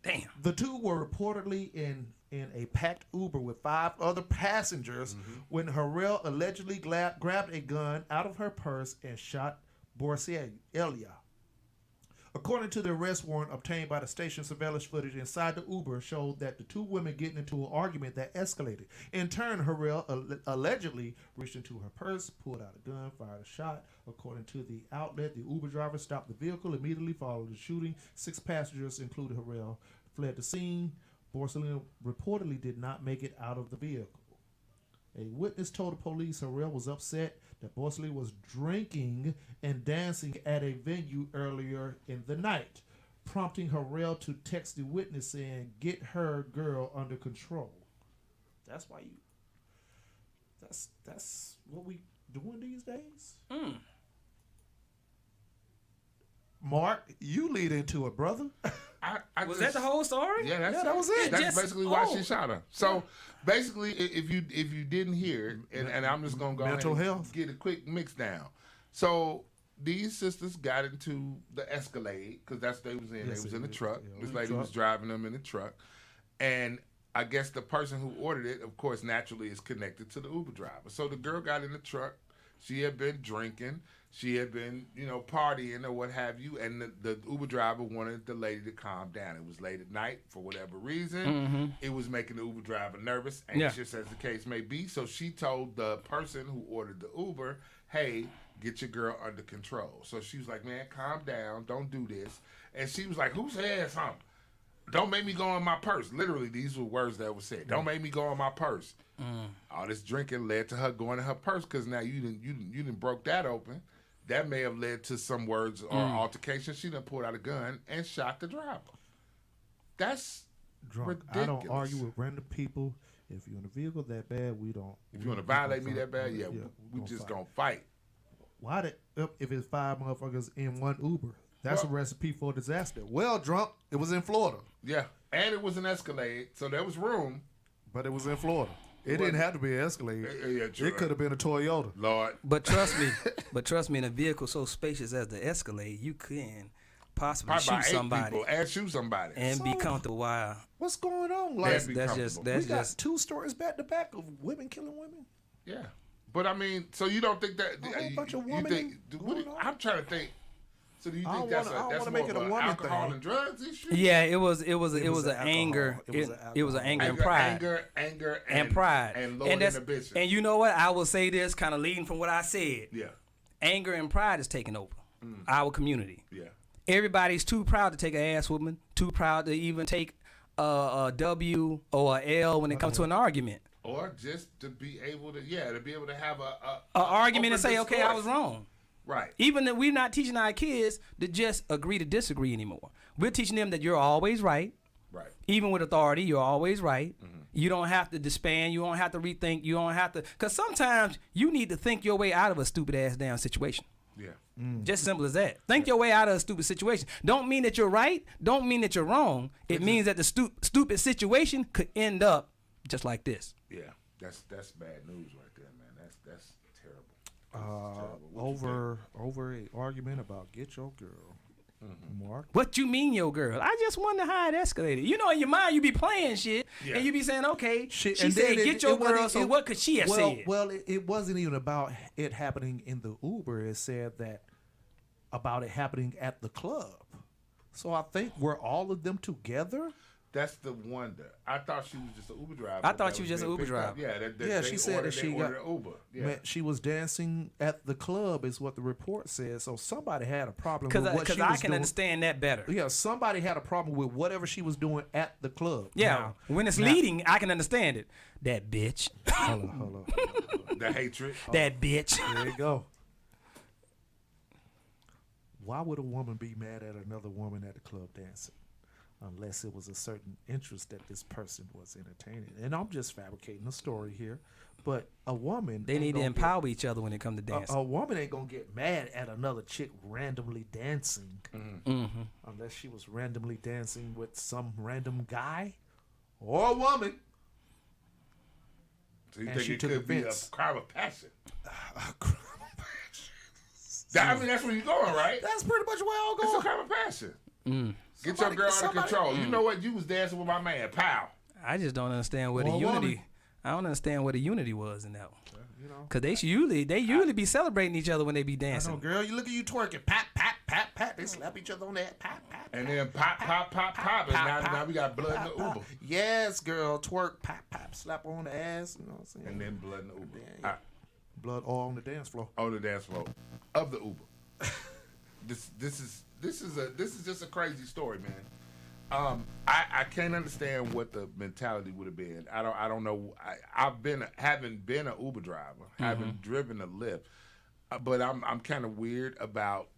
Damn. The two were reportedly in a packed Uber with 5 other passengers when Harrell allegedly grabbed a gun out of her purse and shot Borselia. According to the arrest warrant obtained by the station, surveillance footage inside the Uber showed that the 2 women getting into an argument that escalated. In turn, Harrell allegedly reached into her purse, pulled out a gun, fired a shot. According to the outlet, the Uber driver stopped the vehicle immediately following the shooting. 6 passengers, including Harrell, fled the scene. Borselia reportedly did not make it out of the vehicle. A witness told the police Harrell was upset that Borselia was drinking and dancing at a venue earlier in the night, prompting Harrell to text the witness saying, "Get her girl under control." That's why you. That's what we doing these days. Mark, you lead into it, brother. Was that the whole story? Yeah, that was it. That's basically why she shot her. So basically, if you didn't hear it, and I'm just gonna go mental ahead and health. get a quick mix down. So these sisters got into the Escalade because that's what they was in. Yes, They was in the it is. truck. Yeah, This in the lady was truck. driving them in the truck, and I guess the person who ordered it, of course, naturally is connected to the Uber driver. So the girl got in the truck. She had been drinking. She had been, partying or what have you. And the Uber driver wanted the lady to calm down. It was late at night for whatever reason. Mm-hmm. It was making the Uber driver nervous, anxious as the case may be. So she told the person who ordered the Uber, hey, get your girl under control. So she was like, man, calm down. Don't do this. And she was like, who said something? Don't make me go in my purse. Literally, these were words that were said. Don't make me go in my purse. All this drinking led to her going in her purse because now you didn't broke that open. That may have led to some words or altercation. She done pulled out a gun and shot the driver. That's ridiculous. I don't argue with random people. If you're in a vehicle that bad, we don't. If you want to violate me that bad, we just gonna fight. Why if it's 5 motherfuckers in one Uber? That's a recipe for disaster. Well, drunk. It was in Florida. Yeah, and it was an Escalade, so there was room. But it was in Florida. It didn't have to be an Escalade. It could have been a Toyota. Lord. But trust me, in a vehicle so spacious as the Escalade, you can possibly shoot somebody and be comfortable. While what's going on? That's just 2 stories back to back of women killing women. Yeah, but I mean, so you don't think that a whole bunch of women? I'm trying to think. So do you think that's more make it of a an woman alcohol thing. and drugs issue? Yeah, it was an anger. It was an anger and pride. Anger and pride. And low inhibition. And you know what? I will say this, kind of leading from what I said. Yeah. Anger and pride is taking over our community. Yeah. Everybody's too proud to take an ass whooping, too proud to even take a W or a L when it comes to an argument. Or just to be able to have a argument and say, discourse. okay, I was wrong. Right. Even that we're not teaching our kids to just agree to disagree anymore. We're teaching them that you're always right. Right. Even with authority, you're always right. You don't have to disband. You don't have to rethink. You don't have to. Because sometimes you need to think your way out of a stupid ass damn situation. Yeah. Just simple as that. Think your way out of a stupid situation. Don't mean that you're right. Don't mean that you're wrong. It means that the stupid situation could end up just like this. Yeah. That's bad news right there, man. That's terrible. Over a argument about get your girl. Mark. What you mean, your girl? I just wonder how it escalated. You know, in your mind, you be playing shit, and you be saying, okay, she said get your girl, so what could she have said? Well, it wasn't even about it happening in the Uber. It said that about it happening at the club. So I think were all of them together? That's the wonder. I thought she was just an Uber driver. I thought she was just an Uber driver. Yeah, she said that she got Uber. Yeah. Man, she was dancing at the club, is what the report says. So somebody had a problem with what she was doing. Because I can understand that better. Yeah, somebody had a problem with whatever she was doing at the club. Yeah, when it's leading, I can understand it. That bitch. Hold on. The hatred. That bitch. There you go. Why would a woman be mad at another woman at the club dancing? Unless it was a certain interest that this person was entertaining. And I'm just fabricating a story here. But a woman... They need to empower each other when it comes to dancing. A woman ain't going to get mad at another chick randomly dancing. Unless she was randomly dancing with some random guy or a woman. So you think it could be a crime of passion? A crime of passion. I mean, that's where you're going, right? That's pretty much where I'll go. It's a crime of passion. Get your girl under control. You know what? You was dancing with my man, Pow. I just don't understand where the unity. I don't understand where the unity was in that one. Cause they usually be celebrating each other when they be dancing. I know, girl. You look at you twerking, pat, pat, pat, pat. They slap each other on that, pat, pat. And then pop, pop, pop, pop. And now we got blood in the Uber. Yes, girl. Twerk, pat, pat, slap on the ass. You know what I'm saying? And then blood in the Uber. Yeah. Blood all on the dance floor. On the dance floor of the Uber. This is just a crazy story, man. I can't understand what the mentality would have been. I don't know. Haven't been an Uber driver, haven't driven a Lyft, but I'm kind of weird about.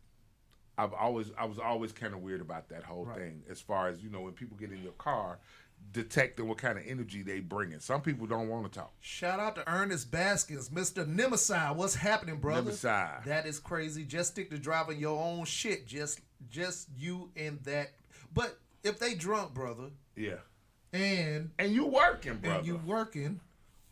I was always kind of weird about that whole thing. As far as when people get in your car, detecting what kind of energy they bringing. Some people don't want to talk. Shout out to Ernest Baskins, Mr. Nemesis. What's happening, brother? Nemesis. That is crazy. Just stick to driving your own shit. Just you and that. But if they drunk, brother. Yeah. And you working, brother. And you working.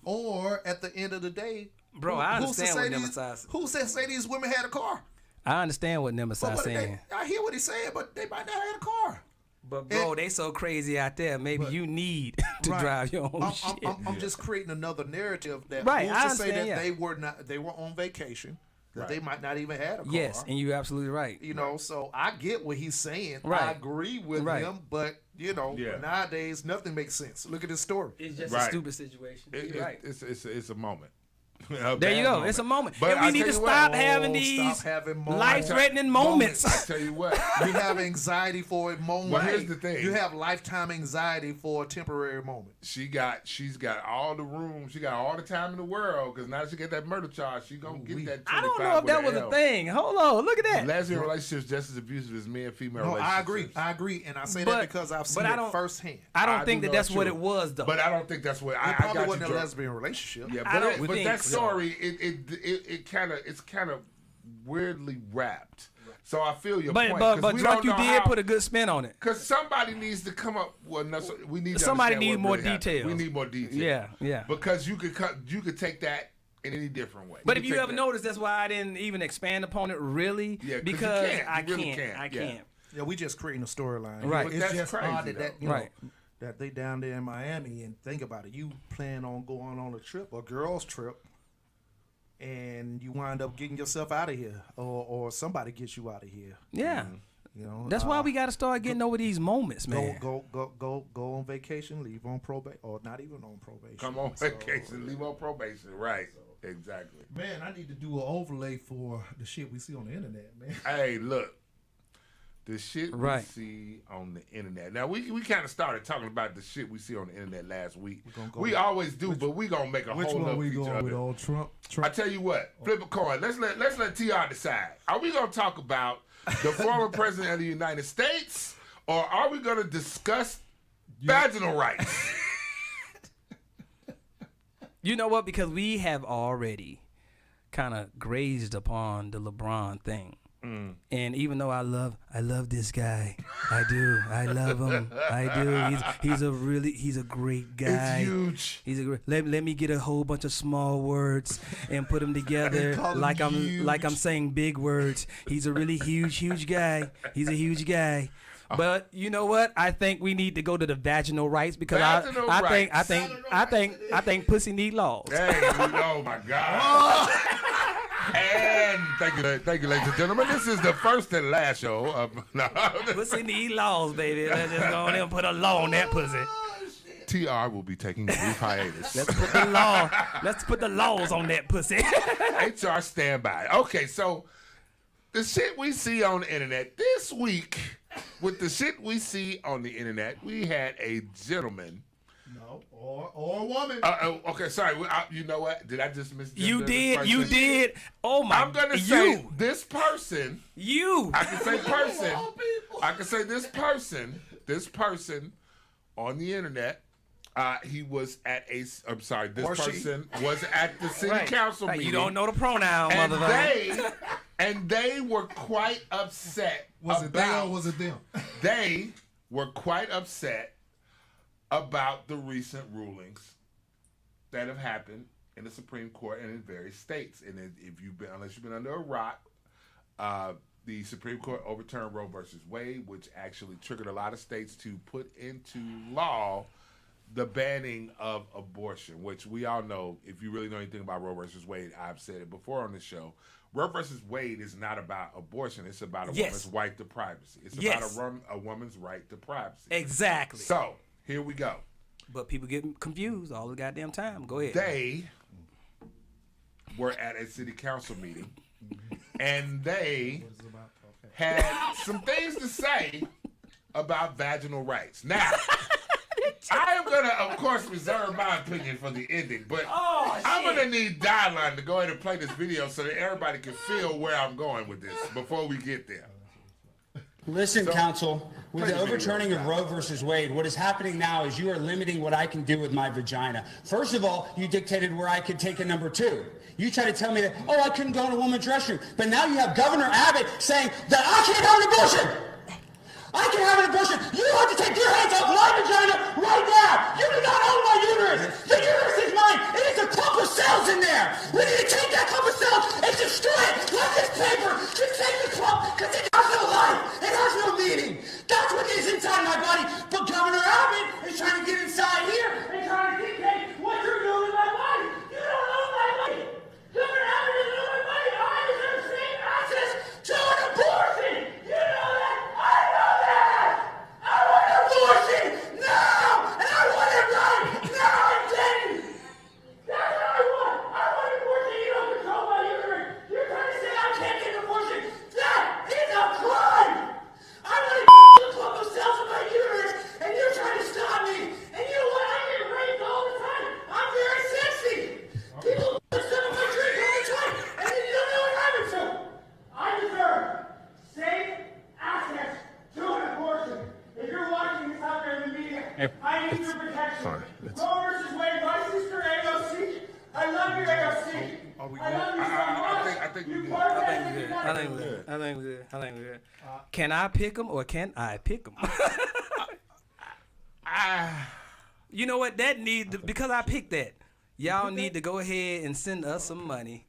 Or at the end of the day, bro, I understand what Nemesis. Who said say these women had a car? I understand what Nemesis saying. I hear what he's saying, but they might not have a car. But bro, they so crazy out there. Maybe you need to drive your own shit. I'm just creating another narrative that Right, who's I to say understand, that they were on vacation, that they might not even have a car. Yes, and you're absolutely right. You know, so I get what he's saying. Right. I agree with him, but you know, nowadays nothing makes sense. Look at this story. It's just a stupid situation. You're right. It's a moment. There you go. It's a moment. But and we need to stop having these life-threating moments. I tell you what. You have anxiety for a moment. Well, here's the thing. You have lifetime anxiety for a temporary moment. She's got all the room. She got all the time in the world because now she get that murder charge. She gonna get that. I don't know if that was a thing. Hold on, look at that. Lesbian relationships just as abusive as male-female relationships. I agree, and I say that because I've seen it firsthand. I don't think that's what it was, though. But I don't think that's what it probably wasn't a lesbian relationship. Yeah, but that story, it's kind of weirdly wrapped. So I feel your point. But Drunk, you did put a good spin on it. Because somebody needs to come up with we need to somebody needs more really details. We need more details. Yeah. Because you could take that in any different way. But if you ever noticed, that's why I didn't even expand upon it really. Yeah, because I can't. Yeah, we just creating a storyline. Right. It's that's just crazy, odd that you right. know, that they down there in Miami, and think about it. You plan on going on a trip, a girl's trip, and you wind up getting yourself out of here, or somebody gets you out of here. Yeah. You know, that's why we got to start getting over these moments, man. Go on vacation, leave on probation, or not even on probation. Come on vacation, leave on probation. Right. Exactly. Man, I need to do an overlay for the shit we see on the internet, man. Hey, look. The shit we see on the internet. Now, we kind of started talking about the shit we see on the internet last week. We always do, but we going to make a whole one other we feature going of with it. old Trump? I tell you what, flip a coin. Let's let TR decide. Are we going to talk about the former president of the United States, or are we going to discuss vaginal rights? You know what? Because we have already kind of grazed upon the LeBron thing. And even though I love this guy, I do. I love him. I do. He's a great guy. It's huge. He's a great. Let me get a whole bunch of small words and put them together like I'm saying big words. He's a really huge guy. He's a huge guy. But you know what? I think we need to go to the vaginal rights because I think pussy need laws. Hey, oh my God. And thank you, ladies and gentlemen. This is the first and last show of Pussy need laws, baby. Let's just go in and put a law on that pussy. TR will be taking a brief hiatus. Let's put the laws on that pussy. HR standby. Okay, so the shit we see on the internet this week, with the shit we see on the internet, we had a gentleman. No, or a woman. Okay, sorry. You know what? Did I just misgender You did. Oh my! I'm gonna say this person. I can say person. I can say this person. This person on the internet. He was at I'm sorry. This person was at the city council meeting. You don't know the pronoun, motherfucker. And they were quite upset. Was it they or was it them? They were quite upset about the recent rulings that have happened in the Supreme Court and in various states. And unless you've been under a rock, the Supreme Court overturned Roe versus Wade, which actually triggered a lot of states to put into law the banning of abortion, which we all know, if you really know anything about Roe versus Wade, I've said it before on the show, Roe versus Wade is not about abortion. It's about a woman's right to privacy. It's about a woman's right to privacy. Exactly. So, here we go. But people get confused all the goddamn time. Go ahead. They were at a city council meeting, and they had some things to say about vaginal rights. Now, I am going to, of course, reserve my opinion for the ending, but I'm going to need Dialine to go ahead and play this video so that everybody can feel where I'm going with this before we get there. Listen, counsel, with the overturning of Roe versus Wade, what is happening now is you are limiting what I can do with my vagina. First of all, you dictated where I could take a number 2. You try to tell me that, I couldn't go in a woman's restroom. But now you have Governor Abbott saying that I can't have an abortion. I can have an abortion. You have to take your hands off my vagina right now. You do not own my uterus. The uterus is mine. It is a clump of cells in there. We need to take that clump of cells and destroy it. Like this paper. Just take the clump because it has no life. It has no meaning. That's what is inside my body. But Governor Abbott is trying to get inside here and trying to dictate what you're doing with my body. You don't know my body. Governor Abbott doesn't know my body. I deserve the same access to an abortion. You know that. I know that. I want an abortion now, and I want it right now. I'm getting. That's what I want. I want an abortion. You don't control my uterus. You're trying to say I can't get an abortion. That is a crime. I want to the clump of cells in my uterus, and you're trying to stop me. And you know what? I get raped all the time. I'm very sexy. People put stuff in my drink all the time, and then you don't know what happened to them. I deserve safe access to an abortion. If you're watching this out there in the media, I need your protection. Roe versus Wade, my sister AOC. I love you, AOC. I love you so much. I think we're good. I think we're good. Can I pick them or can I pick them? You know what? That needs because I picked that. Y'all need to go ahead and send us some money.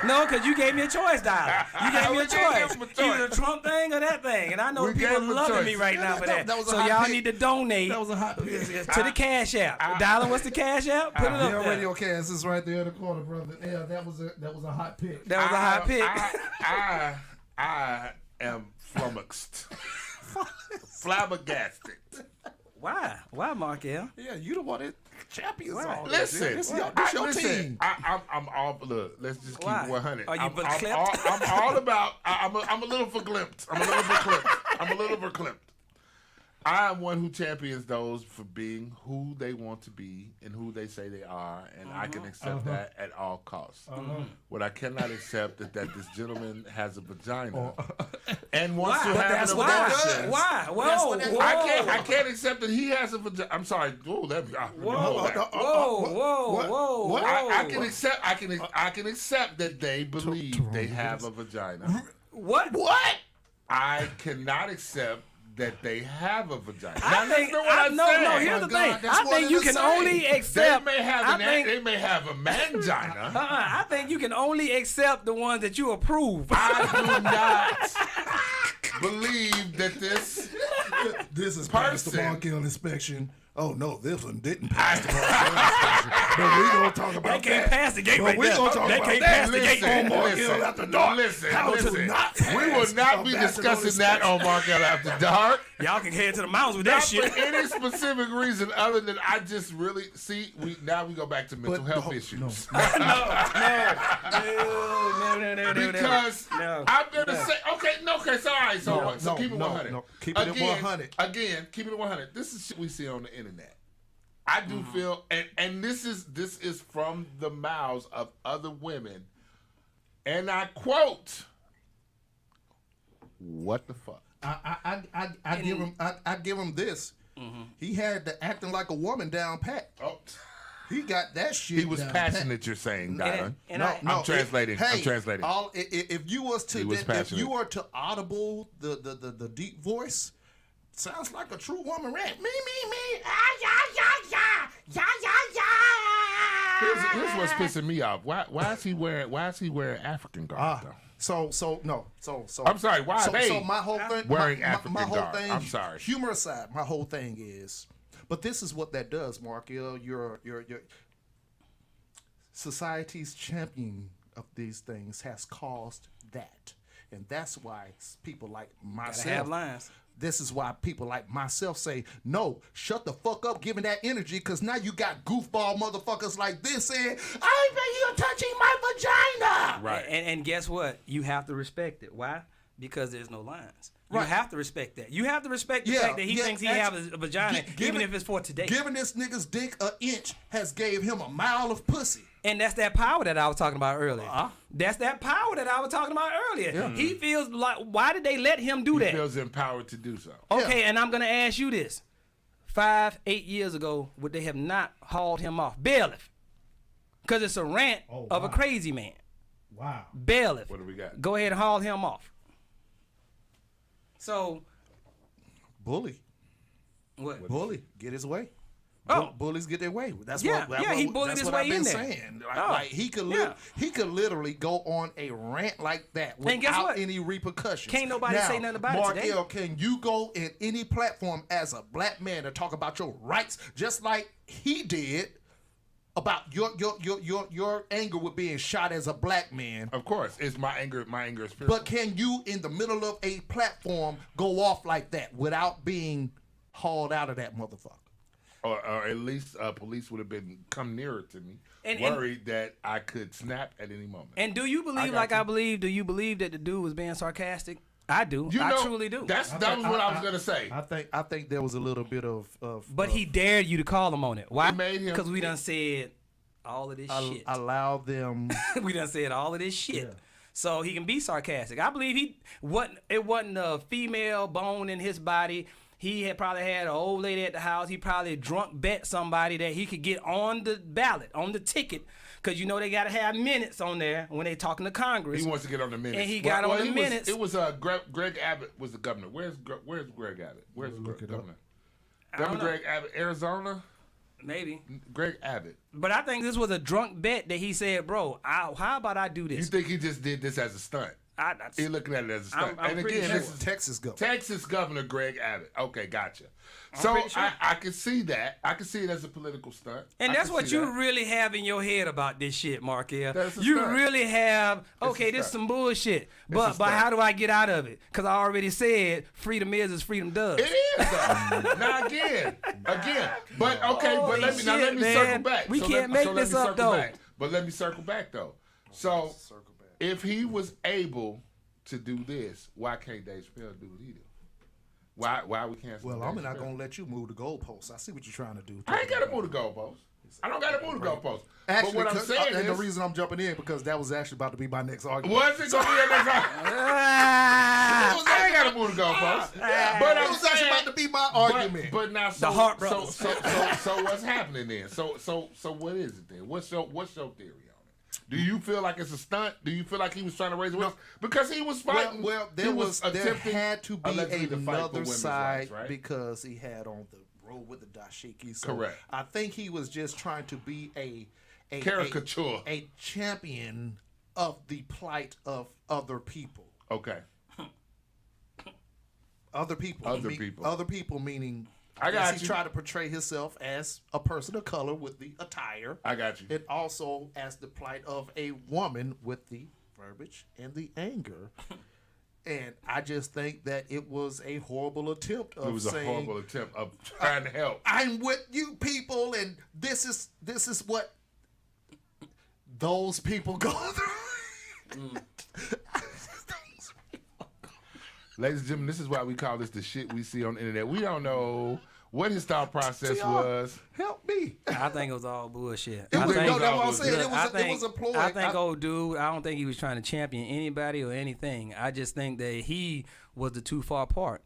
No, because you gave me a choice, darling. You gave me a choice. Either the Trump thing or that thing. And I know people loving me right now for that. So y'all need to donate That was a hot pick. to the Cash App. Darling, what's the Cash App? Put it up YALE there. Radiocast is right there in the corner, brother. Yeah, that was a hot pick. That was a hot pick. I am flummoxed. Flabbergasted. Why? Why, Markel? Yeah, you the one that champions all Listen, this. This your team. I'm all. Look, let's just keep Why? it 100. Are you I'm verklempt? all about. I'm a little verklempt. I'm a little verklempt. I am one who champions those for being who they want to be and who they say they are, and I can accept that at all costs. What I cannot accept is that this gentleman has a vagina and wants to have an abortion. Why? Whoa. I can't accept that he has a vagina. I'm sorry. Whoa, Whoa. I can accept. I can accept that they believe they have a vagina. What? I cannot accept that they have a vagina. I think no. Here's the thing. I think you can only accept. They may have a mangina. I think you can only accept the ones that you approve. I do not believe that this is past the Markel inspection. Oh no, this one didn't pass the Markel inspection. But we gonna talk about they can't pass the gate right we there. Gonna talk they about can't that. pass the gate on Markel After Dark. Listen. We will not be discussing that on Markel After Dark. Y'all can head to the mountains with that shit. Not for any specific reason other than I just really see. Now we go back to mental health issues. No. Because I'm gonna say okay. Sorry. So keep it 100. No. Keep it at 100. Again, keep it at 100. This is shit we see on the internet. I do feel, and this is from the mouths of other women, and I quote, "What the fuck." I give him this. He had the acting like a woman down pat. Oh. He got that shit. He was passionate. You're saying, darling. I'm translating. I'm translating. If you were to audible the deep voice, sounds like a true woman rant. Me. Here's what's pissing me off. Why is he wearing African garb though? So I'm sorry. Why are they so my whole thing wearing African my whole garb? thing, I'm sorry. Humor aside, my whole thing is, but this is what that does, Markel. Your society's champion of these things has caused that, and that's why people like myself gotta have lines. This is why people like myself say, no, shut the fuck up giving that energy, because now you got goofball motherfuckers like this saying, I bet you're touching my vagina. Right. And guess what? You have to respect it. Why? Because there's no lines. You Right. have to respect that. You have to respect the fact that he thinks he has a vagina, even if it's for today. Giving this nigga's dick an inch has gave him a mile of pussy. And that's that power that I was talking about earlier. That's that power that I was talking about earlier. Yeah. He feels like, why did they let him do that? He feels empowered to do so. Okay, and I'm going to ask you this. 5-8 years ago, would they have not hauled him off? Bailiff. Because it's a rant of a crazy man. Wow. Bailiff. What do we got? Go ahead and haul him off. So. Bully. What? Bully. Get his way. bullies get their way. That's Yeah, what. he bullied that's his what way I've been in there. saying. Oh, Like he could literally go on a rant like that And guess without what? any repercussions. Can't nobody now, say nothing about it today. Markel, can you go in any platform as a black man and talk about your rights, just like he did? About your anger with being shot as a black man. Of course, it's my anger. My anger is spiritual. But can you, in the middle of a platform, go off like that without being hauled out of that motherfucker? Or at least police would have been come nearer to me, And- worried that I could snap at any moment. And do you believe, do you believe that the dude was being sarcastic? I do. I truly do. That was what I was gonna say. I think there was a little bit of But he dared you to call him on it. Why? He made him- Because we done said all of this shit. allow them. We done said all of this shit. So he can be sarcastic. I believe it wasn't a female bone in his body. He had probably had an old lady at the house. He probably drunk bet somebody that he could get on the ballot, on the ticket. Because you know they got to have minutes on there when they talking to Congress. He wants to get on the minutes. And he got on the minutes. It was Greg Abbott was the governor. Where's Greg Abbott? Where's the governor? Governor Greg Abbott, Arizona? Maybe. Greg Abbott. But I think this was a drunk bet that he said, bro, how about I do this? You think he just did this as a stunt? He's looking at it as a stunt. I'm and pretty again, sure. this is Texas governor. Texas Governor Greg Abbott. Okay, gotcha. So pretty sure. I can see that. I can see it as a political stunt. And I that's can what see you that. really have in your head about this shit, Markel. That's a You stunt. really have, It's okay, a this is stunt. some bullshit. a But stunt. how do I get out of it? Because I already said freedom is as freedom does. It is though. Now again. But okay, but let me Holy shit, circle man. back. We can't make this up, circle though. back. But let me circle back though. So if he was able to do this, why can't Dave Chappelle do what he do? Why we can't? Well, Dave I'm not Chappelle? gonna let you move the goalposts. I see what you're trying to do. I ain't gotta move the goalposts. I don't gotta move the goalposts. Actually, But what I'm saying and is, the reason I'm jumping in because that was actually about to be my next argument. was it gonna be a next I ain't gotta move the goalposts. But it was actually about to be my argument. But now, so, The Hart so, Brothers. so what's happening then? So what is it then? What's your theory on it? Do you feel like it's a stunt? Do you feel like he was trying to raise awareness? Because he was fighting. Well, he there had to be allegedly to fight for another women's side rights, right? because he had on the road with the dashiki. So Correct. I think he was just trying to be a Caricature. a champion of the plight of other people. Okay. Other people. Other people. Other people meaning. I got he you. tried to portray himself as a person of color with the attire. I got you. And also as the plight of a woman with the verbiage and the anger. And I just think that it was a horrible attempt of It was a saying, horrible attempt of trying to help. I'm with you people, and this is what those people go through. Ladies and gentlemen, this is why we call this the shit we see on the internet. We don't know what his thought process was. Help me. I think it was all bullshit. It I was, think, no, that's what I'm saying. Look, It was a ploy. I think old dude, I don't think he was trying to champion anybody or anything. I just think that he was the too far apart.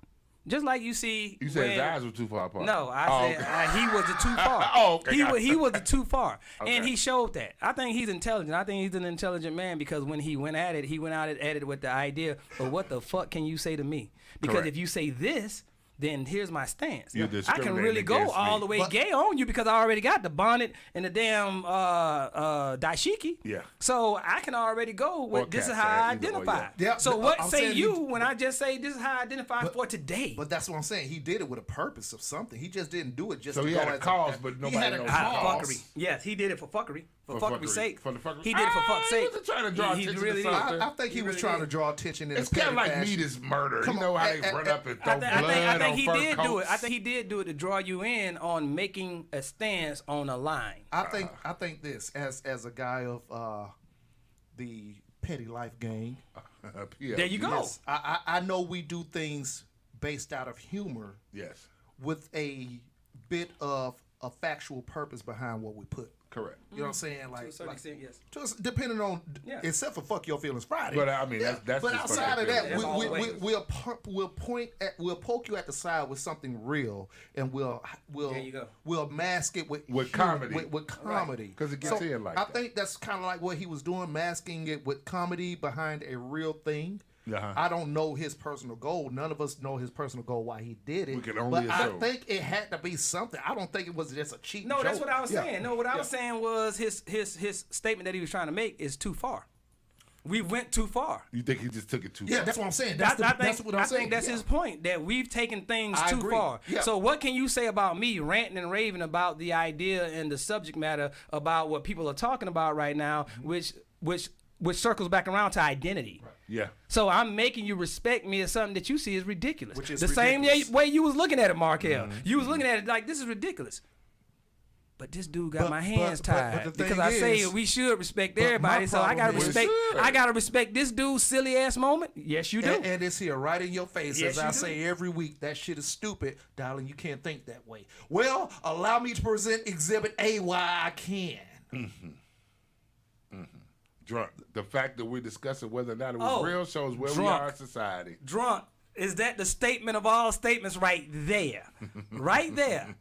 Just like you see. You said his eyes were too far apart. No, I said he was the too far. Oh, okay, gotcha. He was the too far. Okay. And he showed that. I think he's intelligent. I think he's an intelligent man because when he went at it, he went out at it with the idea of what the fuck can you say to me? Because Correct. if you say this, then here's my stance. You're I can discriminating really go against all me. the way gay on you because I already got the bonnet and the damn dashiki. Yeah. So I can already go with Or this is cat how I tag, either or, identify. yeah. So Yeah, what I'm say saying you when I just say this is how I identify for today? But that's what I'm saying. He did it with a purpose of something. He just didn't do it just So to he go had a as cause, a, but he nobody had a knows cause. Fuckery. Yes, he did it for fuckery. For fuckery's sake. For the fuckery. He did it for fuck's sake. He wasn't trying to draw He attention really to did. something. I think he was really trying did. to draw attention in It's a petty kind of like fashion. meat is murder. Come You know on, how they run up and throw I blood think on he fur did do it. coats? I think he did do it to draw you in on making a stance on a line. I think this as a guy of the petty life gang. Yeah. There you go. Yes, I know we do things based out of humor Yes. with a bit of a factual purpose behind what we put. Correct. You know what I'm saying? Like, To a certain extent, yes. Depending on, Yeah. except for Fuck Your Feelings Friday. But I mean, that's But just outside fucking of that, That's all the way. we'll poke you at the side with something real, and we'll There you go. we'll mask it with With humor, comedy. with comedy 'Cause it gets in like I that. think that's kind of like what he was doing, masking it with comedy behind a real thing. I don't know his personal goal. None of us know his personal goal, why he did it. We can only but assume. I think it had to be something. I don't think it was just a cheap No, joke. that's what I was saying. No, what I was saying was his statement that he was trying to make is too far. We went too far. You think he just took it too far? Yeah, that's what I'm saying. I I think that's his point, that we've taken things I too agree. far. Yeah. So what can you say about me ranting and raving about the idea and the subject matter about what people are talking about right now, which circles back around to identity. Right. Yeah. So I'm making you respect me as something that you see as ridiculous. Which is the ridiculous. same way you was looking at it, Markel. You was looking at it like, this is ridiculous. But this dude got my hands tied the because thing I say is- we should respect but my everybody. So I gotta problem is- respect. We should. I gotta respect this dude's silly ass moment. Yes, you do. And it's here right in your face, Yes, as I you do. say every week. That shit is stupid, darling. You can't think that way. Well, allow me to present Exhibit A. Why I can. Drunk. The fact that we're discussing whether or not it was Oh, real shows where we drunk. are in society. Drunk. Is that the statement of all statements right there? Right there.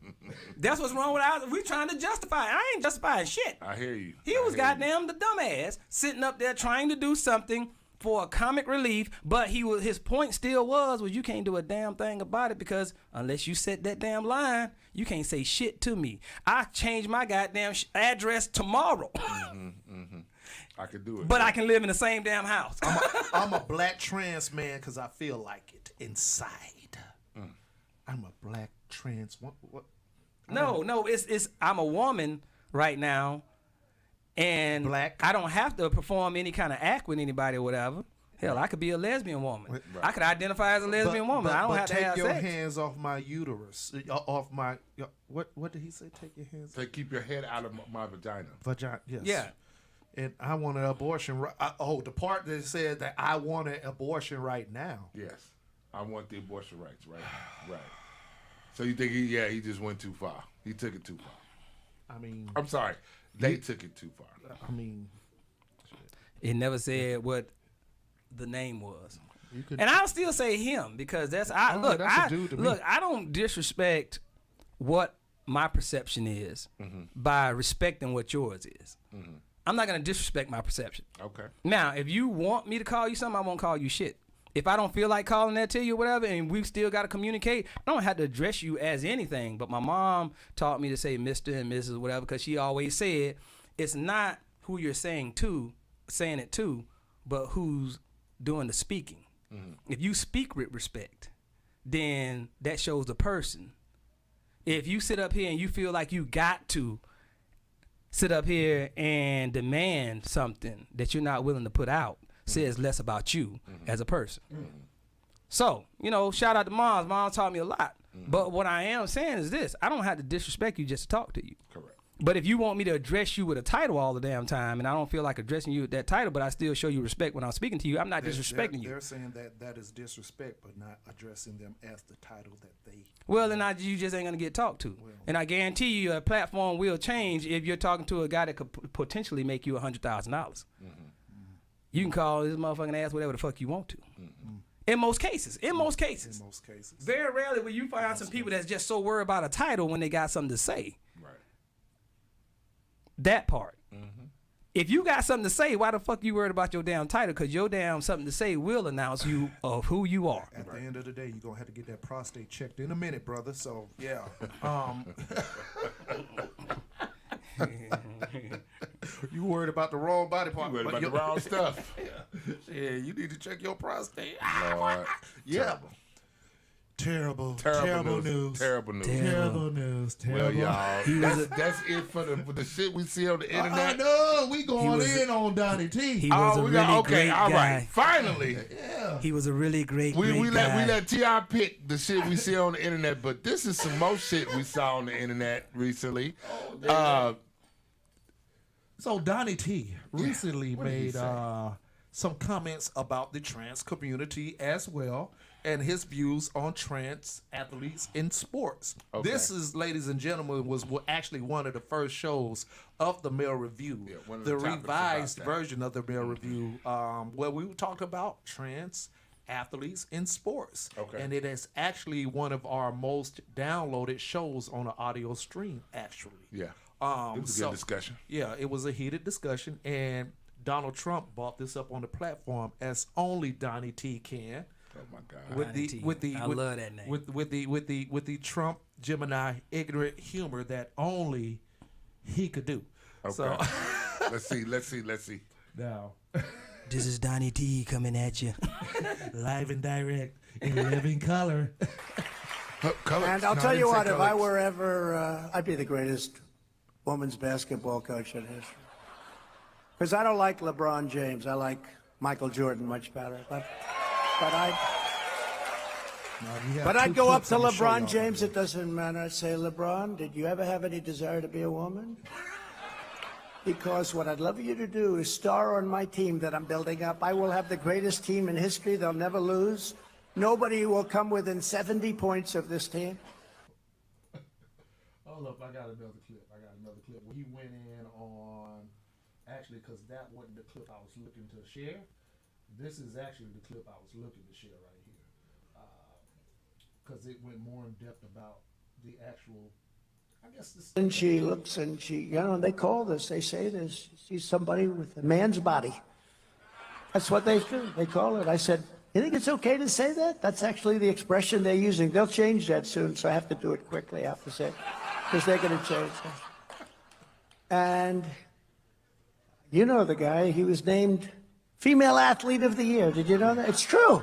That's what's wrong with us. We trying to justify it. I ain't justifying shit. I hear you. He was goddamn the dumbass sitting up there trying to do something for a comic relief, but his point still was you can't do a damn thing about it because unless you set that damn line, you can't say shit to me. I change my goddamn address tomorrow. I could do it. But I can live in the same damn house. I'm a black trans man because I feel like it inside. I'm a black trans. What? No, it's I'm a woman right now, and Black. I don't have to perform any kind of act with anybody or whatever. Hell, I could be a lesbian woman. Right. I could identify as a lesbian woman. I don't have to take have your sex. hands off my uterus, off my. What did he say? Take your hands. Say, keep your head out of my vagina. Vagina. Yes. Yeah. And I want an abortion. The part that said that I want an abortion right now. Yes. I want the abortion rights, right? Right. So you think he just went too far. He took it too far. I mean, I'm sorry. They took it too far. I mean, It never said what the name was. you could. And I'll still say him because that's I Oh, look. that's a dude to me. Look, I don't disrespect what my perception is by respecting what yours is. I'm not gonna disrespect my perception. Okay. Now, if you want me to call you something, I won't call you shit. If I don't feel like calling that to you or whatever, and we still got to communicate, I don't have to address you as anything. But my mom taught me to say Mr. and Mrs. whatever because she always said it's not who you're saying it to, but who's doing the speaking. If you speak with respect, then that shows the person. If you sit up here and you feel like you got to sit up here and demand something that you're not willing to put out, says less about you as a person. So, shout out to Mom. Mom taught me a lot. But what I am saying is this. I don't have to disrespect you just to talk to you. Correct. But if you want me to address you with a title all the damn time, and I don't feel like addressing you with that title, but I still show you respect when I'm speaking to you, I'm not disrespecting you. They're saying that is disrespect, but not addressing them as the title that they. Well, then you just ain't gonna get talked to. And I guarantee you, your platform will change if you're talking to a guy that could potentially make you $100,000. You can call this motherfucking ass whatever the fuck you want to. In most cases. In most cases. Very rarely will you find some people that's just so worried about a title when they got something to say. Right. That part. If you got something to say, why the fuck you worried about your damn title? Because your damn something to say will announce you of who you are. At the end of the day, you're gonna have to get that prostate checked in a minute, brother. So yeah. You worried about the wrong body part. You worried about the wrong stuff. Yeah, you need to check your prostate. Lord. Yeah. Terrible news. Terrible news. Terrible news. Well, Terrible. y'all, that's it for the shit we see on the internet. No, we going in on Donnie T. He was a really great all guy. right. Finally, He was a really great we guy. let T.I. pick the shit we see on the internet, but this is some more shit we saw on the internet recently. So Donnie T recently What did he made say? some comments about the trans community as well and his views on trans athletes in sports. Okay. This is, ladies and gentlemen, was actually one of the first shows of the Male Review, one of the the topics revised about that. version of the Male Review, where we talked about trans athletes in sports. Okay. And it is actually one of our most downloaded shows on the audio stream, actually. Yeah. It was a good discussion. Yeah, it was a heated discussion, and Donald Trump brought this up on the platform as only Donnie T can. Oh my God! I love that name. With the Trump Gemini ignorant humor that only he could do. Okay. So let's see. now, This is Donnie T coming at you. live and direct in living color. And I'll tell you what, if I were ever, I'd be the greatest women's basketball coach in history. Because I don't like LeBron James. I like Michael Jordan much better. But I'd go up to LeBron James. It doesn't matter. I'd say, LeBron, did you ever have any desire to be a woman? Because what I'd love you to do is star on my team that I'm building up. I will have the greatest team in history. They'll never lose. Nobody will come within 70 points of this team. Hold up, I got another clip where he went in on, actually, because that wasn't the clip I was looking to share. This is actually the clip I was looking to share right here. Because it went more in depth about the actual, I guess this. And she looks and they call this, they say this, she's somebody with a man's body. That's what they do, they call it. I said, you think it's okay to say that? That's actually the expression they're using. They'll change that soon, so I have to do it quickly, I have to say, because they're going to change that. And you know the guy, he was named Female Athlete of the Year. Did you know that? It's true.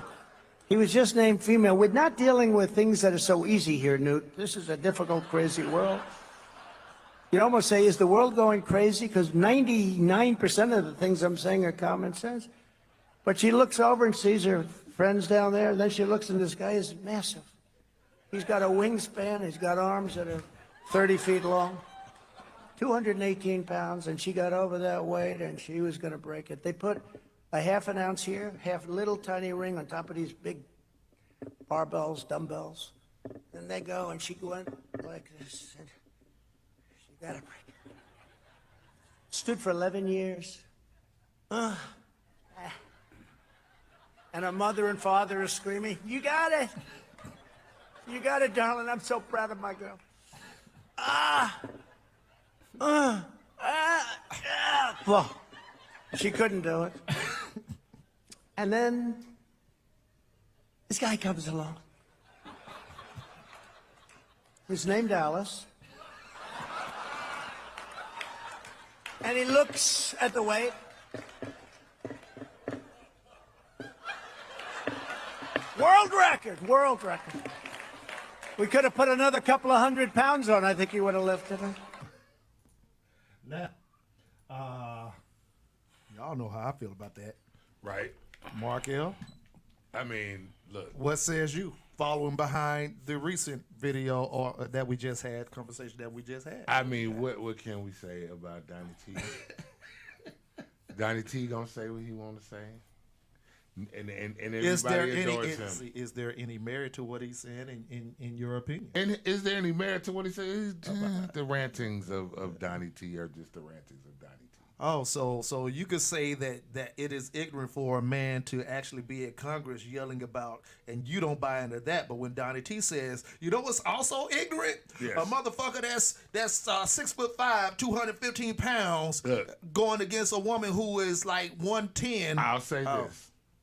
He was just named female. We're not dealing with things that are so easy here, Newt. This is a difficult, crazy world. You'd almost say, is the world going crazy? Because 99% of the things I'm saying are common sense. But she looks over and sees her friends down there, and then she looks, and this guy is massive. He's got a wingspan. He's got arms that are 30 feet long, 218 pounds, and she got over that weight, and she was going to break it. They put a half an ounce here, half little tiny ring on top of these big barbells, dumbbells. Then they go, and she went like this, and she got to break it. Stood for 11 years. And her mother and father are screaming, you got it. You got it, darling. I'm so proud of my girl. Well, she couldn't do it. And then this guy comes along. He's named Alice. And he looks at the weight. World record. We could have put another couple of 100 pounds on. I think he would have lifted her. Now, y'all know how I feel about that. Right. Mark L. I mean, look. What says you? Following behind the recent video that we just had, conversation that we just had. I mean, what can we say about Donnie T? Donnie T gonna say what he want to say. And everybody adores him. Is there any merit to what he's saying in your opinion? And is there any merit to what he says? The rantings of Donnie T are just the rantings of Donnie T. Oh, so you could say that it is ignorant for a man to actually be at Congress yelling about, and you don't buy into that. But when Donnie T says, you know what's also ignorant? Yes. A motherfucker that's 6'5", 215 pounds, going against a woman who is like 110.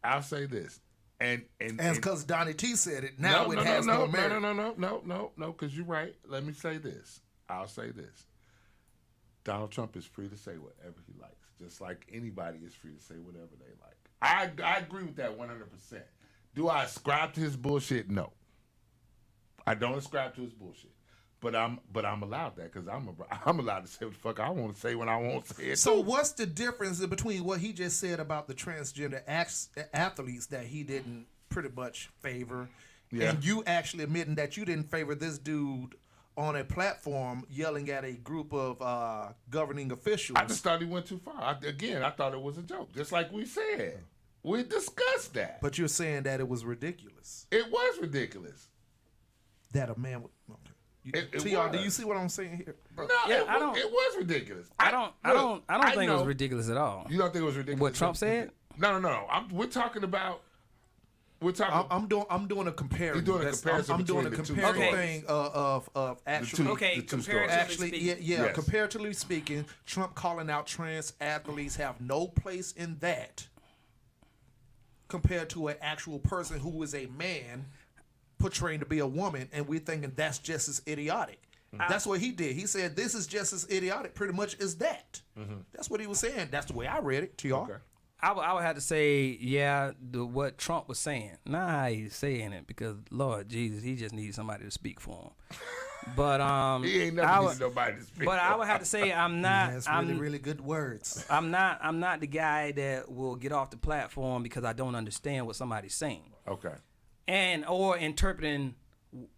I'll say this. And because Donnie T said it, now it has no merit. No, because you're right. Let me say this. I'll say this. Donald Trump is free to say whatever he likes, just like anybody is free to say whatever they like. I agree with that 100%. Do I ascribe to his bullshit? No. I don't ascribe to his bullshit. But I'm allowed that because I'm allowed to say what the fuck I want to say when I want to say it. So what's the difference between what he just said about the transgender athletes that he didn't pretty much favor, and you actually admitting that you didn't favor this dude on a platform yelling at a group of governing officials? I just thought he went too far. I thought it was a joke, just like we said. We discussed that. But you're saying that it was ridiculous. It was ridiculous. That a man would... Okay. TR, do you see what I'm saying here? No, it was ridiculous. I don't think it was ridiculous at all. You don't think it was ridiculous? What Trump said? No. We're talking about We're talking. I'm doing a comparison. You're doing a comparison I'm doing a between the two comparing stories. thing of actually. Okay, comparatively Actually, speaking. yeah. Comparatively speaking, Trump calling out trans athletes have no place in that compared to an actual person who is a man portraying to be a woman, and we're thinking that's just as idiotic. That's what he did. He said this is just as idiotic, pretty much as that. That's what he was saying. That's the way I read it to y'all. Okay. I would have to say, yeah, what Trump was saying. Not how he's saying it, because Lord Jesus, he just needs somebody to speak for him. But he ain't never needed nobody to speak. But I would have to say I'm not. That's really good words. I'm not the guy that will get off the platform because I don't understand what somebody's saying. Okay. And or interpreting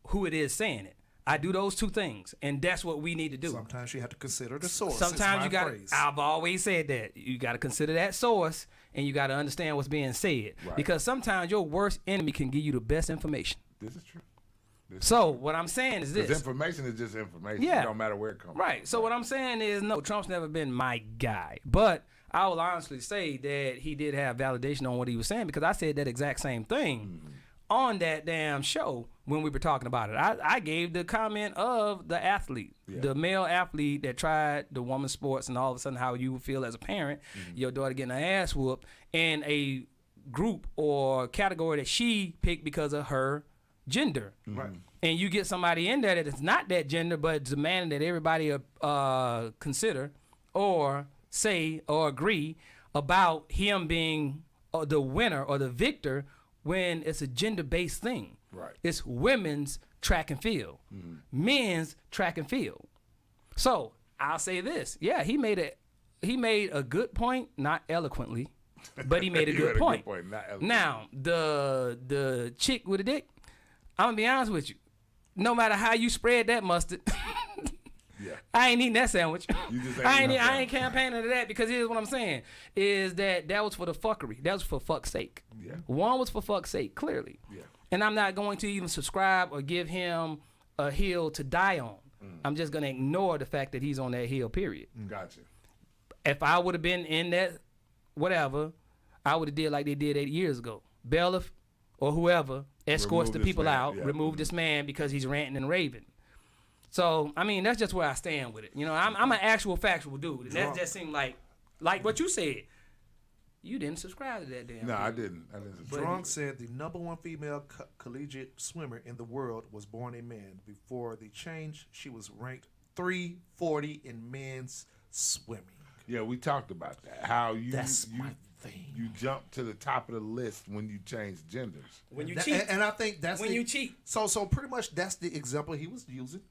who it is saying it. I do those two things, and that's what we need to do. Sometimes you have to consider the source. Sometimes you got. I've always said that you got to consider that source, and you got to understand what's being said. Right. Because sometimes your worst enemy can give you the best information. This is true. What I'm saying is this: information is just information. Yeah. It don't matter where it comes. Right. So what I'm saying is, no, Trump's never been my guy, but I will honestly say that he did have validation on what he was saying, because I said that exact same thing on that damn show when we were talking about it. I gave the comment of the athlete, the male athlete that tried the woman's sports, and all of a sudden how you would feel as a parent, your daughter getting her ass whooped in a group or category that she picked because of her gender. Right. And you get somebody in there that is not that gender, but it's a man that everybody consider or say or agree about him being the winner or the victor, when it's a gender-based thing. Right. It's women's track and field, men's track and field. So I'll say this: yeah, he made a good point, not eloquently, but he made a good point. Not eloquently. Now the chick with a dick, I'm gonna be honest with you. No matter how you spread that mustard, I ain't eating that sandwich. I ain't campaigning to that, because here's what I'm saying: is that was for the fuckery. That was for fuck's sake. Yeah. One was for fuck's sake, clearly. Yeah. And I'm not going to even subscribe or give him a hill to die on. I'm just gonna ignore the fact that he's on that hill. Period. Gotcha. If I would have been in that whatever, I would have did like they did 8 years ago. Bailiff or whoever escorts Remove the this people man, out, yeah. remove this man because he's ranting and raving. So, I mean, that's just where I stand with it. You know, I'm an actual factual dude. And that just seemed like what you said. You didn't subscribe to that damn No, thing. I didn't subscribe. Drunk said the #1 female collegiate swimmer in the world was born a man. Before the change, she was ranked 340 in men's swimming. Yeah, we talked about that. How That's my thing. You jump to the top of the list when you change genders. When you cheat. And I think that's when you cheat. So pretty much that's the example he was using.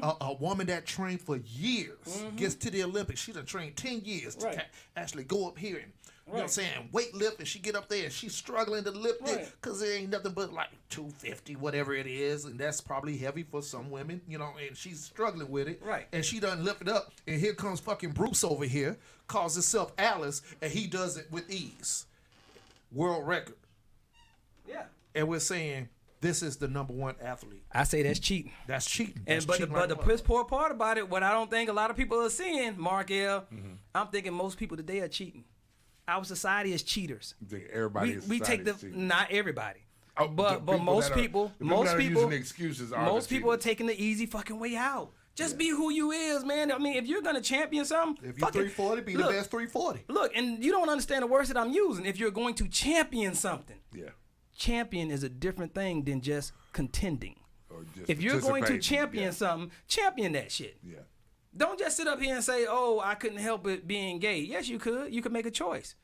A woman that trained for years gets to the Olympics. She done trained 10 years to actually go up here and you know what I'm saying, weight lift, and she get up there and she's struggling to lift it because it ain't nothing but like 250, whatever it is, and that's probably heavy for some women, you know, and she's struggling with it. Right. And she done lift it up, and here comes fucking Bruce over here, calls himself Alice, and he does it with ease. World record. Yeah. And we're saying this is the #1 athlete. I say that's cheating. That's cheating. And That's but cheating the like piss poor part about it, what I don't think a lot of people are seeing, Mark L. I'm thinking most people today are cheating. Our society is cheaters. You think everybody is We take not everybody. Oh, but most people, using excuses are most the people are cheaters. taking the easy fucking way out. Just be who you is, man. I mean, if you're gonna champion something, If you're 340, be the best 340. Look, and you don't understand the words that I'm using. If you're going to champion something, Yeah. champion is a different thing than just contending. Or just If you're going to participating, champion something, champion that shit. Yeah. Don't just sit up here and say, "Oh, I couldn't help it being gay." Yes, you could. You could make a choice.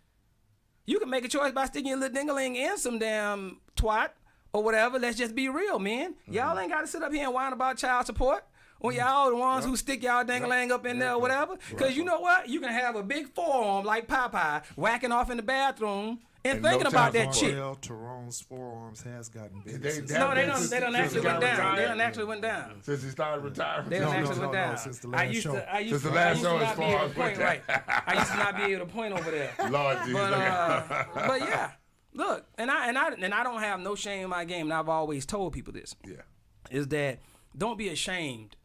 You can make a choice by sticking your little dingaling in some damn twat or whatever. Let's just be real, man. Y'all ain't got to sit up here and whine about child support. Or y'all the ones who stick y'all dingaling up in there or whatever. Because you know what? You can have a big forearm like Popeye whacking off in the bathroom and thinking about that shit. Tyrone's forearms has gotten big. They done actually went down. They done actually went down. Since he started retiring. They done actually went down. Since the last show. I used to not be able to point right. I used to not be able to point over there. Lord Jesus. But yeah, look, and I don't have no shame in my game, and I've always told people this. Yeah. Is that don't be ashamed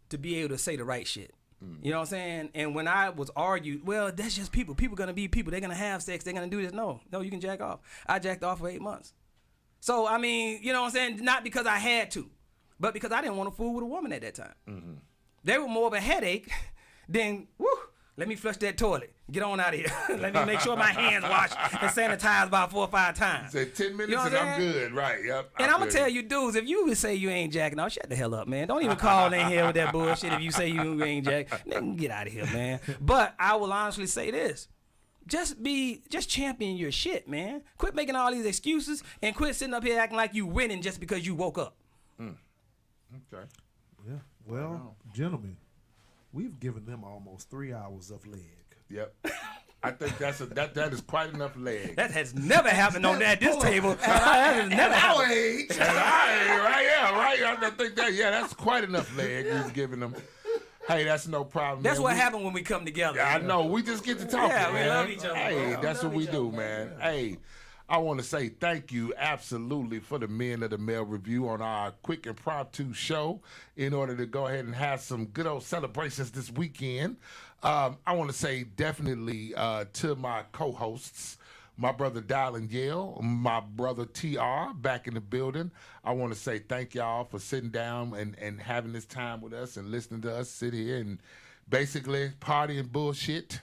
to be able to say the right shit. You know what I'm saying? And when I was argued, well, that's just people. People gonna be people. They're gonna have sex. They're gonna do this. No, you can jack off. I jacked off for 8 months. So, I mean, you know what I'm saying? Not because I had to, but because I didn't want to fool with a woman at that time. Mm-hmm. They were more of a headache than, woo, let me flush that toilet. Get on out of here. Let me make sure my hands washed and sanitized about 4 or 5 times. Say 10 minutes You know what and I'm I'm saying? good. Right, yep. And I'm going to tell you, dudes, if you would say you ain't jacking off, shut the hell up, man. Don't even call in here with that bullshit if you say you ain't jacking. Nigga, get out of here, man. But I will honestly say this. Just champion your shit, man. Quit making all these excuses and quit sitting up here acting like you winning just because you woke up. Okay. Yeah. Well, gentlemen, we've given them almost 3 hours of leg. Yep. I think that is quite enough leg. That has never happened on this table. That has never happened. I think that's quite enough leg we've given them. Hey, that's no problem. That's man. what happened when we come together. I know. We just get to talking. Yeah, we man. love each other. Hey, bro. that's what we do, man. Hey, I want to say thank you absolutely for the Men of the Mail review on our quick impromptu show in order to go ahead and have some good old celebrations this weekend. I want to say definitely to my co-hosts, my brother Dylan Yale, my brother TR back in the building. I want to say thank y'all for sitting down and having this time with us and listening to us sit here and basically party and bullshit.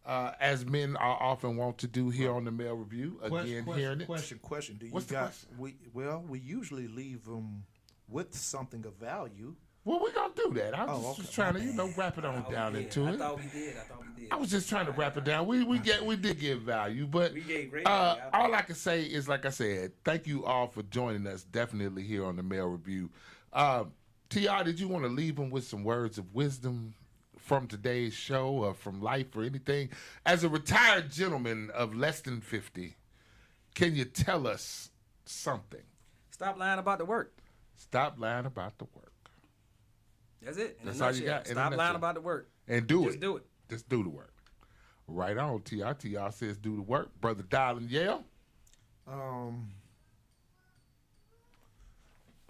As men are often want to do here on the Mail Review. Again, hearing it. Question. Do you What's the got? question? We usually leave them with something of value. Well, we're gonna do that. I was just trying to, wrap it on down into it. I thought we did. I was just trying to wrap it down. We did give value, but We gave great value. all I can say is, like I said, thank you all for joining us. Definitely here on the Mail Review. T.R., did you want to leave them with some words of wisdom from today's show or from life or anything? As a retired gentleman of less than 50, can you tell us something? Stop lying about the work. Stop lying about the work. That's it. In a That's all you nutshell. got. In a Stop lying nutshell. about the work. And do Just it. do it. Just do the work. Right on, TR. TR says do the work. Brother Dylan Yale.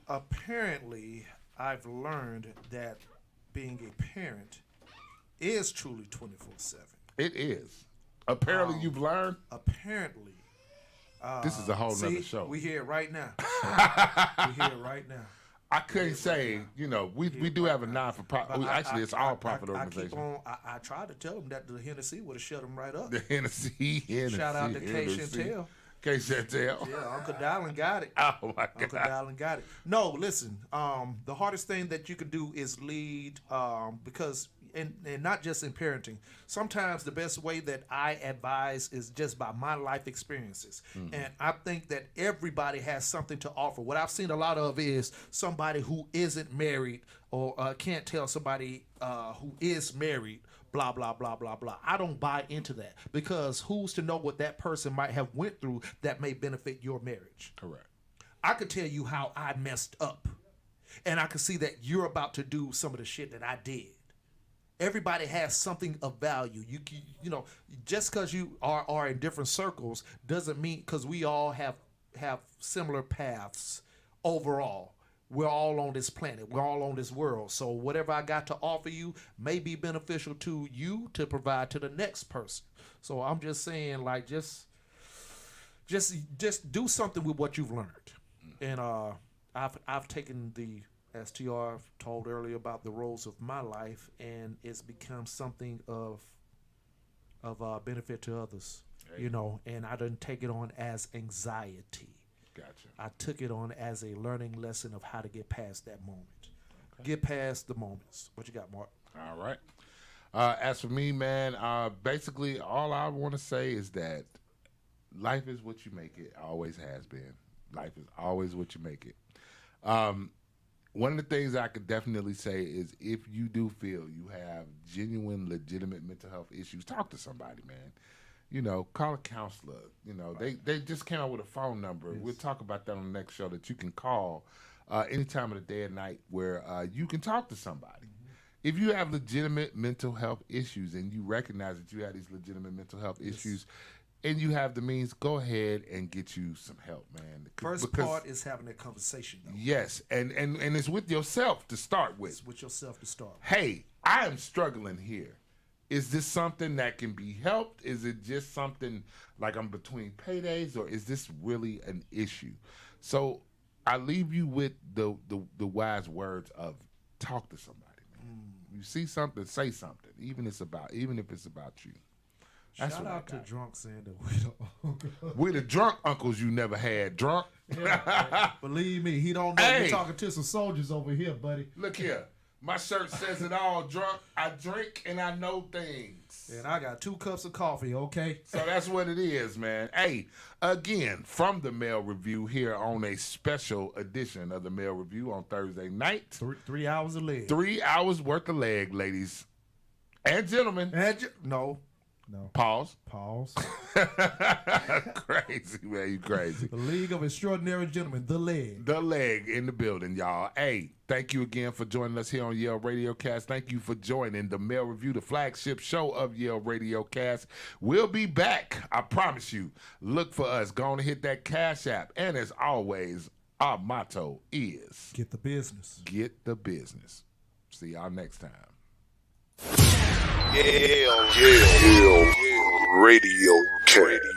Apparently, I've learned that being a parent is truly 24/7. It is. Apparently, you've learned. Apparently. This is a whole nother show. We hear it right now. I couldn't say, we do have a non-for-profit. Actually, it's all profit I organization. keep on. I tried to tell them that the Hennessy would have shut them right up. The Hennessy. Shout out to K Chantel. K Chantel. Yeah, Uncle Dylan got it. Oh my God. Uncle Dylan got it. No, listen. The hardest thing that you can do is lead, because and not just in parenting. Sometimes the best way that I advise is just by my life experiences. And I think that everybody has something to offer. What I've seen a lot of is somebody who isn't married or can't tell somebody who is married, blah, blah, blah, blah, blah. I don't buy into that, because who's to know what that person might have went through that may benefit your marriage. Correct. I could tell you how I messed up, and I could see that you're about to do some of the shit that I did. Everybody has something of value. You know, just because you are in different circles doesn't mean, because we all have similar paths overall. We're all on this planet. We're all on this world. So whatever I got to offer you may be beneficial to you to provide to the next person. So I'm just saying, like, just do something with what you've learned. And I've taken the, as TR told earlier, about the roles of my life, and it's become something of benefit to others. You know, and I didn't take it on as anxiety. Gotcha. I took it on as a learning lesson of how to get past that moment. Okay. Get past the moments. What you got, Mark? All right. As for me, man, basically all I want to say is that life is what you make it. Always has been. Life is always what you make it. One of the things I could definitely say is, if you do feel you have genuine, legitimate mental health issues, talk to somebody, man. You know, call a counselor. You know, they just came out with a phone number. Yes. We'll talk about that on the next show, that you can call any time of the day or night, where you can talk to somebody. Mm-hmm. If you have legitimate mental health issues and you recognize that you have these legitimate mental health issues and you have the means, go ahead and get you some help, man. First part is having that conversation, though. Yes, and it's with yourself to start with. It's with yourself to start with. Hey, I am struggling here. Is this something that can be helped? Is it just something like I'm between paydays, or is this really an issue? So I leave you with the wise words of talk to somebody, man. You see something, say something, even if it's about you. That's Shout what I out to got. Drunk saying that we the uncle. We the drunk uncles you never had. Drunk. Yeah, believe me, he don't know. Hey. You're talking to some soldiers over here, buddy. Look here. My shirt says it all. Drunk. I drink and I know things. And I got 2 cups of coffee, okay? So that's what it is, man. Hey, again, from the Mail Review here on a special edition of the Mail Review on Thursday night. 3 hours of leg. 3 hours worth of leg, ladies and gentlemen. No. Pause. Crazy, man. You crazy. The League of Extraordinary Gentlemen, the leg. The leg in the building, y'all. Hey, thank you again for joining us here on YALE Radiocast. Thank you for joining the Mail Review, the flagship show of YALE Radiocast. We'll be back. I promise you. Look for us. Go on and hit that Cash App. And as always, our motto is... Get the business. Get the business. See y'all next time. YALE Radiocast.